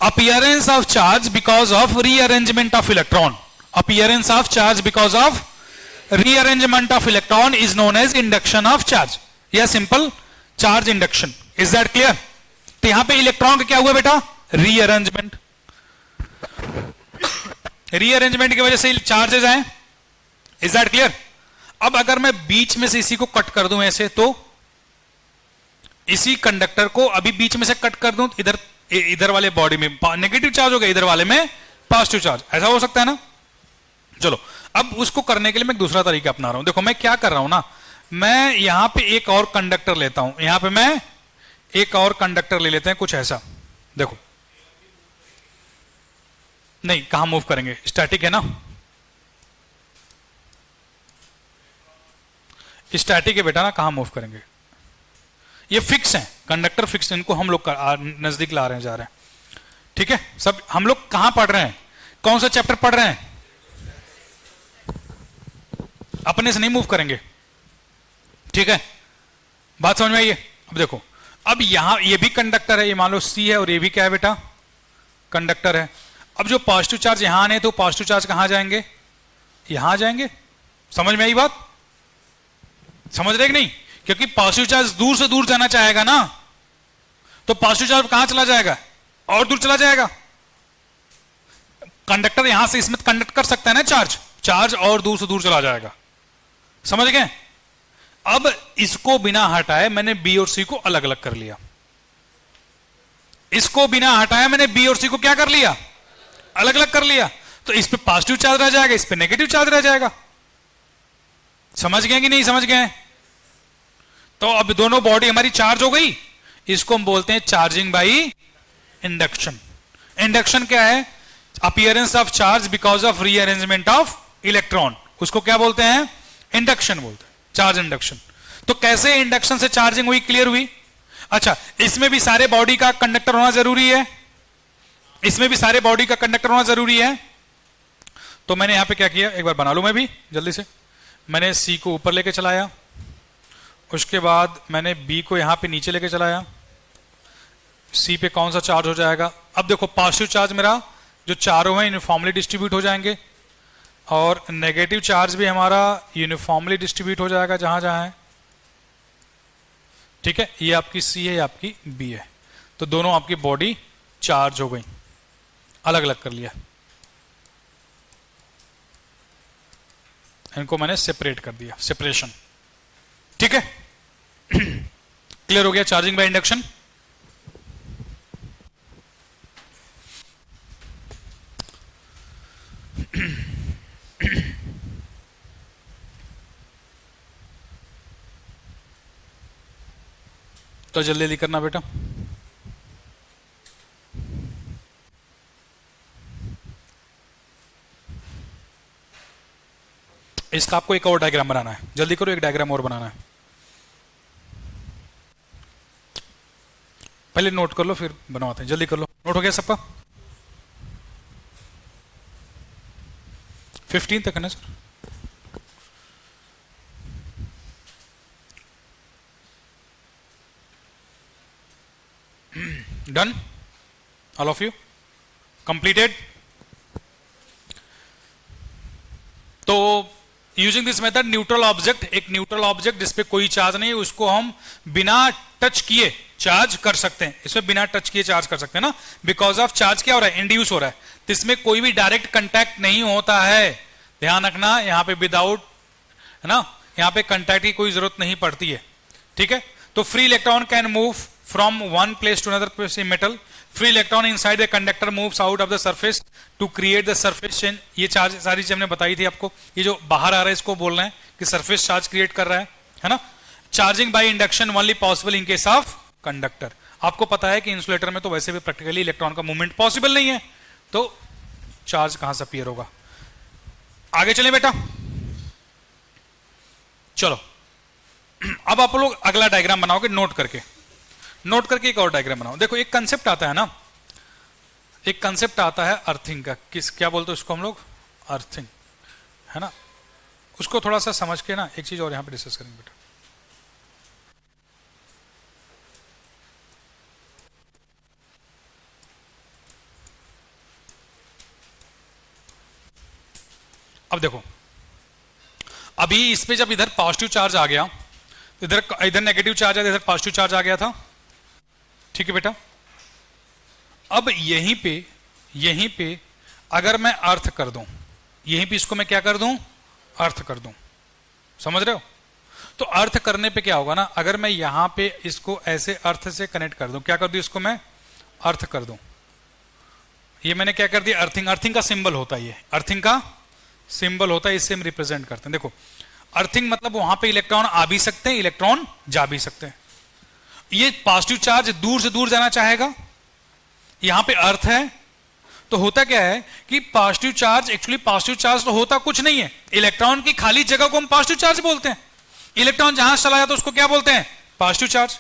appearance of charge because of rearrangement of electron, appearance of charge because of rearrangement of electron is known as induction of charge, या simple charge induction. Is that clear? तो यहां पे electron का क्या हुआ बेटा, रीअरेंजमेंट, रीअरेंजमेंट की वजह से चार्जेस आए। Is that clear? अब अगर मैं बीच में से इसी को कट कर दूं ऐसे, तो इसी कंडक्टर को अभी बीच में से कट कर दूं, इधर इधर वाले बॉडी में नेगेटिव चार्ज हो गया, इधर वाले में पॉजिटिव चार्ज, ऐसा हो सकता है ना। चलो अब उसको करने के लिए मैं एक दूसरा तरीका अपना रहा हूं। देखो मैं क्या कर रहा हूं ना, मैं यहां पे एक और कंडक्टर लेता हूं, यहां पे मैं एक और कंडक्टर ले लेते हैं, कुछ ऐसा। देखो नहीं, कहां मूव करेंगे, स्टैटिक है ना, स्टैटिक है बेटा ना, कहां मूव करेंगे, ये फिक्स है कंडक्टर, फिक्स, इनको हम लोग नजदीक ला रहे हैं, जा रहे हैं, ठीक है। सब हम लोग कहां पढ़ रहे हैं, कौन सा चैप्टर पढ़ रहे हैं, अपने से नहीं मूव करेंगे, ठीक है, बात समझ में आई है। अब देखो, अब यहां ये भी कंडक्टर है, ये मान लो सी है, और ये भी क्या है बेटा, कंडक्टर है। अब जो पॉजिटिव चार्ज यहां आने, तो पॉजिटिव चार्ज कहां जाएंगे, यहां जाएंगे। समझ में आई बात, समझ रहे कि नहीं, क्योंकि पॉजिटिव चार्ज दूर से दूर जाना चाहेगा ना, तो पॉजिटिव चार्ज कहां चला जाएगा, और दूर चला जाएगा। कंडक्टर यहां से इसमें कंडक्ट कर सकता है ना चार्ज, चार्ज और दूर से दूर चला जाएगा। समझ गए? अब इसको बिना हटाए मैंने बी और सी को अलग अलग कर लिया। इसको बिना हटाए मैंने बी और सी को क्या कर लिया, अलग अलग कर लिया। तो इस पे पॉजिटिव चार्ज रह जाएगा, इस पे नेगेटिव चार्ज रह जाएगा। समझ गए कि नहीं समझ गए? तो अब दोनों बॉडी हमारी चार्ज हो गई, इसको हम बोलते हैं चार्जिंग बाई इंडक्शन। इंडक्शन क्या है? Appearance of charge because of rearrangement of electron, उसको क्या बोलते हैं? इंडक्शन बोलते हैं, चार्ज इंडक्शन। तो कैसे इंडक्शन से चार्जिंग हुई, क्लियर हुई? अच्छा, इसमें भी सारे बॉडी का कंडक्टर होना जरूरी है, इसमें भी सारे बॉडी का कंडक्टर होना जरूरी है। तो मैंने यहां पे क्या किया, एक बार बना लूं मैं भी जल्दी से। मैंने सी को ऊपर लेके चलाया, उसके बाद मैंने बी को यहां पे नीचे लेके चलाया। सी पे कौन सा चार्ज हो जाएगा? अब देखो पॉजिटिव चार्ज मेरा जो चारों हैं यूनिफॉर्मली डिस्ट्रीब्यूट हो जाएंगे, और नेगेटिव चार्ज भी हमारा यूनिफॉर्मली डिस्ट्रीब्यूट हो जाएगा जहां जहां है। ठीक है, ये आपकी सी है, ये आपकी बी है। तो दोनों आपकी बॉडी चार्ज हो गई, अलग अलग कर लिया। इनको मैंने सेपरेट कर दिया, सेपरेशन। ठीक है, क्लियर हो गया चार्जिंग बाय इंडक्शन। तो जल्दी जल्दी करना बेटा। इसका आपको एक और डायग्राम बनाना है, जल्दी करो, एक डायग्राम और बनाना है। पहले नोट कर लो फिर बनवाते हैं, जल्दी कर लो। नोट हो गया सबका? 15 तक है ना sir? Done, all of you completed. तो using this method neutral object, एक न्यूट्रल ऑब्जेक्ट जिसपे कोई चार्ज नहीं है, उसको हम बिना टच किए चार्ज कर सकते हैं। इसमें बिना टच किए चार्ज कर सकते हैं ना, बिकॉज ऑफ चार्ज क्या हो रहा है, इंड्यूस हो रहा है। तो इसमें कोई भी डायरेक्ट कंटैक्ट नहीं होता है, ध्यान रखना। यहां पे विदाउट, है ना, यहां पे कंटैक्ट की कोई जरूरत नहीं पड़ती है। ठीक है, तो free electron can move from one place to another place in metal. Free electron inside the conductor moves out of the surface to create the surface change. ये चार्ज सारी चीज हमने बताई थी आपको। ये जो बाहर आ रहा है इसको बोल रहे हैं कि सरफेस चार्ज क्रिएट कर रहा है ना। Charging by induction only possible in case of conductor. आपको पता है कि इंसुलेटर में तो वैसे भी प्रैक्टिकली इलेक्ट्रॉन का मूवमेंट पॉसिबल नहीं है, तो चार्ज कहां से अपीयर होगा। आगे चले बेटा, चलो अब आप लोग अगला डायग्राम बनाओगे नोट करके। नोट करके एक और डायग्राम बनाओ। देखो एक कंसेप्ट आता है ना, एक कंसेप्ट आता है अर्थिंग का। क्या बोलते हैं उसको हम लोग, अर्थिंग, है ना। उसको थोड़ा सा समझ के ना एक चीज और यहां पे डिस्कस करेंगे बेटा। अब देखो, अभी इस पे जब इधर पॉजिटिव चार्ज आ गया, इधर नेगेटिव चार्ज आया, इधर पॉजिटिव चार्ज आ गया था। ठीक है बेटा, अब यहीं पे अगर मैं अर्थ कर दूं, यहीं पे इसको मैं क्या कर दूं, अर्थ कर दूं। समझ रहे हो? तो अर्थ करने पे क्या होगा ना, अगर मैं यहां पे इसको ऐसे अर्थ से कनेक्ट कर दूं, क्या कर दूं, इसको मैं अर्थ कर दूं। ये मैंने क्या कर दिया, अर्थिंग। अर्थिंग का सिंबल होता है, ये अर्थिंग का सिंबल होता है, इससे हम रिप्रेजेंट करते हैं। देखो अर्थिंग मतलब वहां पे इलेक्ट्रॉन आ भी सकते हैं, इलेक्ट्रॉन जा भी सकते हैं। ये पॉजिटिव चार्ज दूर से दूर जाना चाहेगा, यहां पे अर्थ है, तो होता क्या है कि positive charge, actually positive charge तो होता कुछ नहीं है, इलेक्ट्रॉन की खाली जगह को हम पॉजिटिव चार्ज बोलते हैं। इलेक्ट्रॉन जहां चला जाता है उसको क्या बोलते हैं, पॉजिटिव चार्ज।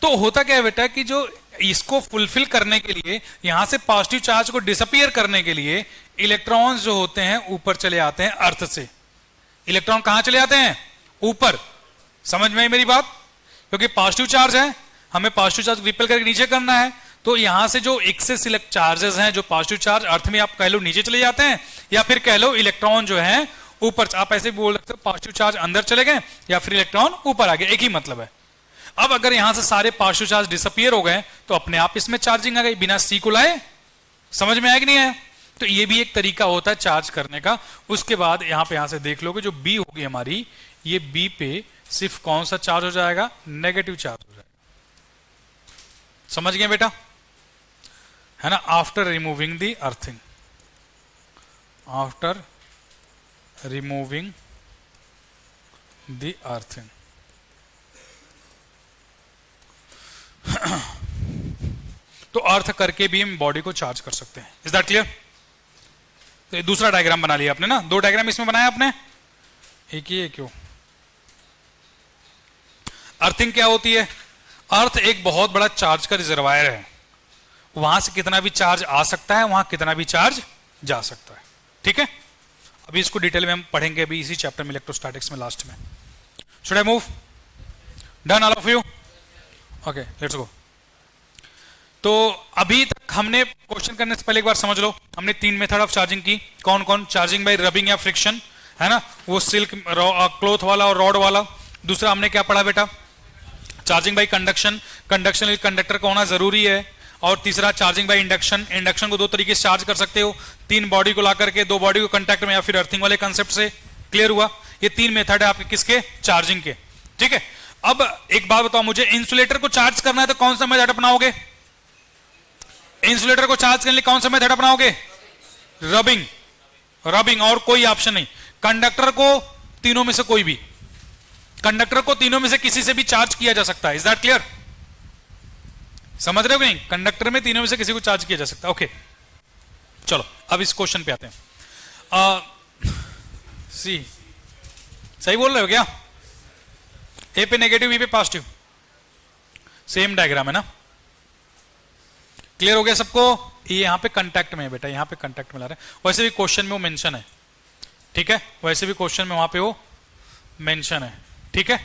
तो होता क्या है बेटा कि जो इसको फुलफिल करने के लिए, यहां से पॉजिटिव चार्ज को डिसअपीयर करने के लिए इलेक्ट्रॉन्स जो होते हैं ऊपर चले आते हैं अर्थ से। इलेक्ट्रॉन कहां चले आते हैं, ऊपर। समझ में आई मेरी बात? क्योंकि पॉजिटिव चार्ज है, हमें पॉजिटिव चार्ज रिपेल करके नीचे करना है, तो यहां से जो एक्सेस चार्जेस हैं, जो पॉजिटिव चार्ज अर्थ में आप कह लो नीचे चले जाते हैं, या फिर कह लो इलेक्ट्रॉन जो है ऊपर, आप ऐसे भी बोल सकते हो पॉजिटिव चार्ज अंदर चले गए या फ्री इलेक्ट्रॉन ऊपर आ गए, एक ही मतलब है। अब अगर यहां से सारे पॉजिटिव चार्ज डिसअपियर हो गए तो अपने आप इसमें चार्जिंग आ गई बिना सी को लाए। समझ में आया कि नहीं आया? तो ये भी एक तरीका होता है चार्ज करने का। उसके बाद यहां से देख लोगे जो बी होगी हमारी, ये बी पे सिर्फ कौन सा चार्ज हो जाएगा? नेगेटिव चार्ज हो जाएगा। समझ गए बेटा? है ना? After removing the earthing, after removing the earthing. तो अर्थ करके भी हम बॉडी को चार्ज कर सकते हैं। Is that clear? तो ये दूसरा डायग्राम बना लिया आपने ना, दो डायग्राम इसमें बनाया आपने, एक ही है क्यों? अर्थिंग क्या होती है? अर्थ एक बहुत बड़ा चार्ज का रिजर्वायर है, वहां से कितना भी चार्ज आ सकता है, वहां कितना भी चार्ज जा सकता है। ठीक है, अभी इसको डिटेल में हम पढ़ेंगे अभी इसी चैप्टर में, इलेक्ट्रोस्टैटिक्स में लास्ट में। Should I move? Done all of you? Okay, let's go. तो अभी तक हमने क्वेश्चन करने से पहले एक बार समझ लो, हमने 3 मेथड ऑफ चार्जिंग की। कौन कौन? चार्जिंग बाय रबिंग या फ्रिक्शन, है ना, वो सिल्क क्लॉथ वाला और रॉड वाला। दूसरा हमने क्या पढ़ा बेटा? Charging by conduction, conduction conductor का होना जरूरी है। और तीसरा चार्जिंग बाय इंडक्शन, इंडक्शन को 2 तरीके से चार्ज कर सकते हो, 3 बॉडी को ला करके 2 बॉडी को कांटेक्ट में, या फिर अर्थिंग वाले कंसेप्ट से। क्लियर हुआ? ये 3 मेथड है आपके किसके? चार्जिंग के। ठीक है, अब एक बात बताओ मुझे, इंसुलेटर को चार्ज करना है तो कौन सा मेथड अपनाओगे? इंसुलेटर को चार्ज करने के लिए कौन सा मेथड अपनाओगे? रबिंग, रबिंग, और कोई ऑप्शन नहीं। कंडक्टर को तीनों में से कोई भी, कंडक्टर को तीनों में से किसी से भी चार्ज किया जा सकता है। Is that clear? समझ रहे हो नहीं? कंडक्टर में तीनों में से किसी को चार्ज किया जा सकता है। ओके, चलो अब इस क्वेश्चन पे आते हैं। सी सही बोल रहे हो क्या? ए पे नेगेटिव, बी पे पॉजिटिव, सेम डायग्राम है ना? क्लियर हो गया सबको? ये यहां पे कांटेक्ट में है बेटा, यहां पे कांटेक्ट में ला रहे हैं। वैसे भी क्वेश्चन में वो मेंशन है, ठीक है, वैसे भी क्वेश्चन में वहां पे वो मेंशन है। ठीक है,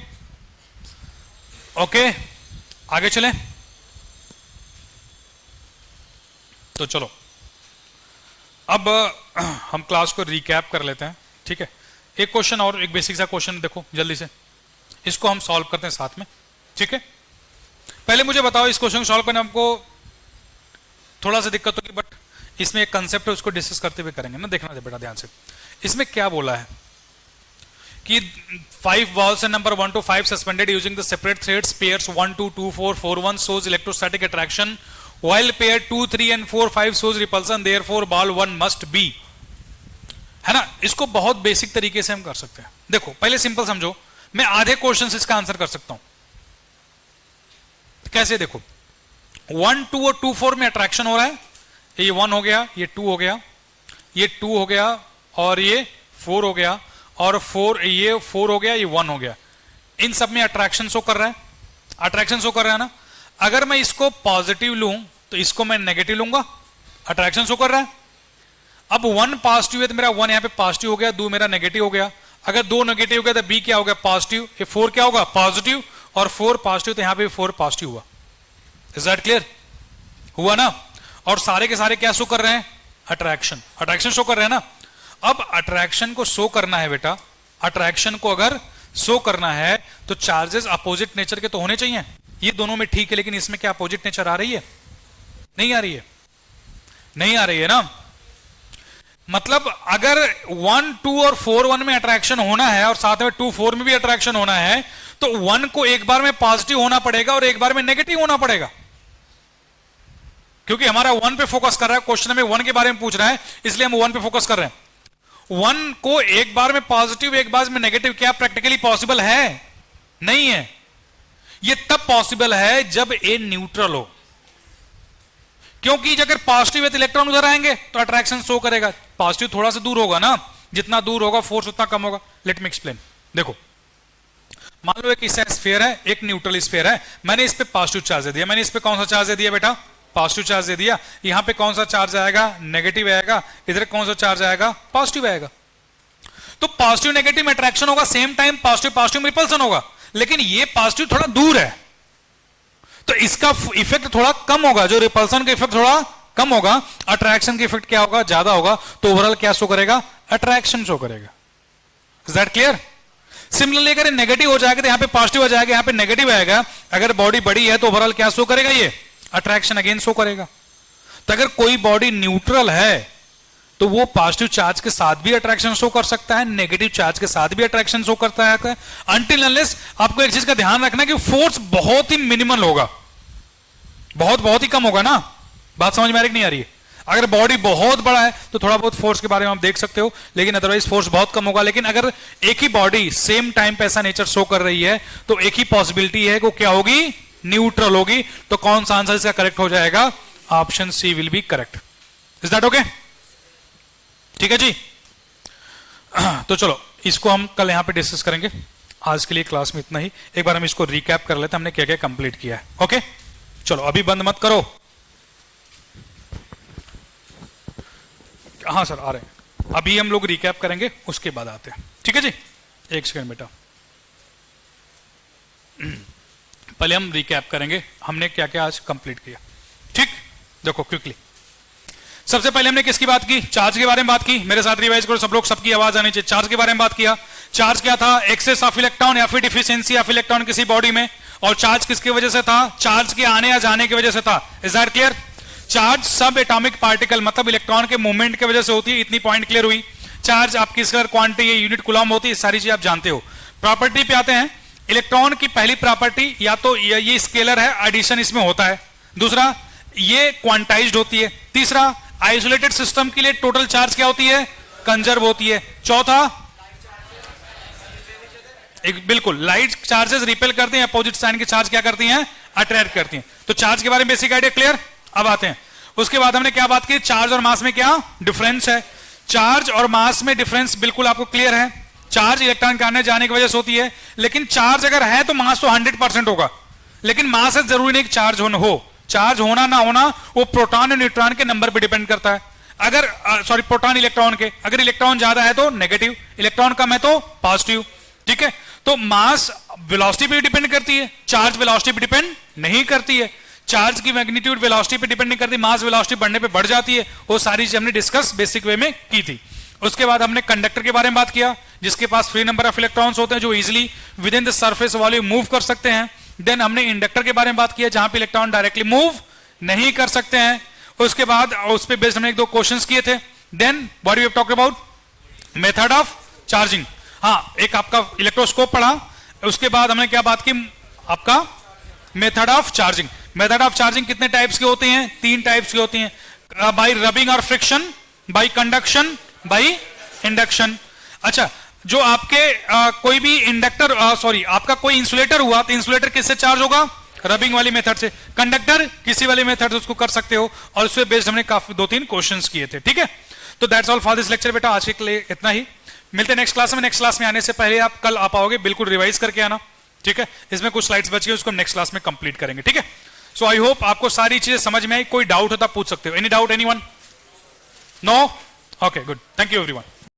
ओके, आगे चलें। तो चलो अब हम क्लास को रिकैप कर लेते हैं। ठीक है, एक क्वेश्चन और, एक बेसिक सा क्वेश्चन देखो जल्दी से, इसको हम सॉल्व करते हैं साथ में। ठीक है, पहले मुझे बताओ, इस क्वेश्चन को सॉल्व करने में हमको थोड़ा सा दिक्कत होगी, बट इसमें एक कंसेप्ट है, उसको डिस्कस करते हुए करेंगे ना। देखना बेटा ध्यान से, इसमें क्या बोला है कि 5 balls and number 1 to 5 suspended using the separate threads, pairs 1 2 2 4 4 1 shows electrostatic attraction, while pair 2 3 and 4 5 shows repulsion, therefore ball 1 must be, है ना। इसको बहुत बेसिक तरीके से हम कर सकते हैं। देखो पहले सिंपल समझो, मैं आधे क्वेश्चन इसका आंसर कर सकता हूं। कैसे? देखो 1 2 और 2 4 में अट्रैक्शन हो रहा है, ये 1 हो गया, ये 2 हो गया, ये 2 हो गया, और ये 4 हो गया, और 4 ये 4 हो गया, ये 1 हो गया। इन सब में अट्रैक्शन शो कर रहा है, अट्रैक्शन शो कर रहा है ना। अगर मैं इसको पॉजिटिव लूं तो इसको मैं नेगेटिव लूंगा, अट्रैक्शन शो कर रहा है। अब 1 पॉजिटिव है तो मेरा 1 यहां पे पॉजिटिव हो गया, 2 मेरा नेगेटिव हो गया। अगर 2 नेगेटिव हो गया तो बी क्या हो गया? पॉजिटिव। ये 4 क्या होगा? पॉजिटिव, और 4 पॉजिटिव, तो यहां पे 4 पॉजिटिव हुआ। Is that clear? हुआ ना। और सारे के सारे क्या शो कर रहे हैं? अट्रैक्शन, अट्रैक्शन शो कर रहे हैं ना। अब अट्रैक्शन को शो करना है बेटा, अट्रैक्शन को अगर शो करना है तो चार्जेस अपोजिट नेचर के तो होने चाहिए। ये दोनों में ठीक है, लेकिन इसमें क्या अपोजिट नेचर आ रही है? नहीं आ रही है, नहीं आ रही है ना। मतलब अगर 1 2 और 4 1 में अट्रैक्शन होना है और साथ में 2 4 में भी अट्रैक्शन होना है, तो 1 को एक बार में पॉजिटिव होना पड़ेगा और एक बार में नेगेटिव होना पड़ेगा, क्योंकि हमारा 1 पे फोकस कर रहा है, क्वेश्चन में 1 के बारे में पूछ रहा है, इसलिए हम 1 पे फोकस कर रहे हैं। 1 को एक बार में पॉजिटिव एक बार में नेगेटिव क्या प्रैक्टिकली पॉसिबल है? नहीं है। ये तब पॉसिबल है जब ए न्यूट्रल हो, क्योंकि अगर पॉजिटिव है तो इलेक्ट्रॉन उधर आएंगे तो अट्रैक्शन शो करेगा। पॉजिटिव थोड़ा सा दूर होगा ना, जितना दूर होगा फोर्स उतना कम होगा। Let me explain. देखो मान लो एक ऐसा स्फीयर है, एक न्यूट्रल स्फीयर है, मैंने इस पे पॉजिटिव चार्ज दे दिया, मैंने इस पे कौन सा चार्ज दे दिया बेटा? पॉजिटिव चार्ज दे दिया। यहां पे कौन सा चार्ज आएगा? नेगेटिव आएगा। इधर कौन सा चार्ज आएगा? पॉजिटिव आएगा। तो पॉजिटिव नेगेटिव में अट्रैक्शन होगा, सेम टाइम पॉजिटिव पॉजिटिव में रिपल्सन होगा, लेकिन ये पॉजिटिव थोड़ा दूर है तो इसका इफेक्ट थोड़ा कम होगा, जो रिपल्सन का इफेक्ट थोड़ा कम होगा, अट्रैक्शन का इफेक्ट क्या होगा? ज्यादा होगा। तो ओवरऑल क्या शो करेगा? अट्रैक्शन शो करेगा। Is that clear? सिमिलरली अगर नेगेटिव हो जाएगा तो यहां पे पॉजिटिव हो जाएगा, यहां पे नेगेटिव आएगा। अगर बॉडी बड़ी है तो ओवरऑल क्या शो करेगा? ये अट्रैक्शन अगेन शो करेगा। तो अगर कोई बॉडी न्यूट्रल है तो वो पॉजिटिव चार्ज के साथ भी अट्रैक्शन शो कर सकता है, नेगेटिव चार्ज के साथ भी अट्रैक्शन शो करता है। अनटिल अनलेस आपको एक चीज का ध्यान रखना कि फोर्स बहुत ही मिनिमल होगा, बहुत ही कम होगा ना। बात समझ में आ रही नहीं आ रही है? अगर बॉडी बहुत बड़ा है तो थोड़ा बहुत फोर्स के बारे में आप देख सकते हो, लेकिन अदरवाइज फोर्स बहुत कम होगा। लेकिन अगर एक ही बॉडी सेम टाइम पे ऐसा नेचर शो कर रही है तो एक ही पॉसिबिलिटी है कि क्या होगी? न्यूट्रल होगी। तो कौन सा आंसर इसका करेक्ट हो जाएगा? Option C will be correct. Is that okay? ठीक है जी। तो चलो इसको हम कल यहां पे डिस्कस करेंगे। आज के लिए क्लास में इतना ही। एक बार हम इसको रिकैप कर लेते हैं हमने क्या क्या कंप्लीट किया है। ओके चलो अभी बंद मत करो। हाँ सर आ रहे हैं। अभी हम लोग रिकैप करेंगे उसके बाद आते हैं। ठीक है जी, एक सेकंड बेटा। पहले हम रिकैप करेंगे हमने क्या क्या आज कंप्लीट किया। ठीक, देखो क्विकली। सबसे पहले हमने किसकी बात की? चार्ज के बारे में बात की। मेरे साथ रिवाइज करो सब लोग, सबकी आवाज आनी चाहिए। चार्ज के बारे में बात किया। चार्ज क्या था? एक्सेस ऑफ इलेक्ट्रॉन या फिर डिफिशियंसी ऑफ इलेक्ट्रॉन किसी बॉडी में। और चार्ज किसकी वजह से था? चार्ज के आने या जाने की वजह से था। Is that clear? चार्ज सब एटॉमिक पार्टिकल मतलब इलेक्ट्रॉन के मूवमेंट की वजह से होती है। इतनी पॉइंट क्लियर हुई। चार्ज आपकी स्केलर क्वांटिटी यूनिट कूलम होती है, सारी चीज आप जानते हो। प्रॉपर्टी पे आते हैं। इलेक्ट्रॉन की पहली प्रॉपर्टी या तो ये स्केलर है, एडिशन इसमें होता है। दूसरा ये क्वांटाइज्ड होती है। तीसरा आइसोलेटेड सिस्टम के लिए टोटल चार्ज क्या होती है? कंजर्व होती है। चौथा एक बिल्कुल लाइट चार्जेस रिपेल करते हैं, अपोजिट साइन के चार्ज क्या करती हैं? अट्रैक्ट करती हैं। तो चार्ज के बारे में बेसिक आइडिया क्लियर। अब आते हैं उसके बाद हमने क्या बात की? चार्ज और मास में क्या डिफरेंस है। चार्ज और मास में डिफरेंस बिल्कुल आपको क्लियर है। चार्ज इलेक्ट्रॉन के आने जाने की वजह से होती है, लेकिन चार्ज अगर है तो मास तो 100% होगा। लेकिन मास से जरूरी नहीं कि चार्ज हो। चार्ज होना ना होना वो प्रोटॉन और न्यूट्रॉन के नंबर पे डिपेंड करता है। अगर सॉरी प्रोटॉन इलेक्ट्रॉन के, अगर इलेक्ट्रॉन ज्यादा है तो नेगेटिव, इलेक्ट्रॉन कम है तो पॉजिटिव। ठीक है, तो मास वेलोसिटी पे डिपेंड करती है, चार्ज वेलोसिटी पे डिपेंड नहीं करती है। चार्ज की मैग्नीट्यूड वेलोसिटी पे डिपेंड नहीं करती, मास वेलोसिटी बढ़ने पे बढ़ जाती है। वो सारी चीज हमने डिस्कस बेसिक वे में की थी। उसके बाद हमने कंडक्टर के बारे में बात किया, जिसके पास फ्री नंबर ऑफ इलेक्ट्रॉन्स होते हैं, जो easily with in the surface volume move कर सकते हैं। देन हमने इंडक्टर के बारे में बात किया, जहां पे इलेक्ट्रॉन डायरेक्टली मूव नहीं कर सकते हैं। उसके बाद उस पे बेस्ड हमने एक दो क्वेश्चंस किए थे। Then what we have talked about? Method of charging. हाँ, एक आपका इलेक्ट्रोस्कोप पढ़ा। उसके बाद हमने क्या बात की? आपका method of charging. Method of charging कितने टाइप्स के होते हैं? 3 टाइप्स की होती हैं। बाय रबिंग और friction, bye conduction, by induction. अच्छा, जो आपके कोई भी इंडक्टर सॉरी आपका कोई इंसुलेटर हुआ तो इंसुलेटर किससे चार्ज होगा? रबिंग वाली मेथड से। कंडक्टर किसी वाली मेथड से उसको कर सकते हो। और उससे बेस्ड हमने काफी 2-3 क्वेश्चंस किए थे। ठीक है, तो that's all for this lecture बेटा। आज के लिए इतना ही। मिलते हैं नेक्स्ट क्लास में। नेक्स्ट क्लास में आने से पहले आप कल आ पाओगे, बिल्कुल रिवाइज करके आना। ठीक है, इसमें कुछ स्लाइड्स बची है, उसको हम नेक्स्ट क्लास में कंप्लीट करेंगे। ठीक है, सो आई होप आपको सारी चीजें समझ में आई। कोई डाउट होता पूछ सकते हो। Any doubt anyone? No? Okay good, thank you everyone.